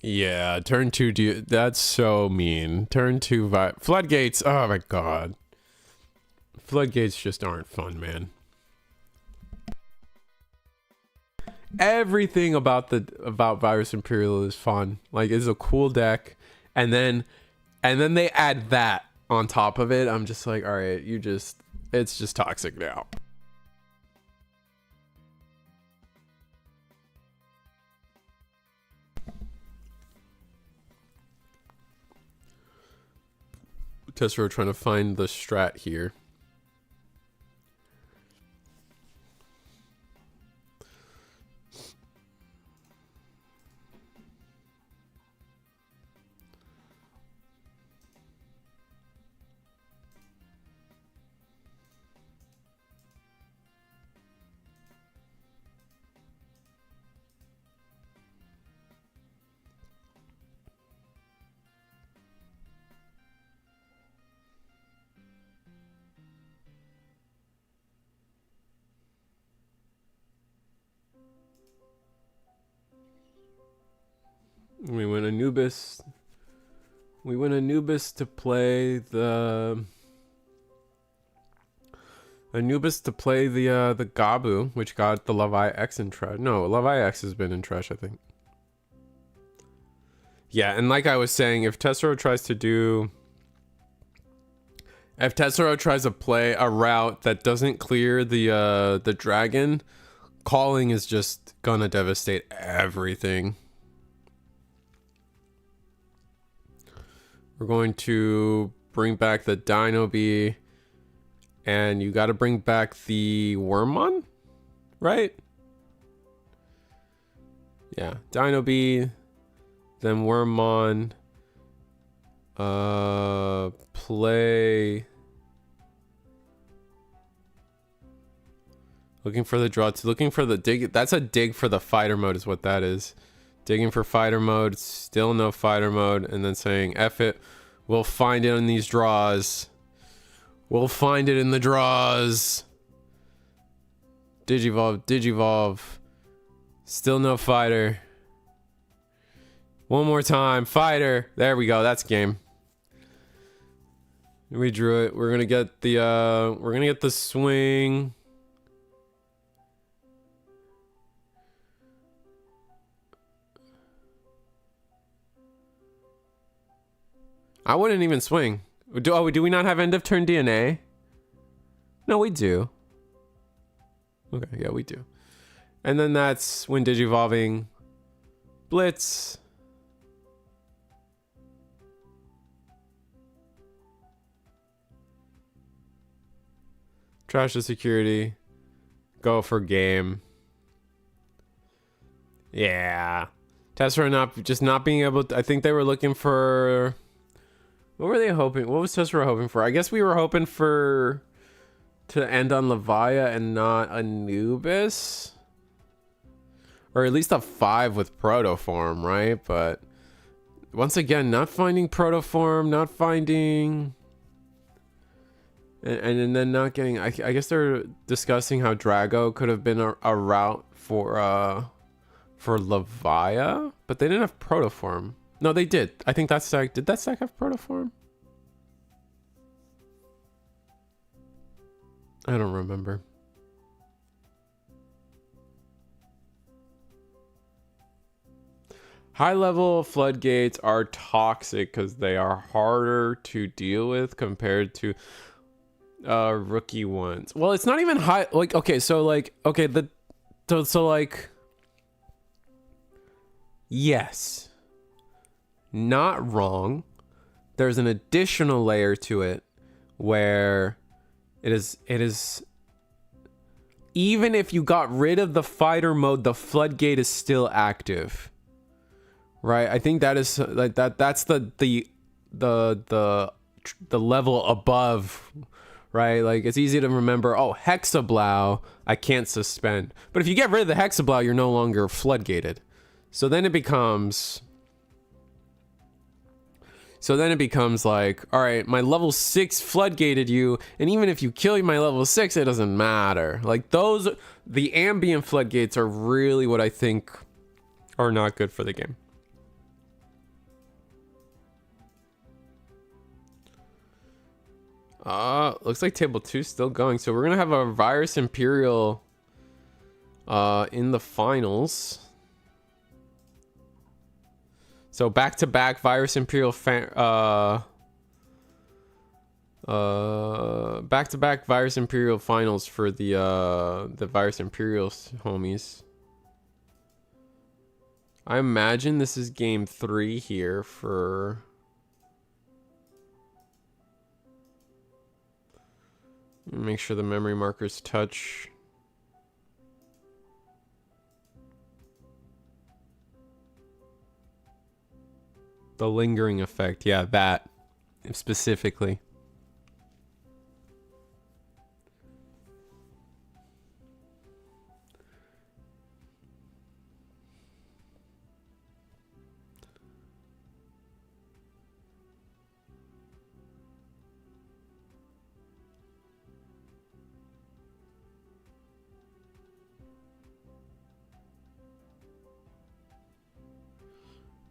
Yeah, turn 2, that's so mean. Turn 2, Floodgates, oh my god. Floodgates just aren't fun, man. Everything about Virus Imperial is fun. Like, it's a cool deck. And then And then they add that on top of it. I'm just like, all right, it's just toxic now. Testro trying to find the strat here. We went Anubis. We went Anubis to play the the Gabu, which got the Levi X in trash. No, Levi X has been in trash, I think. Yeah, and like I was saying, if Testro tries to play a route that doesn't clear the dragon, calling is just gonna devastate everything. We're going to bring back the Dino Bee, and you got to bring back the Wormmon, right? Yeah, Dino Bee, then Wormmon. Play. Looking for the draw. Looking for the dig. That's a dig for the fighter mode, is what that is. Digging for fighter mode, still no fighter mode, and then saying F it, we'll find it in these draws. We'll find it in the draws. Digivolve. Still no fighter. One more time, fighter. There we go, that's game. We drew it. We're gonna get the swing. I wouldn't even swing. Do we not have end of turn DNA? No, we do. Okay, yeah, we do. And then that's when Digivolving. Blitz. Trash the security. Go for game. Yeah. Testro not being able to, I think they were looking for... What were they hoping? What was Testro hoping for? I guess we were hoping to end on Levia and not Anubis. Or at least a 5 with Protoform, right? But once again, not finding Protoform, not finding... And then not getting... I guess they're discussing how Drago could have been a route for Levia. But they didn't have Protoform. No, they did. I think that stack... Did that stack have Protoform? I don't remember. High-level floodgates are toxic because they are harder to deal with compared to rookie ones. Well, it's not even high... Like, okay, so, like... Okay, so like... Yes. Not wrong. There's an additional layer to it where it is even if you got rid of the fighter mode, the floodgate is still active, right? I think that is like that's the level above, right? Like it's easy to remember, oh, Hexablow I can't suspend, but if you get rid of the Hexablow, you're no longer floodgated. So then it becomes like, all right, my level 6 floodgated you, and even if you kill my level 6, it doesn't matter. Like the ambient floodgates are really what I think are not good for the game. Looks like table 2 is still going, so we're gonna have a Virus Imperial in the finals. So back-to-back Virus Imperial Back-to-back Virus Imperial finals for the Virus Imperial homies. I imagine this is game 3 here for... Make sure the memory markers touch. The lingering effect, yeah, that specifically.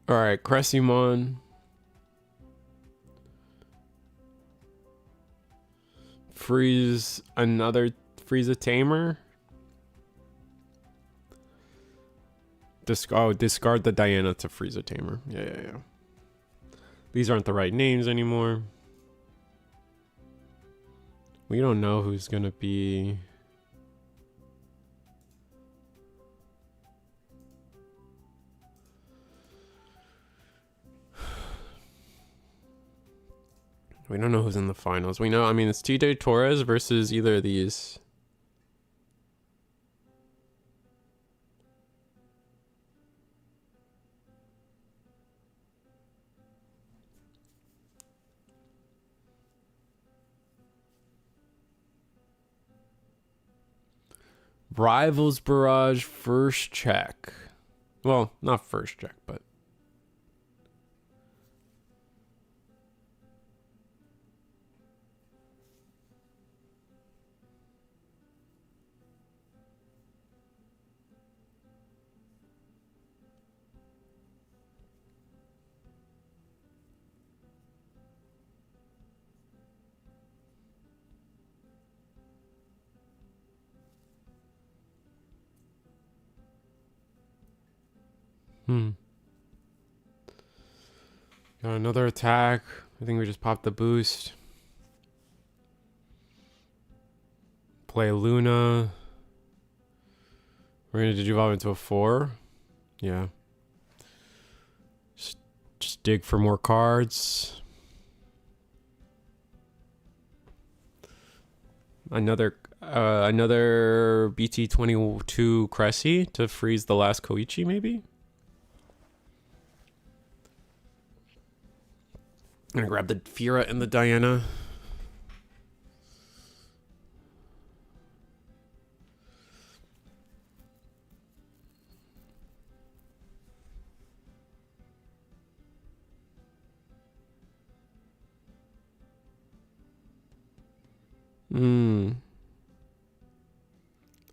All right, Cressimon. Freeze another Frieza Tamer. Discard the Diana to Frieza Tamer. Yeah. These aren't the right names anymore. We don't know who's gonna be... We don't know who's in the finals. We know, I mean, it's TJ Torres versus either of these. Rivals Barrage first check. Well, not first check, but... Got another attack. I think we just popped the boost. Play Luna. We're gonna digivolve into a 4. Yeah. Just dig for more cards. Another BT22 Cressy to freeze the last Koichi, maybe? I'm gonna grab the Fira and the Diana.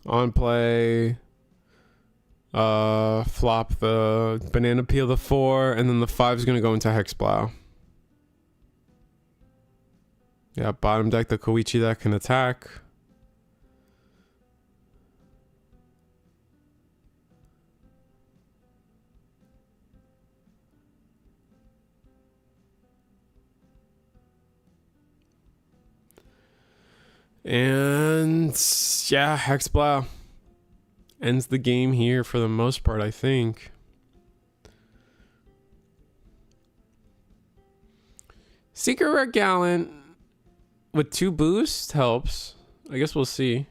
On play. Flop the banana peel the 4, and then the 5 is gonna go into Hexblow. Yeah, bottom deck the Koichi that can attack. And yeah, Hexblow ends the game here for the most part, I think. Secret Rare Gallant with 2 boosts helps. I guess we'll see.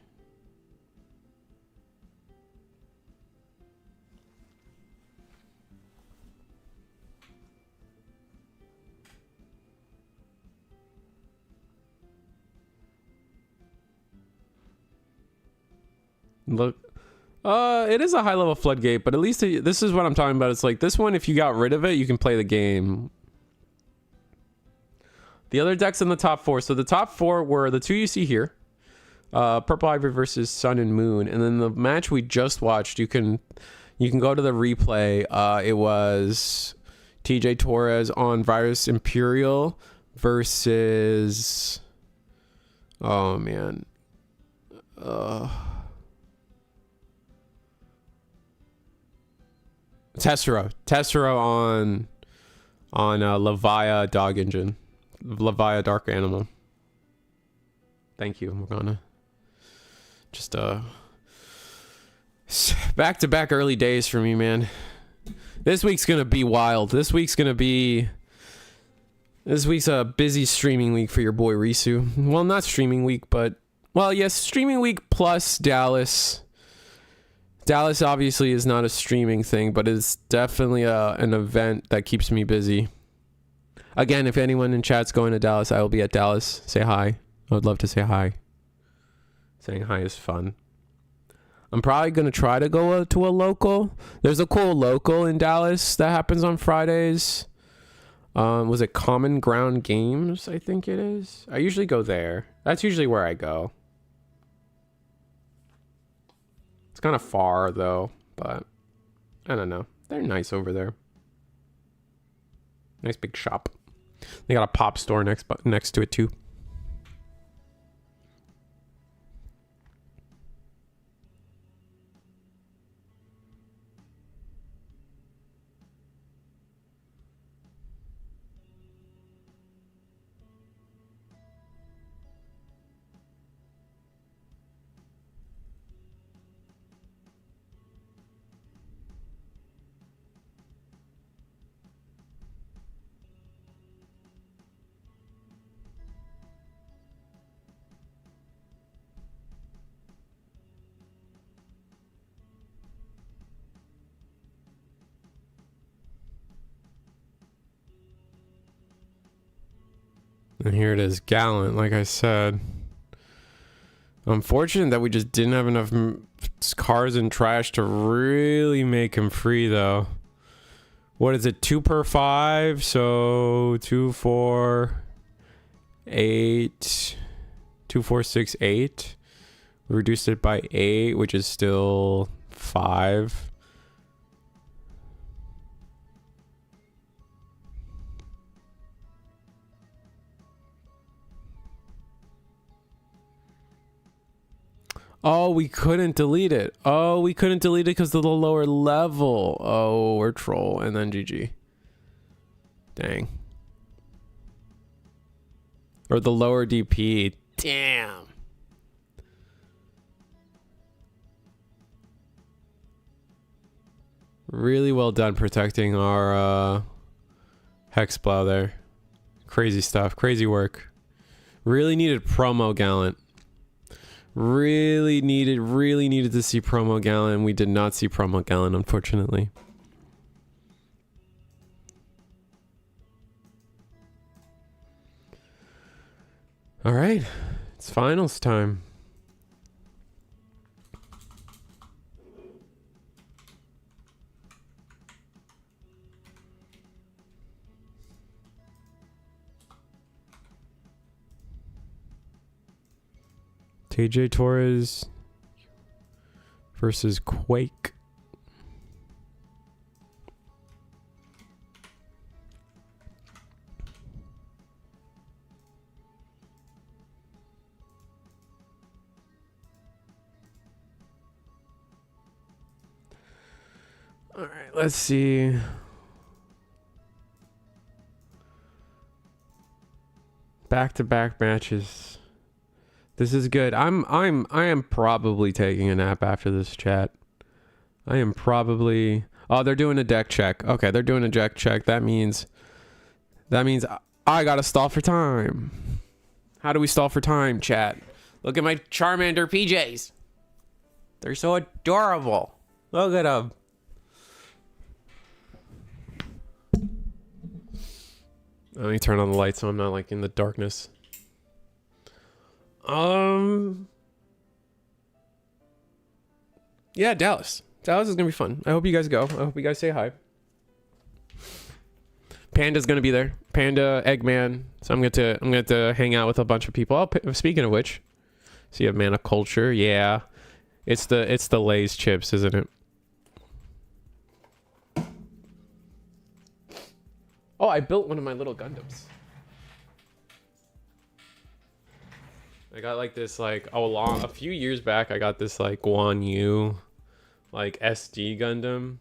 Look, it is a high level floodgate, but at least this is what I'm talking about. It's like this one, if you got rid of it, you can play the game. The other decks in the top 4. So the top 4 were the 2 you see here. Purple Ivory versus Sun and Moon. And then the match we just watched, you can go to the replay. It was TJ Torres on Virus Imperial versus... Oh, man. Testro on Levia Dog Engine. Levia Dark Animal. Thank you, Morgana. Just back-to-back early days for me, man. This week's gonna be wild. This week's a busy streaming week for your boy Risu. Well, not streaming week, but well, yes, streaming week plus Dallas. Dallas obviously is not a streaming thing, but it's definitely an event that keeps me busy. Again, if anyone in chat's going to Dallas, I will be at Dallas. Say hi. I would love to say hi. Saying hi is fun. I'm probably going to try to go to a local. There's a cool local in Dallas that happens on Fridays. Was it Common Ground Games? I think it is. I usually go there. That's usually where I go. It's kind of far though, but I don't know. They're nice over there. Nice big shop. They got a pop store next to it too. And here it is, Gallant, like I said. Unfortunate that we just didn't have enough cars and trash to really make him free, though. What is it, 2 per 5? So 2, 4, 8, 2, 4, 6, 8. We reduced it by 8, which is still 5. Oh, we couldn't delete it. Oh, we couldn't delete it because of the lower level. Oh, we're troll. And then GG. Dang. Or the lower DP. Damn. Really well done protecting our Hexplow there. Crazy stuff. Crazy work. Really needed promo Gallant. Really needed to see promo Gallant. We did not see promo Gallant, unfortunately. All right, it's finals time. TJ Torres versus Quake. All right, let's see. Back-to-back matches. This is good. I am probably taking a nap after this chat. I am probably... Oh, they're doing a deck check. Okay, they're doing a deck check. That means I gotta stall for time. How do we stall for time, chat? Look at my Charmander PJs. They're so adorable. Look at them. Let me turn on the light so I'm not like in the darkness. Yeah, Dallas. Dallas is gonna be fun. I hope you guys go. I hope you guys say hi. Panda's gonna be there. Panda, Eggman. So I'm going to hang out with a bunch of people. Oh, speaking of which, so you have Mana Culture. Yeah, it's the Lay's chips, isn't it? Oh, I built one of my little Gundams. I got like this a few years back. I got this like Guan Yu, like SD Gundam.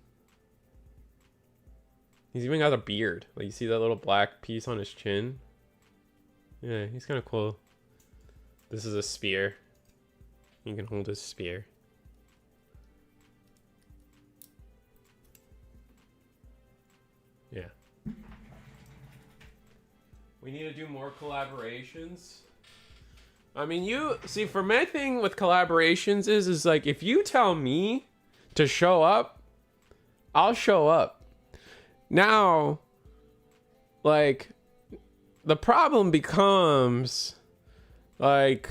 He's even got a beard. Like you see that little black piece on his chin. Yeah, he's kind of cool. This is a spear. You can hold a spear. Yeah. We need to do more collaborations. I mean, you see, for my thing with collaborations is like, if you tell me to show up, I'll show up. Now, like, the problem becomes, like,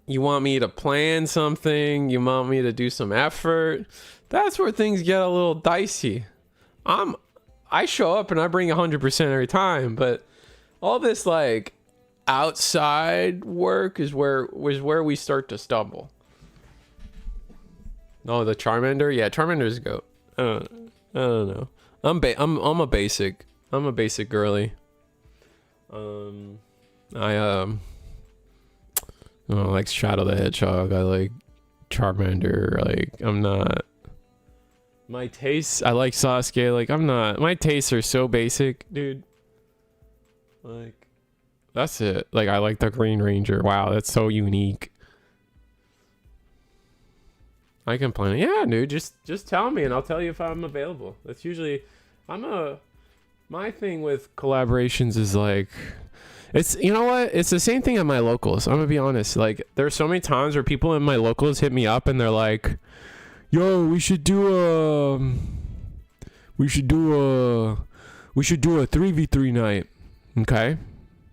you want me to plan something, you want me to do some effort. That's where things get a little dicey. I show up and I bring 100% every time, but all this like outside work is where we start to stumble. Oh, the Charmander? Yeah, Charmander's a goat. I don't know. I'm a basic girly. I like Shadow the Hedgehog. I like Charmander. Like, I'm not. My tastes, I like Sasuke. Like, I'm not. My tastes are so basic, dude. Like, that's it. Like, I like the Green Ranger. Wow, that's so unique. I can plan it. Yeah, dude. Just tell me, and I'll tell you if I'm available. That's usually. My thing with collaborations is like. It's, you know what? It's the same thing at my locals. I'm gonna be honest. Like, there's so many times where people in my locals hit me up and they're like, "Yo, we should do a 3v3 night." Okay,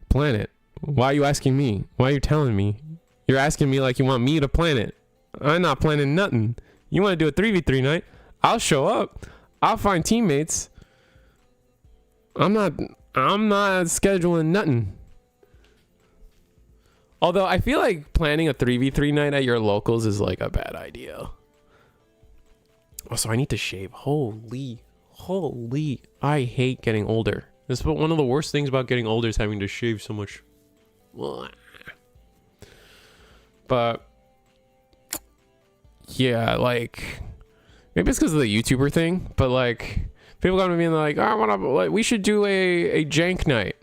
plan it. Why are you asking me? Why are you telling me? You're asking me like you want me to plan it. I'm not planning nothing. You want to do a 3v3 night? I'll show up. I'll find teammates. I'm not scheduling nothing. Although I feel like planning a 3v3 night at your locals is like a bad idea. Also, I need to shave. Holy. I hate getting older. That's one of the worst things about getting older is having to shave so much. But yeah, like, maybe it's because of the YouTuber thing, but like, people come to me and they're like, "Oh, we should do a jank night."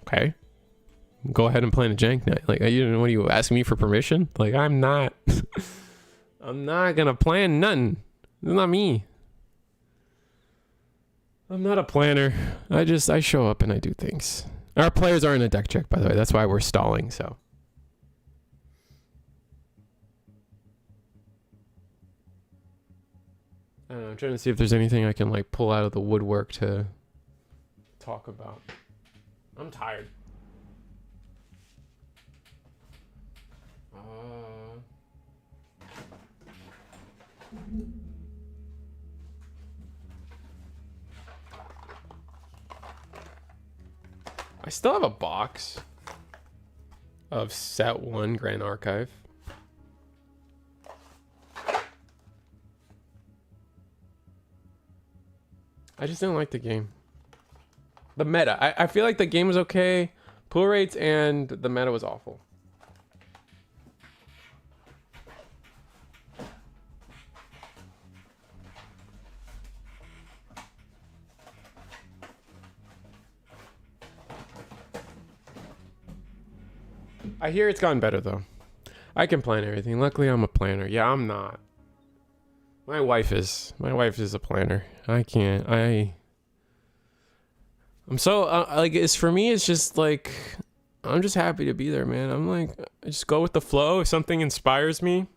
Okay, go ahead and plan a jank night. Like, what are you asking me for permission? Like, I'm not gonna plan nothing. It's not me. I'm not a planner. I show up and I do things. Our players are in a deck check, by the way. That's why we're stalling. So. I don't know, I'm trying to see if there's anything I can like pull out of the woodwork to talk about. I'm tired. I still have a box of Set 1 Grand Archive. I just didn't like the game. The meta. I feel like the game was okay. Pull rates and the meta was awful. I hear it's gotten better though. I can plan everything. Luckily I'm a planner. Yeah, I'm not. My wife is a planner. I can't. I'm so like, it's for me, it's just like, I'm just happy to be there, man. I'm like, I just go with the flow. If something inspires me,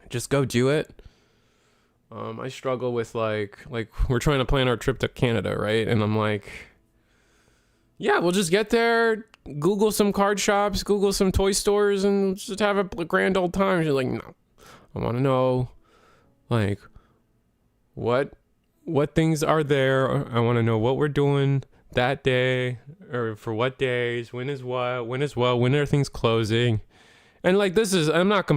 just go do it. I struggle with like we're trying to plan our trip to Canada, right? And I'm like, yeah, we'll just get there, Google some card shops, Google some toy stores, and just have a grand old time. She's like, no, I want to know, like, what things are there. I want to know what we're doing that day, or for what days, when are things closing. And like, this is, I'm not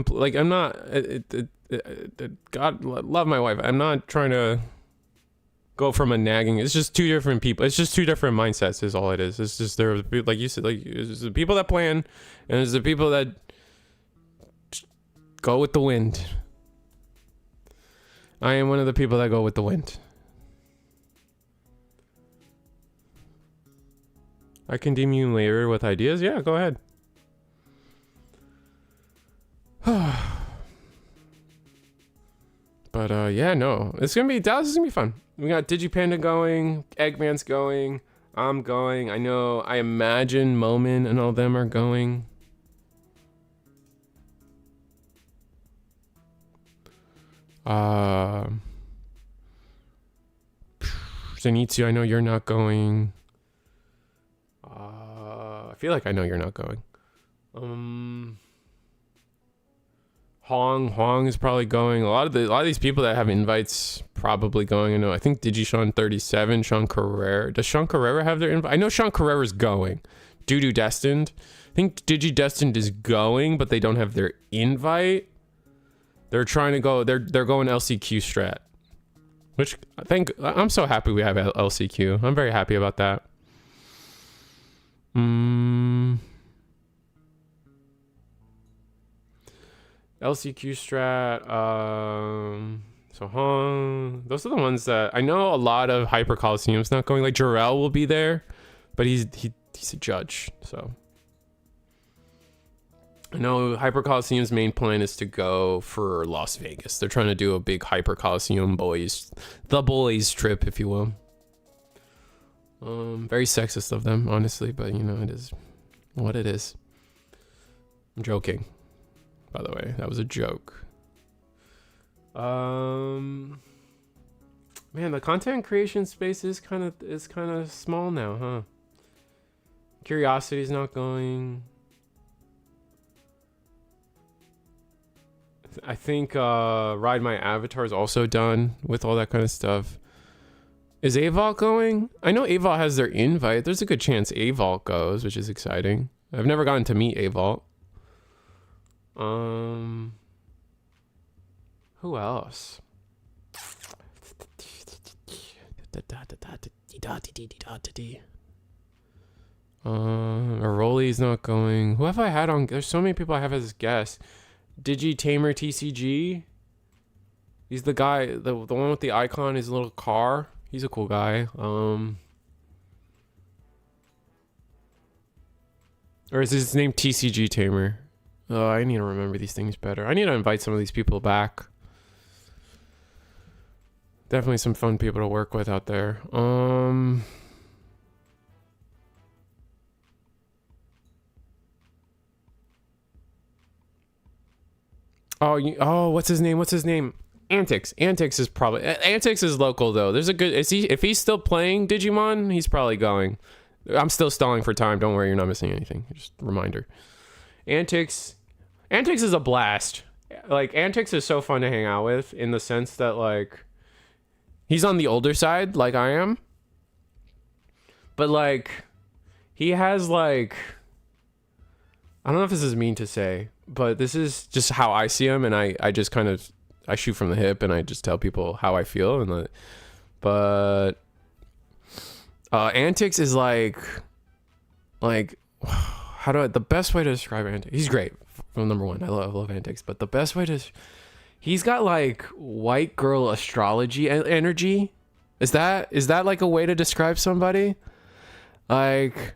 God love my wife. I'm not trying to go from a nagging. It's just two different people. It's just two different mindsets is all it is. It's just, there, like you said, like, it's the people that plan, and it's the people that go with the wind. I am one of the people that go with the wind. I can DM you later with ideas. Yeah, go ahead. But yeah, no, it's gonna be Dallas is gonna be fun. We got Digipanda going, Eggman's going, I'm going. I imagine Momin and all them are going. Zenitsu, I know you're not going. I feel like I know you're not going. Hong is probably going. A lot of these people that have invites probably going. I think Digishon 37, Sean Carrera. Does Sean Carrera have their invite? I know Sean Carrera's going. Doo Destined. I think Digi Destined is going, but they don't have their invite. They're trying to go. They're going LCQ strat, which I'm so happy we have LCQ. I'm very happy about that. LCQ strat. So Hong. Those are the ones that I know. A lot of Hyper Coliseum's not going. Like Jarrell will be there, but he's a judge, so. I know Hyper Coliseum's main plan is to go for Las Vegas. They're trying to do a big Hyper Coliseum the boys trip, if you will. Very sexist of them, honestly, but it is what it is. I'm joking, by the way. That was a joke. Man, the content creation space is kind of small now, huh? Curiosity's not going. I think Ride My Avatar is also done with all that kind of stuff. Is Avault going? I know Avault has their invite. There's a good chance Avault goes, which is exciting. I've never gotten to meet Avault. Who else? Aroli's not going. Who have I had on? There's so many people I have as guests. Digitamer TCG. He's the guy, the one with the icon, his little car. He's a cool guy. Or is his name TCG Tamer? Oh, I need to remember these things better. I need to invite some of these people back. Definitely some fun people to work with out there. Oh, what's his name? Antics is probably. Antics is local though. There's a good. If he's still playing Digimon, he's probably going. I'm still stalling for time. Don't worry, you're not missing anything. Just a reminder. Antics is a blast. Like Antics is so fun to hang out with in the sense that like he's on the older side, like I am. But like he has like, I don't know if this is mean to say, but this is just how I see him, and I just kind of I shoot from the hip and I just tell people how I feel, and but Antics is like how do I, the best way to describe Antics? He's great. Well, number one, I love Antics, but the best way to, he's got like white girl astrology energy. Is that like a way to describe somebody? Like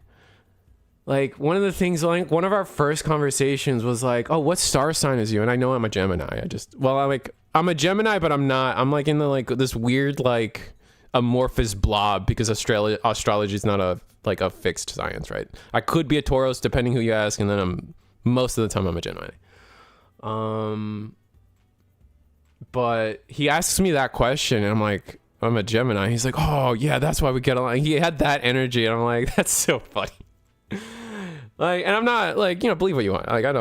one of the things, like one of our first conversations was like, oh, what star sign is you? And I know I'm a Gemini. I'm a Gemini, but I'm not. I'm like in the like this weird like amorphous blob because astrology is not a fixed science, right? I could be a Taurus depending who you ask, and then most of the time I'm a Gemini. But he asks me that question, and I'm like, I'm a Gemini. He's like, oh yeah, that's why we get along. He had that energy, and I'm like, that's so funny. Like, and I'm not like, believe what you want. Like, I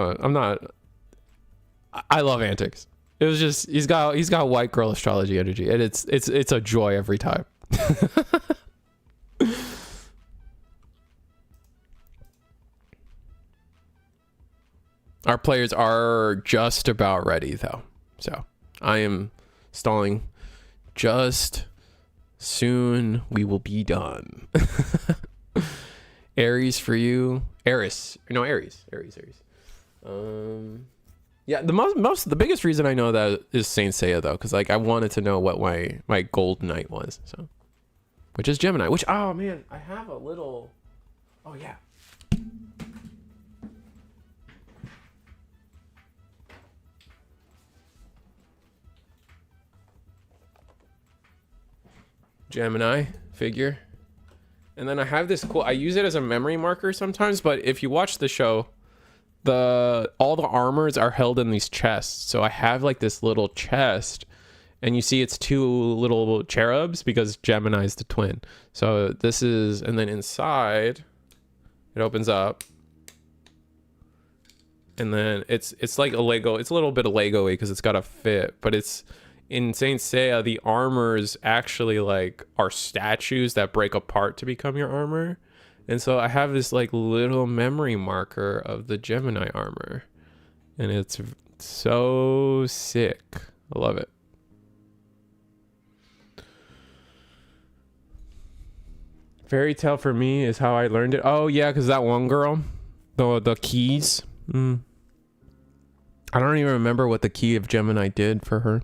love Antics. It was just, he's got white girl astrology energy, and it's a joy every time. Our players are just about ready though. So I am stalling. Just soon we will be done. Aries for you. Aries. Yeah, the biggest reason I know that is Saint Seiya though, because like I wanted to know what my gold knight was, so, which is Gemini. Which, oh man, I have a little. Oh yeah. Gemini figure. And then I have this cool, I use it as a memory marker sometimes, but if you watch the show, all the armors are held in these chests. So I have like this little chest, and you see it's two little cherubs because Gemini is the twin. So this is, and then inside it opens up, and then it's like a Lego. It's a little bit of Lego-y because it's got a fit, but it's in Saint Seiya, the armors actually like are statues that break apart to become your armor. And so I have this like little memory marker of the Gemini armor, and it's so sick. I love it. Fairy Tail for me is how I learned it. Oh yeah, because that one girl, the keys. I don't even remember what the key of Gemini did for her.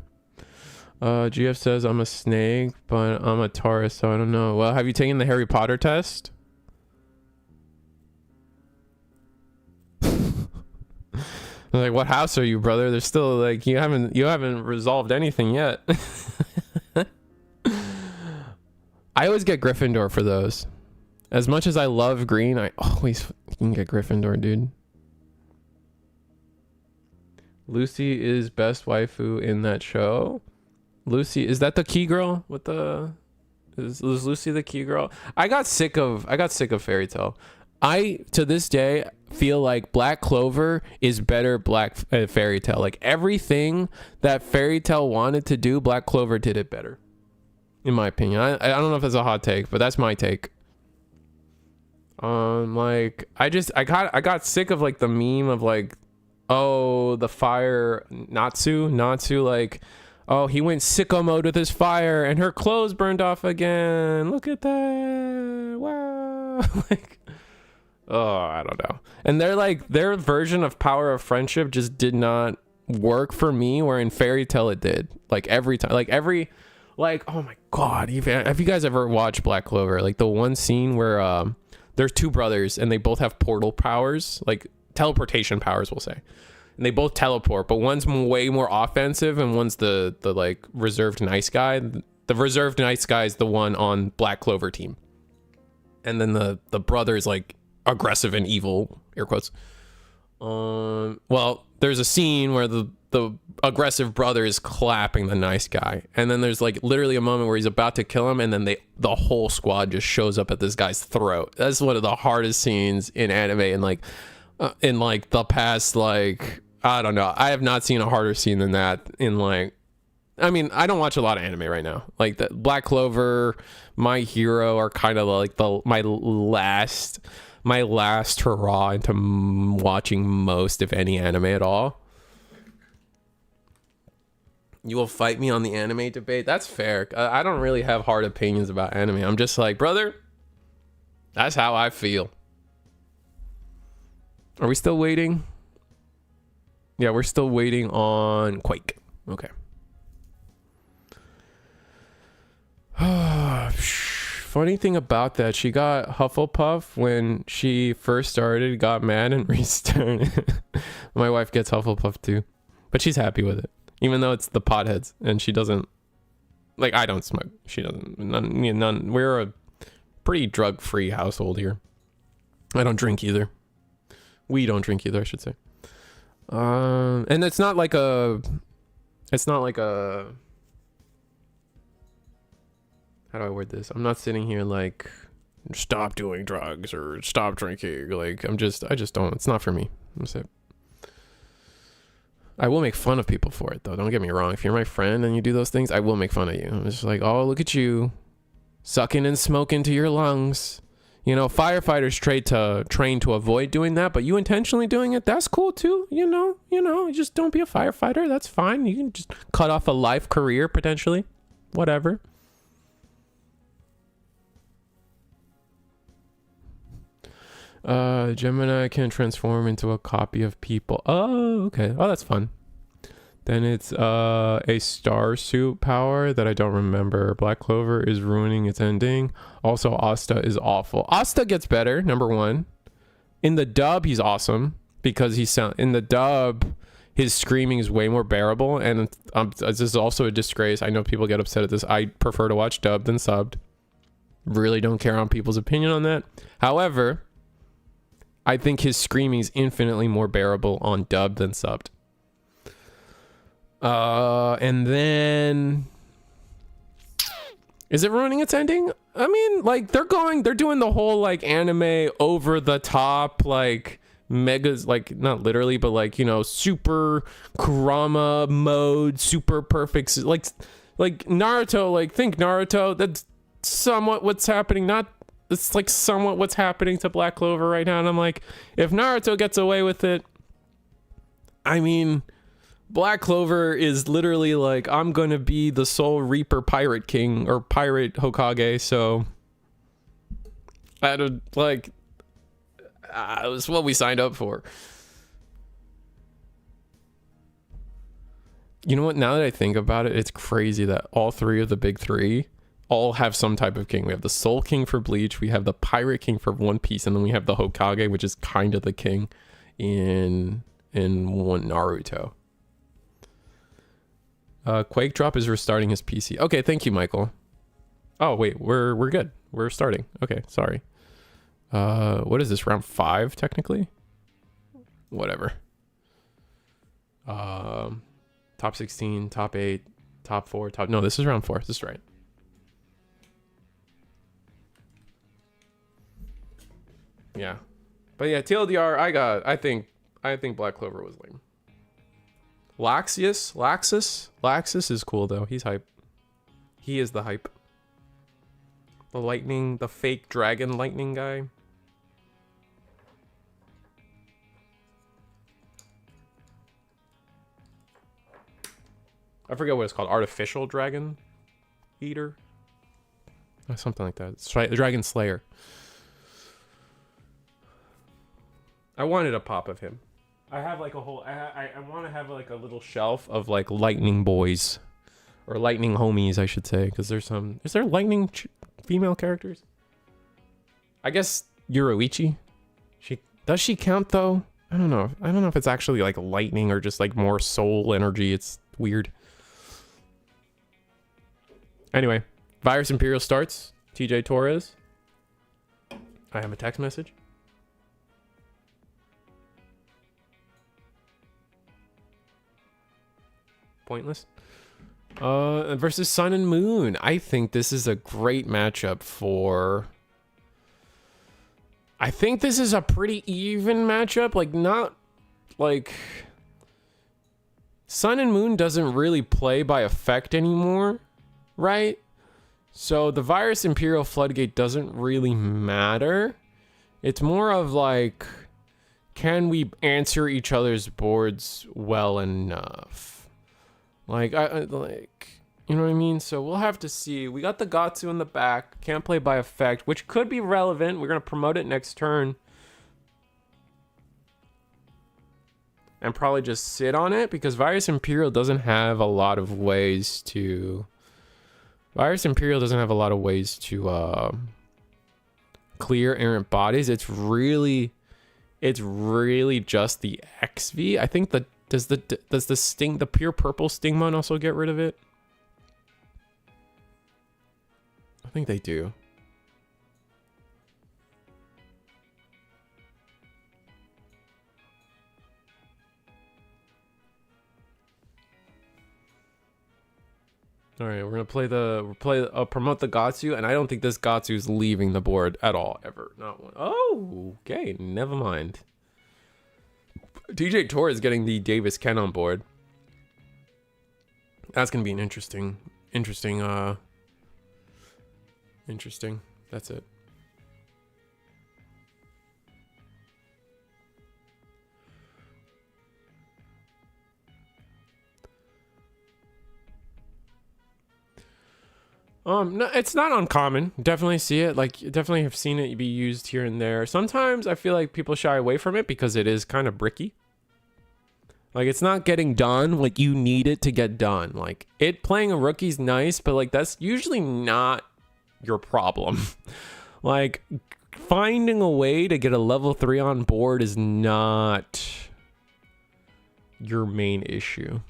GF says I'm a snake, but I'm a Torres, so I don't know. Well, have you taken the Harry Potter test? Like, what house are you, brother? There's still like you haven't resolved anything yet. I always get Gryffindor for those. As much as I love green, I always can get Gryffindor, dude. Lucy is best waifu in that show. Lucy, is that the key girl with the is Lucy the key girl? I got sick of Fairy Tail. I to this day feel like Black Clover is better Fairy Tail. Like everything that Fairy Tail wanted to do, Black Clover did it better. In my opinion. I don't know if that's a hot take, but that's my take. Like I got sick of like the meme of like, oh, the fire Natsu like, oh, he went sicko mode with his fire and her clothes burned off again. Look at that. Wow. Like, oh, I don't know. And they're like, their version of Power of Friendship just did not work for me, where in Fairy Tail it did. Like every time, like, oh my God. Have you guys ever watched Black Clover? Like the one scene where there's two brothers and they both have portal powers, like teleportation powers, we'll say. And they both teleport, but one's way more offensive and one's the like reserved nice guy. The reserved nice guy is the one on Black Clover team. And then the brother is like aggressive and evil, air quotes. Well, there's a scene where the aggressive brother is clapping the nice guy, and then there's like literally a moment where he's about to kill him, and then the whole squad just shows up at this guy's throat. That's one of the hardest scenes in anime, and like in like the past, like, I don't know, I have not seen a harder scene than that in like, I mean, I don't watch a lot of anime right now. Like the Black Clover, My Hero are kind of like my last hurrah into watching most, if any, anime at all. You will fight me on the anime debate. That's fair. I don't really have hard opinions about anime. I'm just like, brother, that's how I feel. Are we still waiting? Yeah, we're still waiting on Quake. Okay. Funny thing about that, she got Hufflepuff when she first started, got mad and restarted. My wife gets Hufflepuff too, but she's happy with it, even though it's the potheads, and she doesn't, like, I don't smoke. She doesn't. None. We're a pretty drug-free household here. I don't drink either. We don't drink either, I should say. And it's not like a. How do I word this? I'm not sitting here like, stop doing drugs or stop drinking. Like, I just don't. It's not for me. That's it. I will make fun of people for it, though. Don't get me wrong. If you're my friend and you do those things, I will make fun of you. I'm just like, oh, look at you, sucking and smoke into your lungs. You know, firefighters train to avoid doing that, but you intentionally doing it, that's cool too. You know, just don't be a firefighter. That's fine. You can just cut off a life career potentially. Whatever. Gemini can transform into a copy of people. Oh, okay. Oh, that's fun. Then it's a star suit power that I don't remember. Black Clover is ruining its ending. Also, Asta is awful. Asta gets better, number one. In the dub, he's awesome because in the dub, his screaming is way more bearable. And this is also a disgrace. I know people get upset at this. I prefer to watch dubbed than subbed. Really don't care on people's opinion on that. However, I think his screaming is infinitely more bearable on dubbed than subbed. And then, is it ruining its ending? I mean, like, they're doing the whole like anime over the top, like megas, like not literally, but like, you know, super Kurama mode, super perfect, like Naruto, like think Naruto. That's somewhat what's happening. It's like somewhat what's happening to Black Clover right now. And I'm like, if Naruto gets away with it, I mean, Black Clover is literally like, I'm gonna be the Soul Reaper Pirate King or Pirate Hokage. So I don't like. It was what we signed up for. You know what? Now that I think about it, it's crazy that all three of the big three all have some type of king. We have the Soul King for Bleach, we have the Pirate King for One Piece, and then we have the Hokage, which is kind of the king in one Naruto. Quake Drop is restarting his PC. Okay, thank you, Michael. Oh wait, we're good. We're starting. Okay, sorry. What is this, round 5 technically? Whatever. Top 16, top 8, top 4, no, this is round 4. This is right. Yeah. But yeah, TLDR, I think Black Clover was lame. Laxus is cool though. He's hype. He is the hype. The fake dragon lightning guy. I forget what it's called. Artificial dragon eater, or something like that. It's right, the Dragon Slayer. I wanted a pop of him. I have like a whole. I want to have like a little shelf of like lightning boys, or lightning homies, I should say, because there's some. Is there lightning female characters? I guess Yoruichi. Does she count though? I don't know. I don't know if it's actually like lightning or just like more soul energy. It's weird. Anyway, Virus Imperial starts. TJ Torres. I have a text message. Pointless. Versus Sun and Moon. I think this is a great matchup for... I think this is a pretty even matchup. Like, not... Like... Sun and Moon doesn't really play by effect anymore, right? So the Virus Imperial Floodgate doesn't really matter. It's more of like, can we answer each other's boards well enough? Like, like, you know what I mean? So we'll have to see. We got the Gatsu in the back. Can't play by effect, which could be relevant. We're going to promote it next turn. And probably just sit on it, because Virus Imperial doesn't have a lot of ways to... Virus Imperial doesn't have a lot of ways to clear errant bodies. It's really just the XV. I think does the pure purple Stingmon also get rid of it? I think they do. All right, we're gonna promote the Gatsu, and I don't think this Gatsu is leaving the board at all, ever. Not one. Oh, okay, never mind. DJ Torres is getting the Davis Ken on board. That's gonna be an interesting. That's it. No, it's not uncommon. Definitely see it. Like, definitely have seen it be used here and there. Sometimes I feel like people shy away from it because it is kind of bricky. Like, it's not getting done like you need it to get done. Like, playing a rookie's nice, but like that's usually not your problem. Like, finding a way to get a level 3 on board is not your main issue.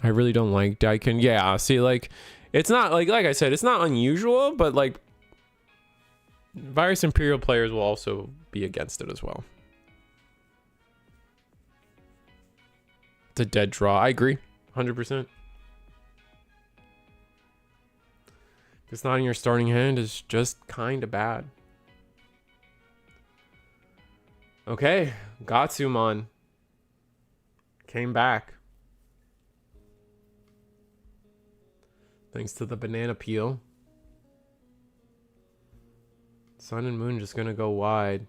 I really don't like Daikin. Yeah, see, like, It's not like I said, it's not unusual, but like Virus Imperial players will also be against it as well. It's a dead draw. I agree, 100%. If it's not in your starting hand, is just kind of bad. Okay, Gatsumon came back. Thanks to the banana peel. Sun and Moon just gonna go wide.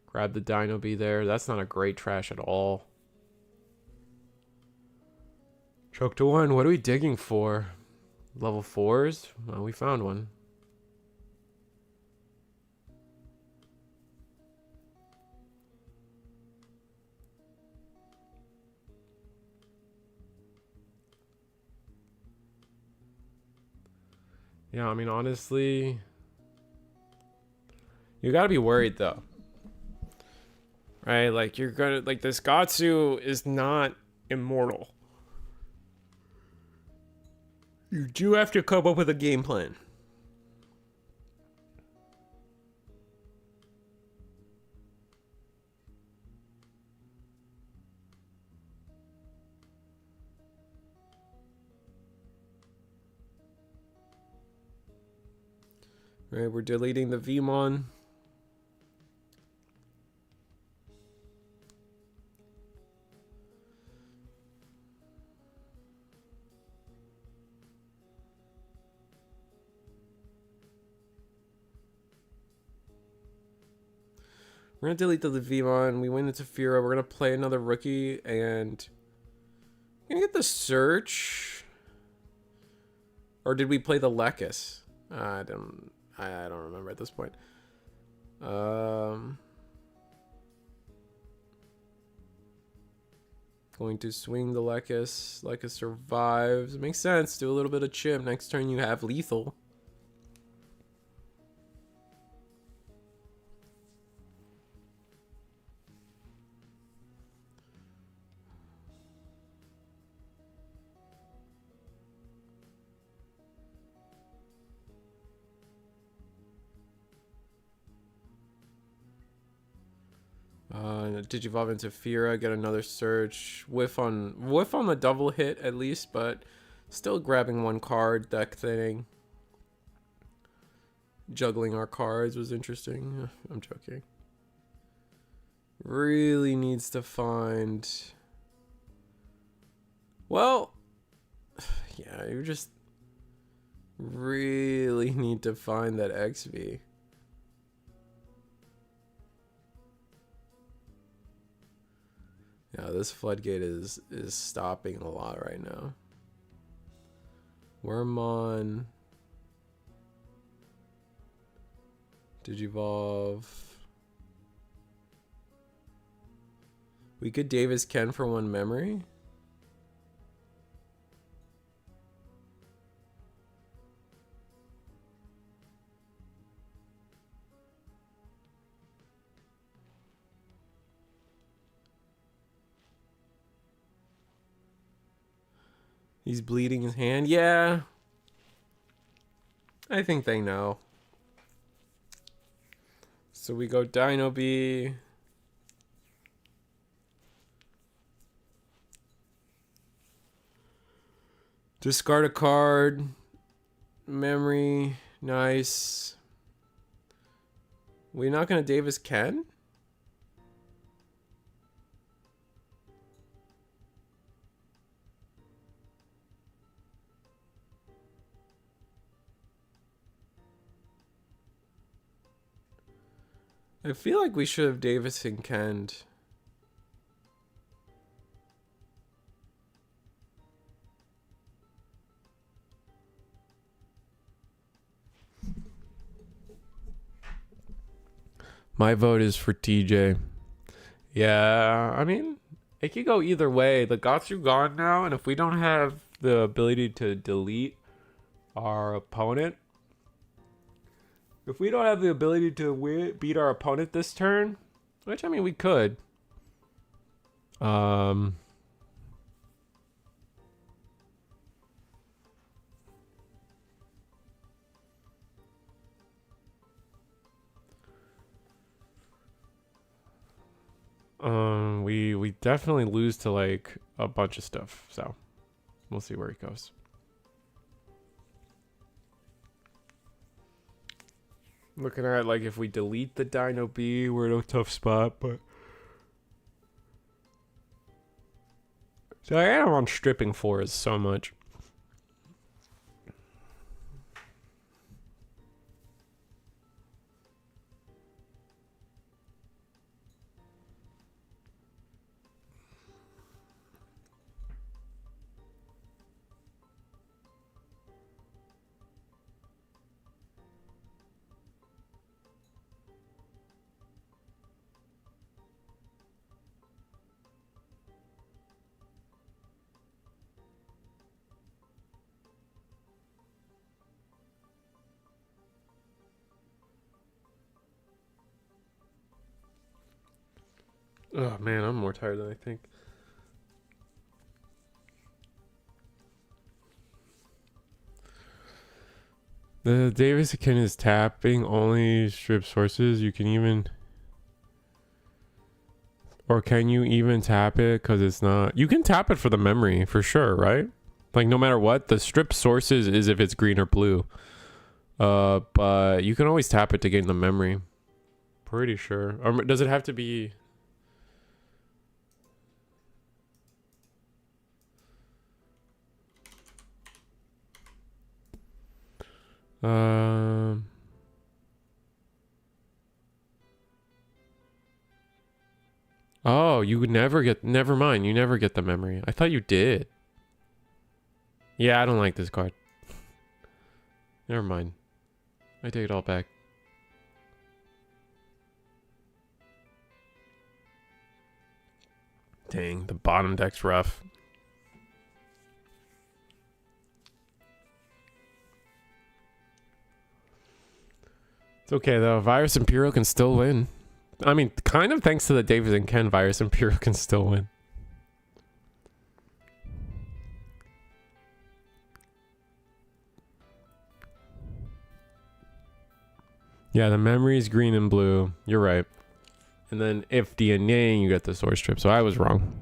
Grab the Dino Bee there. That's not a great trash at all. Choke to 1. What are we digging for? Level 4s? Well, we found one. Yeah, I mean, honestly, you gotta be worried though, right? Like, you're gonna, like, this Gatsu is not immortal. You do have to come up with a game plan. All right, we're deleting the Vmon. We're gonna delete the Vmon. We went into Fira. We're gonna play another rookie and we're gonna get the search. Or did we play the Lekis? I don't remember at this point. Going to swing the Lekis. Lekis survives. It makes sense. Do a little bit of chip. Next turn you have lethal. Digivolve into Fira, get another search. Whiff on the double hit at least, but still grabbing one card, deck thing. Juggling our cards was interesting. I'm joking. Really needs to find... Well, yeah, you just really need to find that XV. Yeah, this floodgate is stopping a lot right now. Wormmon. Digivolve. We could Davis Ken for one memory. He's bleeding his hand. Yeah. I think they know. So we go Dino Bee. Discard a card. Memory. Nice. We're not going to Davis Ken? I feel like we should have Davis and Kent. My vote is for TJ. Yeah, I mean, it could go either way. The Gatsu gone now, and if we don't have the ability to delete our opponent, if we don't have the ability to beat our opponent this turn, which, I mean, we could. We definitely lose to like a bunch of stuff, so we'll see where it goes. Looking at like if we delete the Dino B, we're in a tough spot, but so I am on stripping fours so much. Oh man, I'm more tired than I think. The Davis Akin is tapping only strip sources. You can even, or can you even tap it? Cause it's not, you can tap it for the memory for sure, right? Like no matter what, the strip sources is if it's green or blue. But you can always tap it to gain the memory. Pretty sure. Or does it have to be? Oh, you would never get, never mind. You never get the memory. I thought you did. Yeah, I don't like this card. Never mind. I take it all back. Dang, the bottom deck's rough. It's okay though. Virus Imperial can still win. I mean, kind of thanks to the Davis and Ken, Virus Imperial can still win. Yeah, the memory is green and blue. You're right. And then if DNA, you get the sword strip. So I was wrong.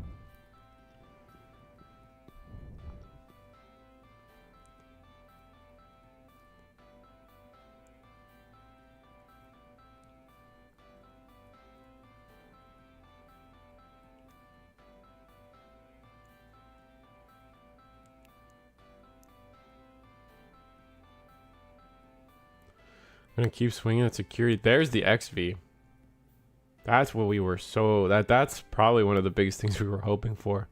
I'm gonna keep swinging at security. There's the XV. That's what we were so... That's probably one of the biggest things we were hoping for.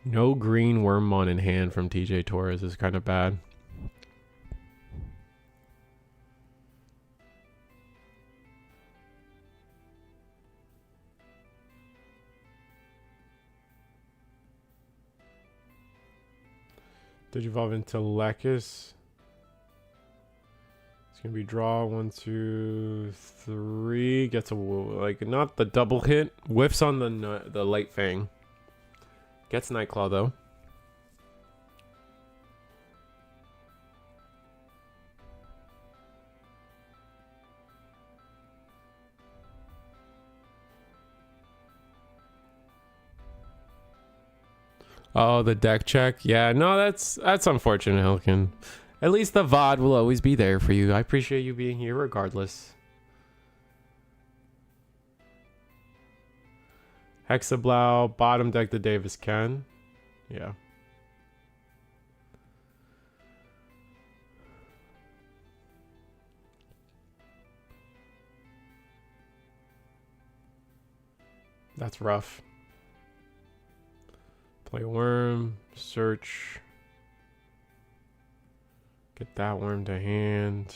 No green Wormmon in hand from TJ Torres is kind of bad. Digivolve into Lekis. It's gonna be draw 1, 2, 3. Gets a like not the double hit. Whiffs on the light fang. Gets Nightclaw though. Oh, the deck check. Yeah, no, that's unfortunate, Helkin. At least the VOD will always be there for you. I appreciate you being here regardless. Hexablow, bottom deck the Davis Ken. Yeah. That's rough. Play worm, search. Get that worm to hand.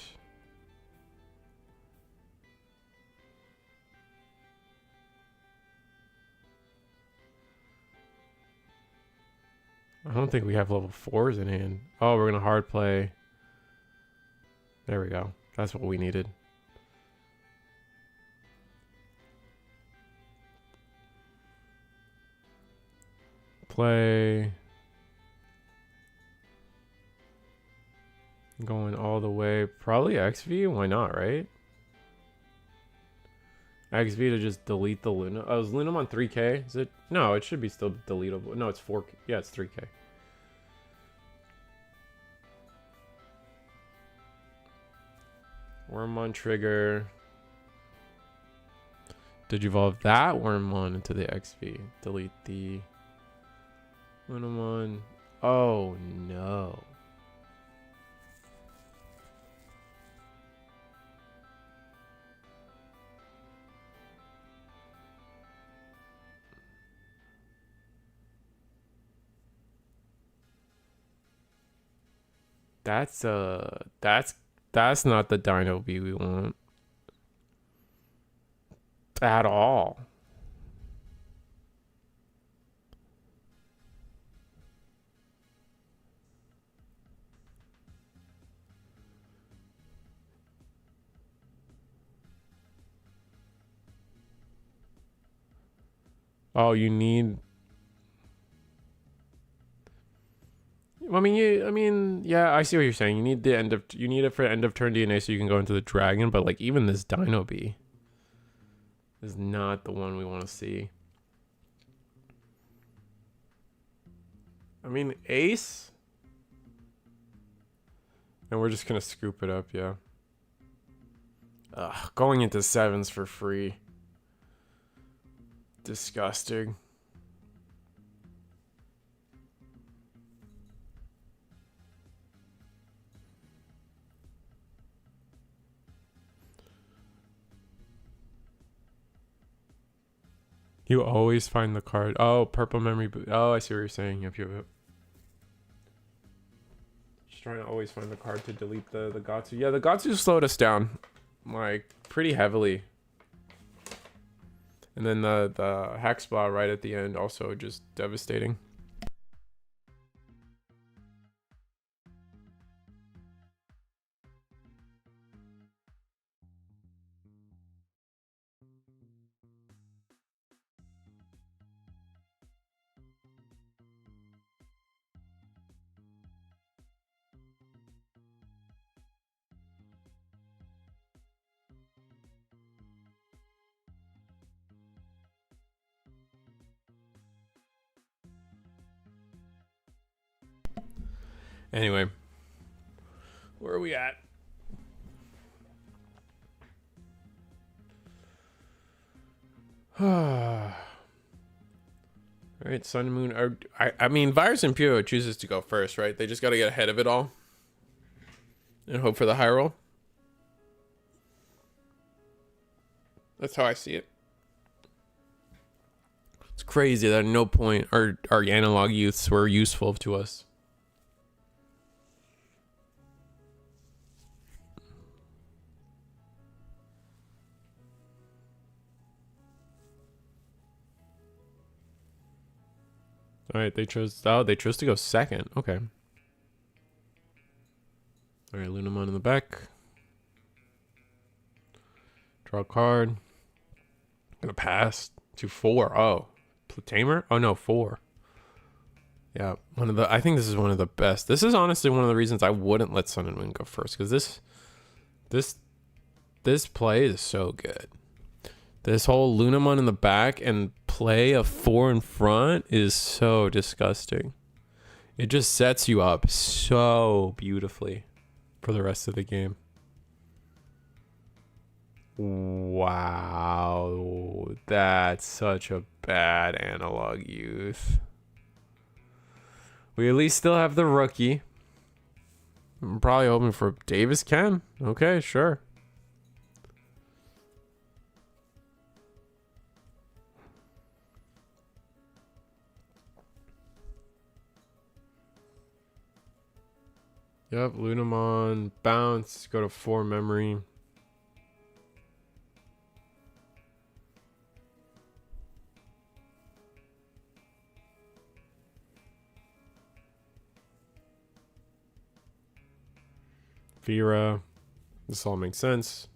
I don't think we have level 4s in hand. Oh, we're gonna hard play. There we go. That's what we needed. Play. Going all the way. Probably XV? Why not, right? XV to just delete the Luna. Oh, is Lunamon 3K? Is it? No, it should be still deletable. No, it's 4K. Yeah, it's 3K. Wormmon trigger. Digivolve that Wormmon into the XV. Delete the Lunamon. Oh no. That's not the Dino B we want. At all. Oh, you need. I mean, yeah, I see what you're saying. You need you need it for end of turn DNA so you can go into the dragon, but like even this Dino B is not the one we want to see. I mean, Ace, and we're just gonna scoop it up, yeah. Ugh, going into 7s for free. Disgusting. You always find the card. Oh, purple memory. Oh, I see what you're saying. Yep. Just trying to always find the card to delete the Gatsu. Yeah, the Gatsu slowed us down, like pretty heavily. And then the Hexblaw right at the end also just devastating. Anyway, where are we at? All right, Sun and Moon are. I mean, Virus Imperial chooses to go first, right? They just got to get ahead of it all and hope for the high roll. That's how I see it. It's crazy that at no point our analog youths were useful to us. All right, they chose. Oh, they chose to go second. Okay. All right, Lunamon in the back. Draw a card. Gonna pass to 4. Oh, Tamer. Oh no, 4. Yeah, I think this is one of the best. This is honestly one of the reasons I wouldn't let Sun and Moon go first, because this play is so good. This whole Lunamon in the back and play a 4 in front is so disgusting. It just sets you up so beautifully for the rest of the game. Wow, that's such a bad analog youth. We at least still have the rookie. I'm probably hoping for Davis Ken. Okay, sure. Yep, Lunamon, bounce, go to 4 memory. Vera, this all makes sense.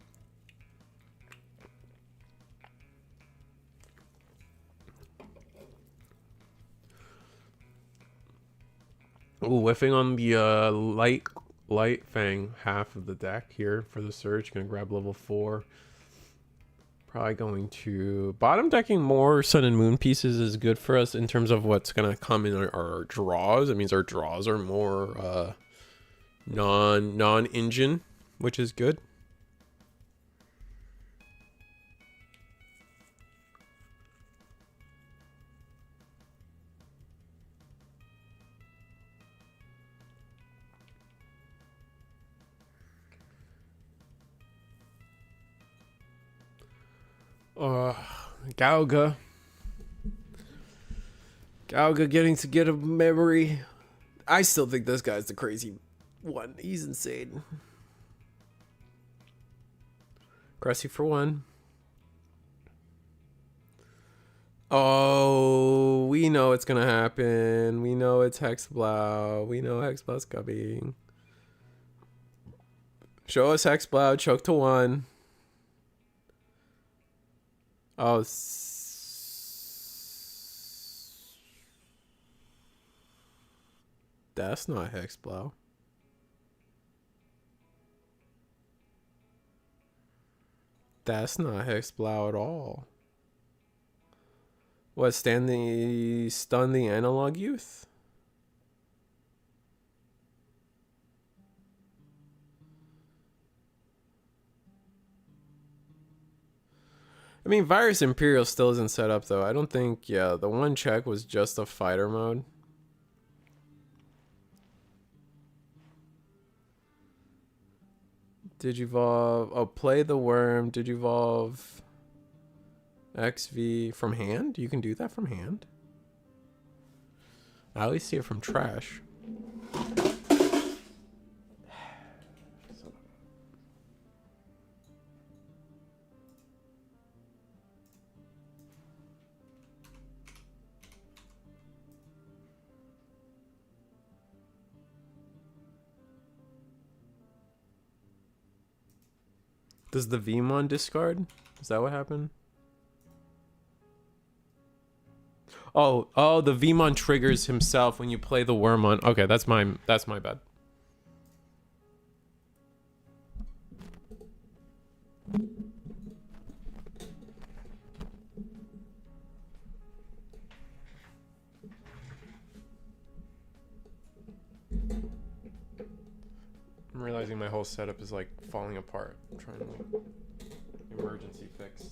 Ooh, whiffing on the light fang half of the deck here for the search. Gonna grab level 4. Probably going to bottom decking more Sun and Moon pieces is good for us in terms of what's gonna come in our draws. It means our draws are more non-engine, which is good. Gauga getting to get a memory. I still think this guy's the crazy one. He's insane. Cressy for 1. Oh, we know it's gonna happen. We know it's Hexblow. We know Hexblow's coming. Show us Hexblow. Choke to 1. Oh, that's not Hexblow. That's not Hexblow at all. What, stun the analog youth? I mean, Virus Imperial still isn't set up, though. I don't think, yeah, the one check was just a fighter mode. Digivolve. Oh, play the worm. Digivolve. XV. From hand? You can do that from hand? I always see it from trash. Does the Vmon discard? Is that what happened? Oh, the Vmon triggers himself when you play the worm on. Okay, that's my bad. I'm realizing my whole setup is like falling apart. I'm trying to like emergency fix.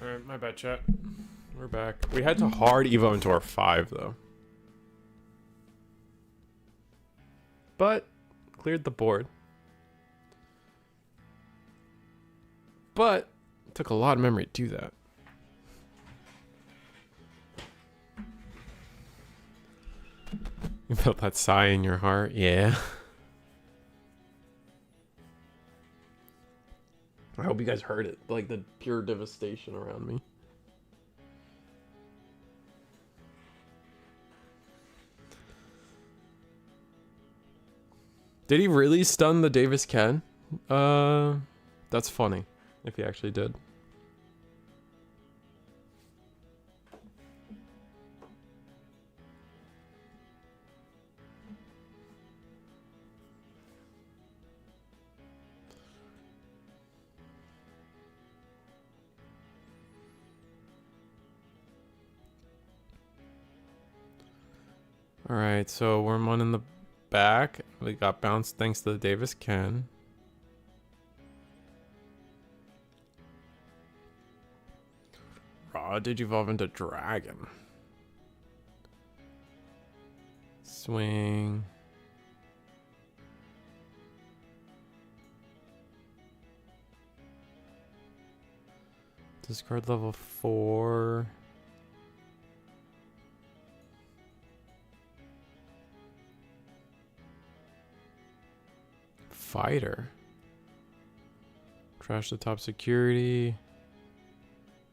Alright, my bad, chat. We're back. We had to hard evo into our 5, though. But, cleared the board. But, it took a lot of memory to do that. You felt that sigh in your heart? Yeah. I hope you guys heard it. Like the pure devastation around me. Did he really stun the Davis Ken? That's funny. If he actually did. Alright, so Worm one in the back. We got bounced thanks to the Davis Ken. Raw Digivolve into Dragon. Swing. Discard level 4. Fighter. Crash the top security.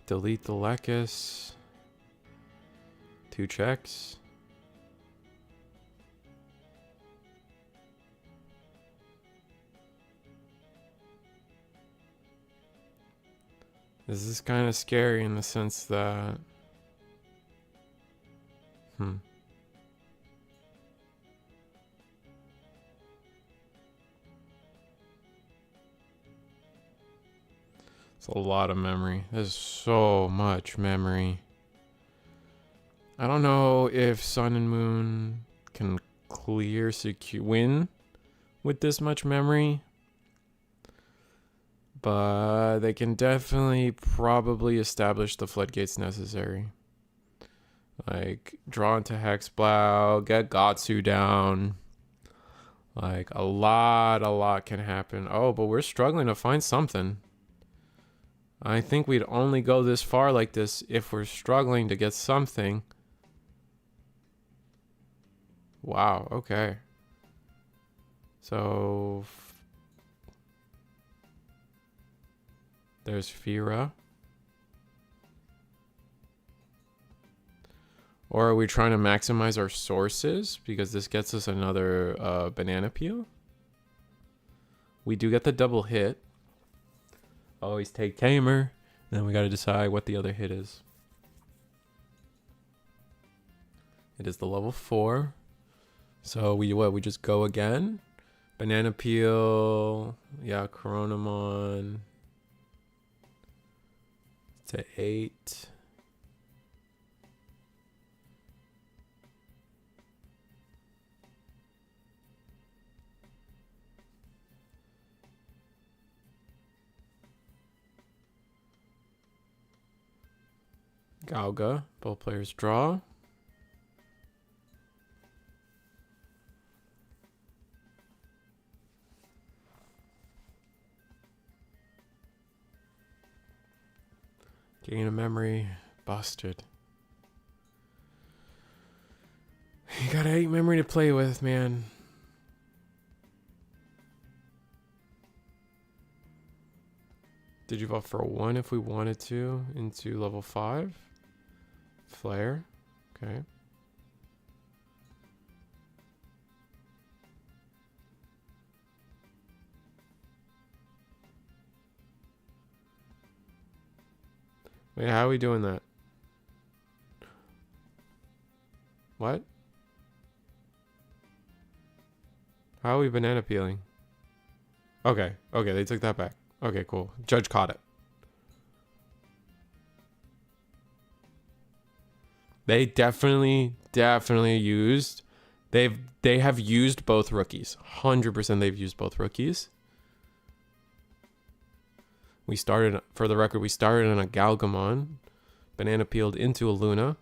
Delete the Lekis. 2 checks. This is kind of scary in the sense that... It's a lot of memory. There's so much memory. I don't know if Sun and Moon can clear win with this much memory. But they can definitely probably establish the floodgates necessary. Like, draw into Hexblow, get Gatsu down. Like, a lot can happen. Oh, but we're struggling to find something. I think we'd only go this far like this if we're struggling to get something. Wow, okay. So... there's Fira. Or are we trying to maximize our sources? Because this gets us another banana peel. We do get the double hit. Always take Tamer. And then we got to decide what the other hit is. It is the level 4. So we just go again. Banana peel. Yeah, Coronamon. To 8. Gauga. Both players draw. Gain a memory. Busted. You got 8 memory to play with, man. Did you vote for 1 if we wanted to into level 5? Flare. Okay. Wait, how are we doing that? What? How are we banana peeling? Okay, they took that back. Okay, cool. Judge caught it. They definitely used. They have used both rookies. 100% they've used both rookies. We started, for the record, we started on a Galgamon, banana peeled into a Luna,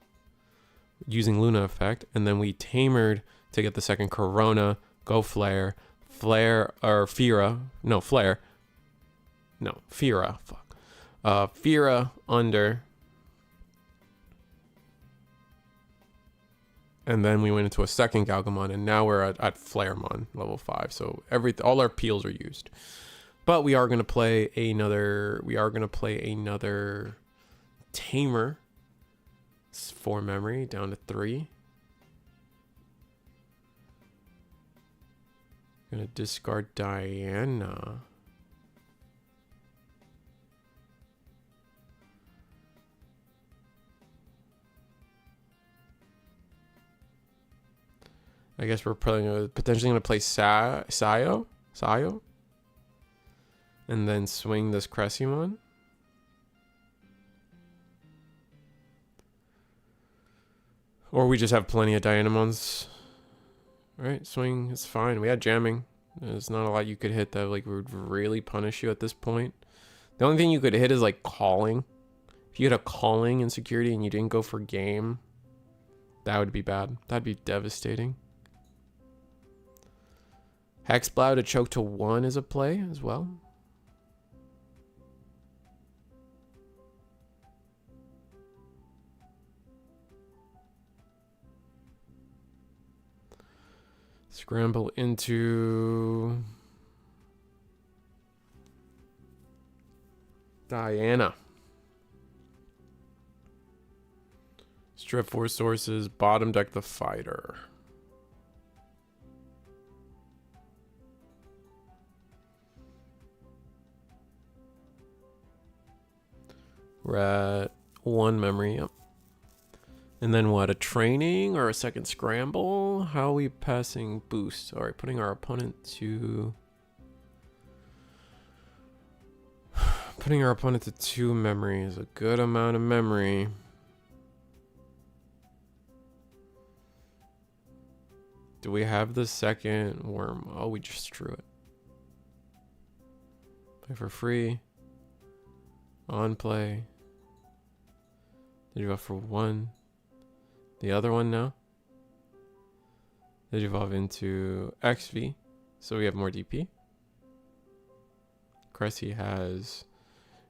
using Luna effect, and then we tamered to get the second Corona, go Flare, or Fira, no, Flare, no, Fira, fuck, Fira under, and then we went into a second Galgamon, and now we're at Flaremon, level 5, so all our peels are used. But we are gonna play another. Tamer. 4 memory down to 3. Gonna discard Diana. I guess we're potentially gonna play Sayo. And then swing this Cressimon. Or we just have plenty of Dynamons. Alright, swing, it's fine. We had jamming. There's not a lot you could hit that like would really punish you at this point. The only thing you could hit is like calling. If you had a calling in security and you didn't go for game, that would be bad. That'd be devastating. Hexblow to choke to 1 is a play as well. Scramble into Diana. Strip 4 sources. Bottom deck the fighter. We're at 1 memory. Yep. And then what? A training or a second scramble? How are we passing boost? All right, putting our opponent to... Putting our opponent to 2 memory is a good amount of memory. Do we have the second worm? Oh, we just drew it. Play for free. On play. Did you evolve for 1? The other one now? Did you evolve into XV? So we have more DP. Cressy has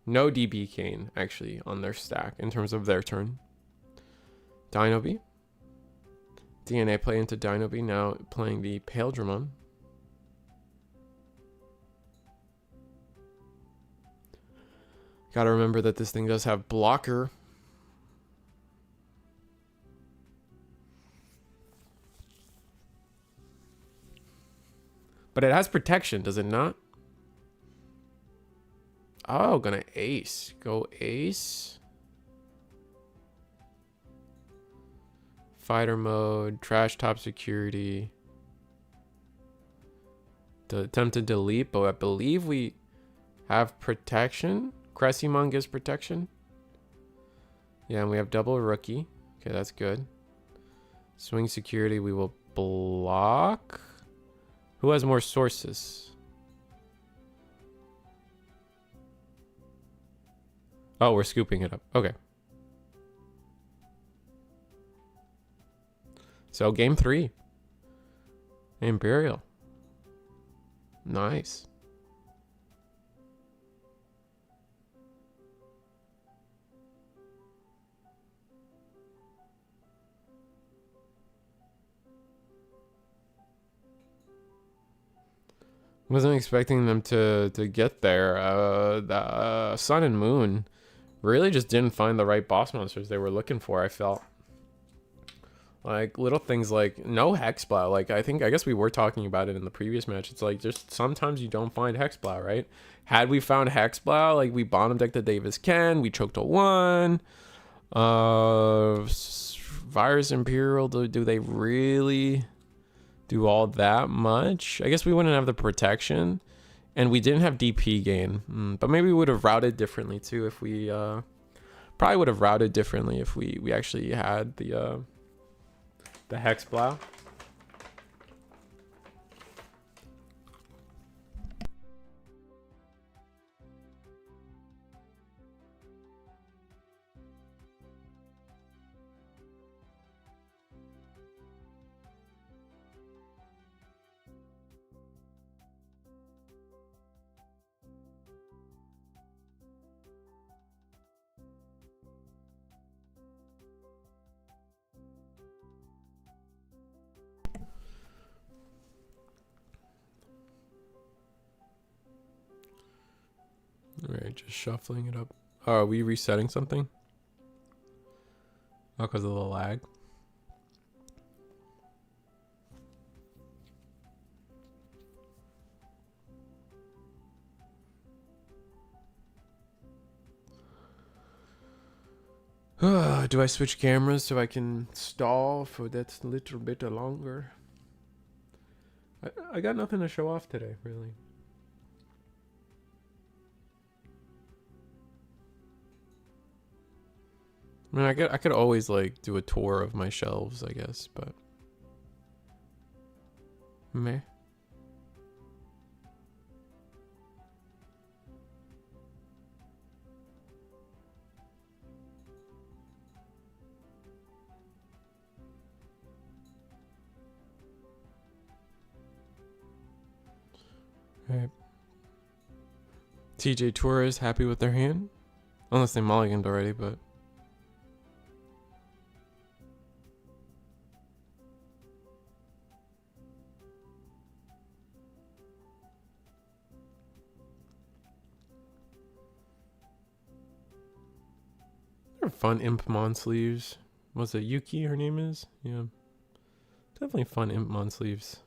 no DB Kane actually on their stack in terms of their turn. Dino B. DNA play into Dino B, now playing the Paledramon. Gotta remember that this thing does have blocker. But it has protection, does it not? Oh, gonna ace. Go ace. Fighter mode, trash top security. Attempt to delete, but I believe we have protection. Cressymon gives protection. Yeah, and we have double rookie. Okay, that's good. Swing security, we will block. Who has more sources? Oh, we're scooping it up. Okay. So game 3. Imperial. Nice. Wasn't expecting them to get there. The Sun and Moon really just didn't find the right boss monsters they were looking for, I felt. Like little things like no Hexblow. Like I guess we were talking about it in the previous match. It's like just sometimes you don't find Hexblow, right? Had we found Hexblow, like we bottom decked the Davis Ken, we choked a 1. Virus Imperial, do they really do all that much? I guess we wouldn't have the protection, and we didn't have DP gain. But maybe we would have routed differently too if we probably would have routed differently if we actually had the Hexblow. All right, just shuffling it up. Oh, are we resetting something? Oh, because of the lag. Do I switch cameras so I can stall for that little bit longer? I got nothing to show off today, really. I mean, I could always like do a tour of my shelves, I guess, but meh. Right. TJ Torres happy with their hand, unless they mulliganed already, but. fun Impmon sleeves. Was it Yuki her name is? Yeah. Definitely fun Impmon sleeves.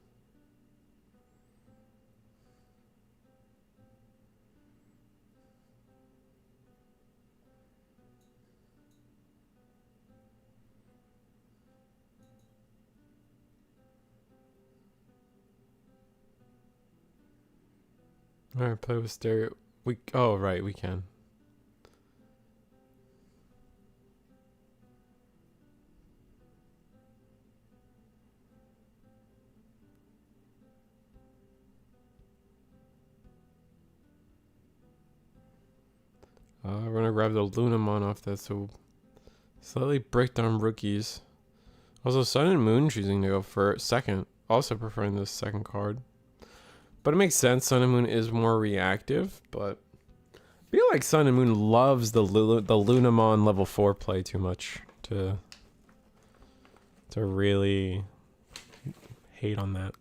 Alright, play with stereo. Oh right, we can. We're gonna grab the Lunamon off that, so slightly break down rookies. Also, Sun and Moon choosing to go for second, also preferring this second card. But it makes sense, Sun and Moon is more reactive, but I feel like Sun and Moon loves the Lunamon level 4 play too much to really hate on that.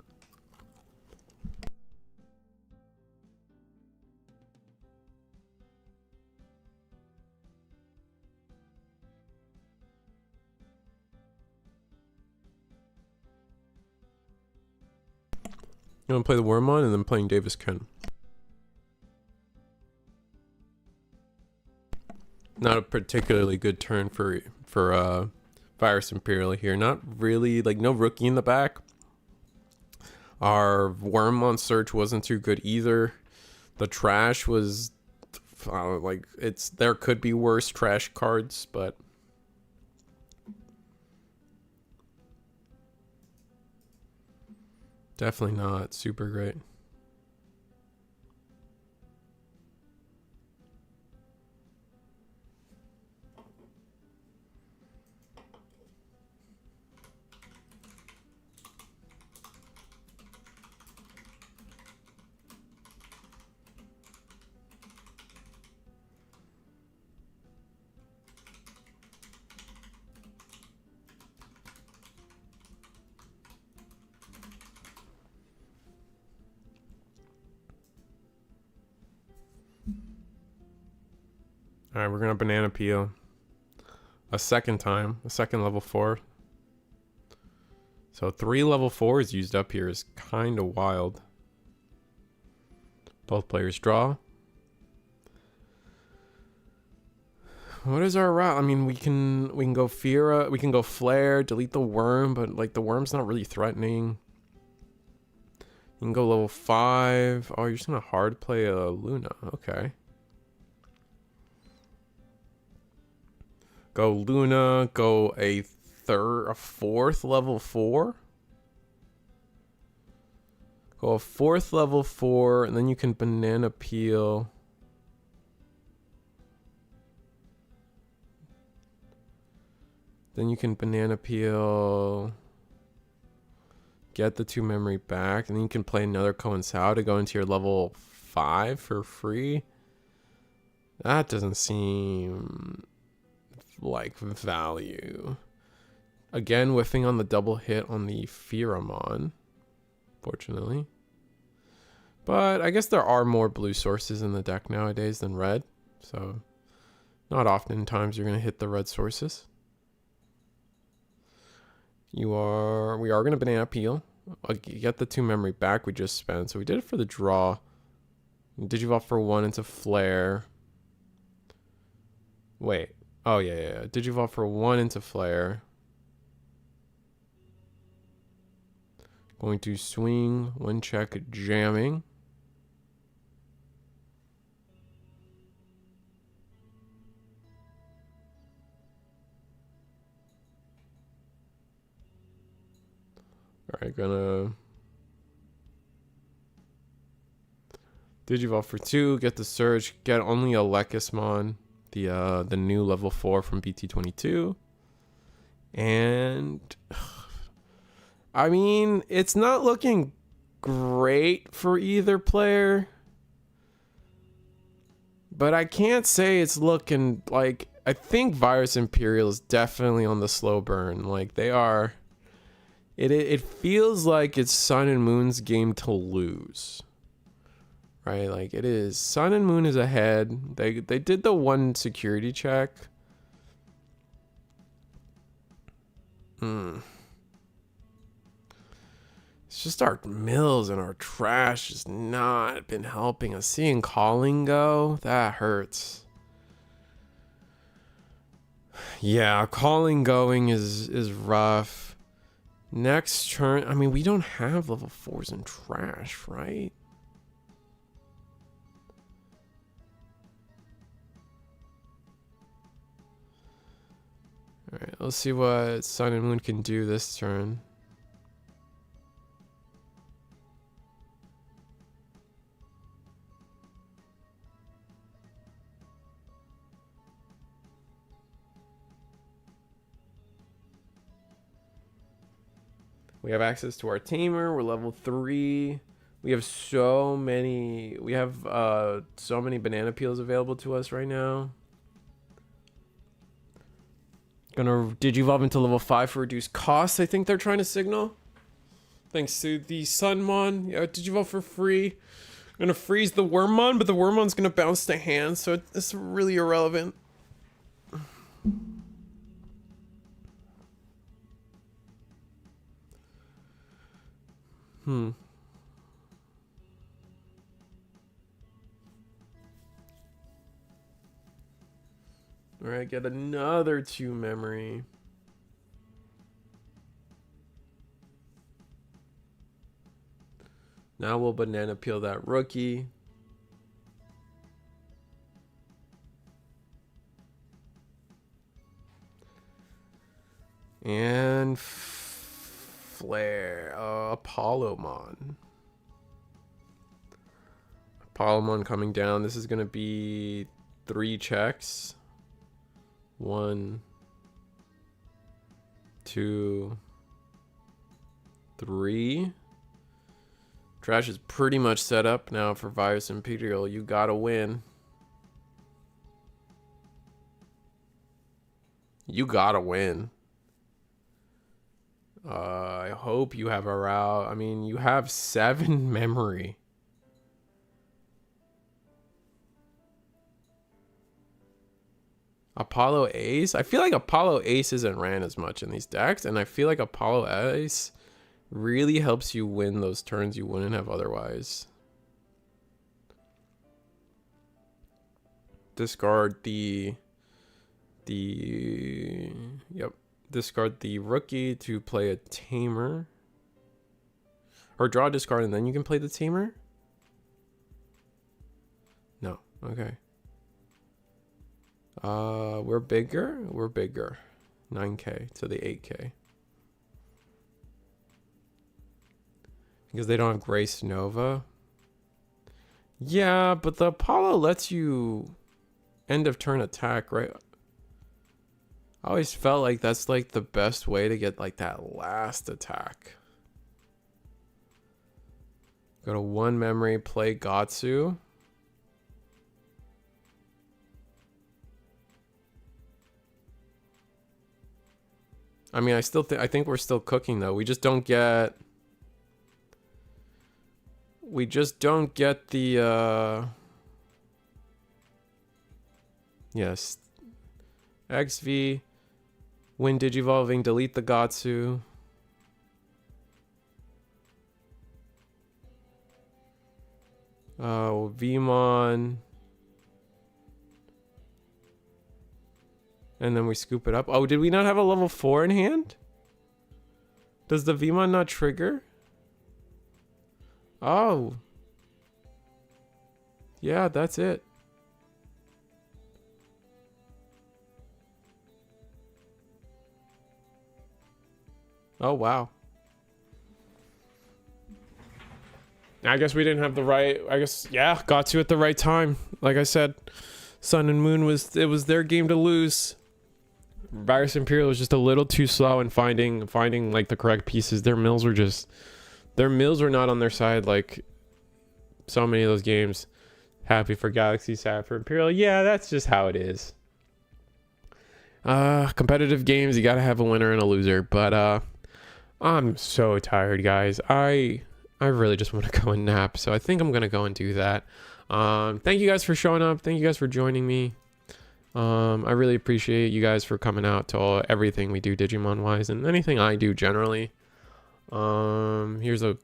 You want to play the Wormmon and then playing Davis Ken. Not a particularly good turn for Virus Imperial here. Not really, like no rookie in the back. Our Wormmon search wasn't too good either. The trash was like there could be worse trash cards, but definitely not super great. All right, we're gonna banana peel a second time, a second level 4. So 3 level 4s used up here is kind of wild. Both players draw. What is our route? I mean, we can go Fira, we can go Flare, delete the Worm, but like the Worm's not really threatening. You can go level 5. Oh, you're just gonna hard play a Luna. Okay. Go Luna, go a 4th level 4. Go a 4th level 4, and then you can banana peel. Then you can banana peel. Get the 2 memory back, and then you can play another Coinsao to go into your level 5 for free. That doesn't seem like value. Again, whiffing on the double hit on the Pheramon, fortunately. But I guess there are more blue sources in the deck nowadays than red, so not oftentimes you're going to hit the red sources. We are going to banana peel. Get the 2 memory back we just spent. So we did it for the draw. Digivolve for 1 into Flare. Wait. Oh, yeah. Digivolve for 1 into Flare. Going to swing, 1 check, jamming. Alright, gonna Digivolve for 2, get the Surge, get only a Lekismon, the new level 4 from BT22. And I mean, it's not looking great for either player, but I can't say it's looking like, I think Virus Imperial is definitely on the slow burn. Like they are, it feels like it's Sun and Moon's game to lose, right? Like it is, Sun and Moon is ahead. They did the 1 security check, It's just our mills and our trash has not been helping us. Seeing Calling go, that hurts. Yeah, Calling going is rough. Next turn, I mean, we don't have level 4s in trash, right? Alright, let's see what Sun and Moon can do this turn. We have access to our tamer. We're level 3. We have so many banana peels available to us right now. Gonna digivolve into level 5 for reduced costs, I think they're trying to signal. Thanks to the Sunmon. Yeah, digivolve for free. Gonna freeze the Wormmon, but the Wormmon's gonna bounce to hand, so it's really irrelevant. Alright, get another 2 memory. Now we'll banana peel that rookie. And flare. Apollomon. Apollomon coming down. This is going to be 3 checks. 1, 2, 3. Trash is pretty much set up now for Virus Imperial. You gotta win. You gotta win. I hope you have a route. I mean, you have 7 memory. Apollo Ace? I feel like Apollo Ace isn't ran as much in these decks, and I feel like Apollo Ace really helps you win those turns you wouldn't have otherwise. Discard discard the rookie to play a tamer. Or draw a discard and then you can play the tamer? No. Okay. We're bigger. 9k to the 8k. Because they don't have Grace Nova. Yeah, but the Apollo lets you end of turn attack, right? I always felt like that's like the best way to get like that last attack. Go to 1 memory, play Gatsu. I mean, I think we're still cooking though. We just don't get the yes. XV, win digivolving, delete the Gatsu. Vmon. And then we scoop it up. Oh, did we not have a level 4 in hand? Does the Vmon not trigger? Oh. Yeah, that's it. Oh, wow. I guess we didn't have the right... yeah, got to at the right time. Like I said, Sun and Moon it was their game to lose. Virus Imperial was just a little too slow in finding like the correct pieces. Their mills were not on their side like so many of those games. Happy for Galaxy, sad for Imperial. Yeah, that's just how it is. Competitive games, you gotta have a winner and a loser. But I'm so tired, guys. I really just want to go and nap, so I think I'm gonna go and do that. Thank you guys for showing up. Thank you guys for joining me. I really appreciate you guys for coming out to everything we do Digimon wise and anything I do generally. Here's a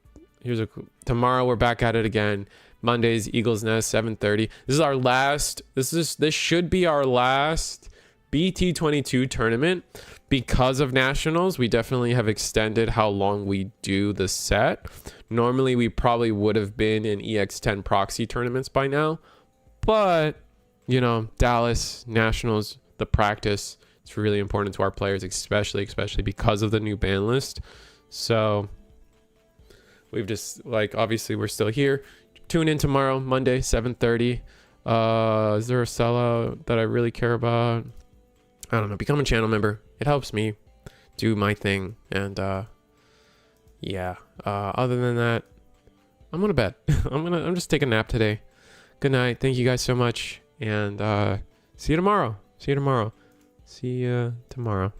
tomorrow we're back at it again. Monday's Eagles Nest 7:30. This is our last. This should be our last BT22 tournament because of nationals. We definitely have extended how long we do the set. Normally we probably would have been in EX10 proxy tournaments by now, but you know, Dallas nationals, the practice, it's really important to our players, especially because of the new ban list. So we've just like, obviously we're still here. Tune in tomorrow, Monday, 7:30. Is there a sellout that I really care about? I don't know. Become a channel member. It helps me do my thing. And yeah. Other than that, I'm gonna bed. I'm just taking a nap today. Good night. Thank you guys so much. And see you tomorrow. See you tomorrow.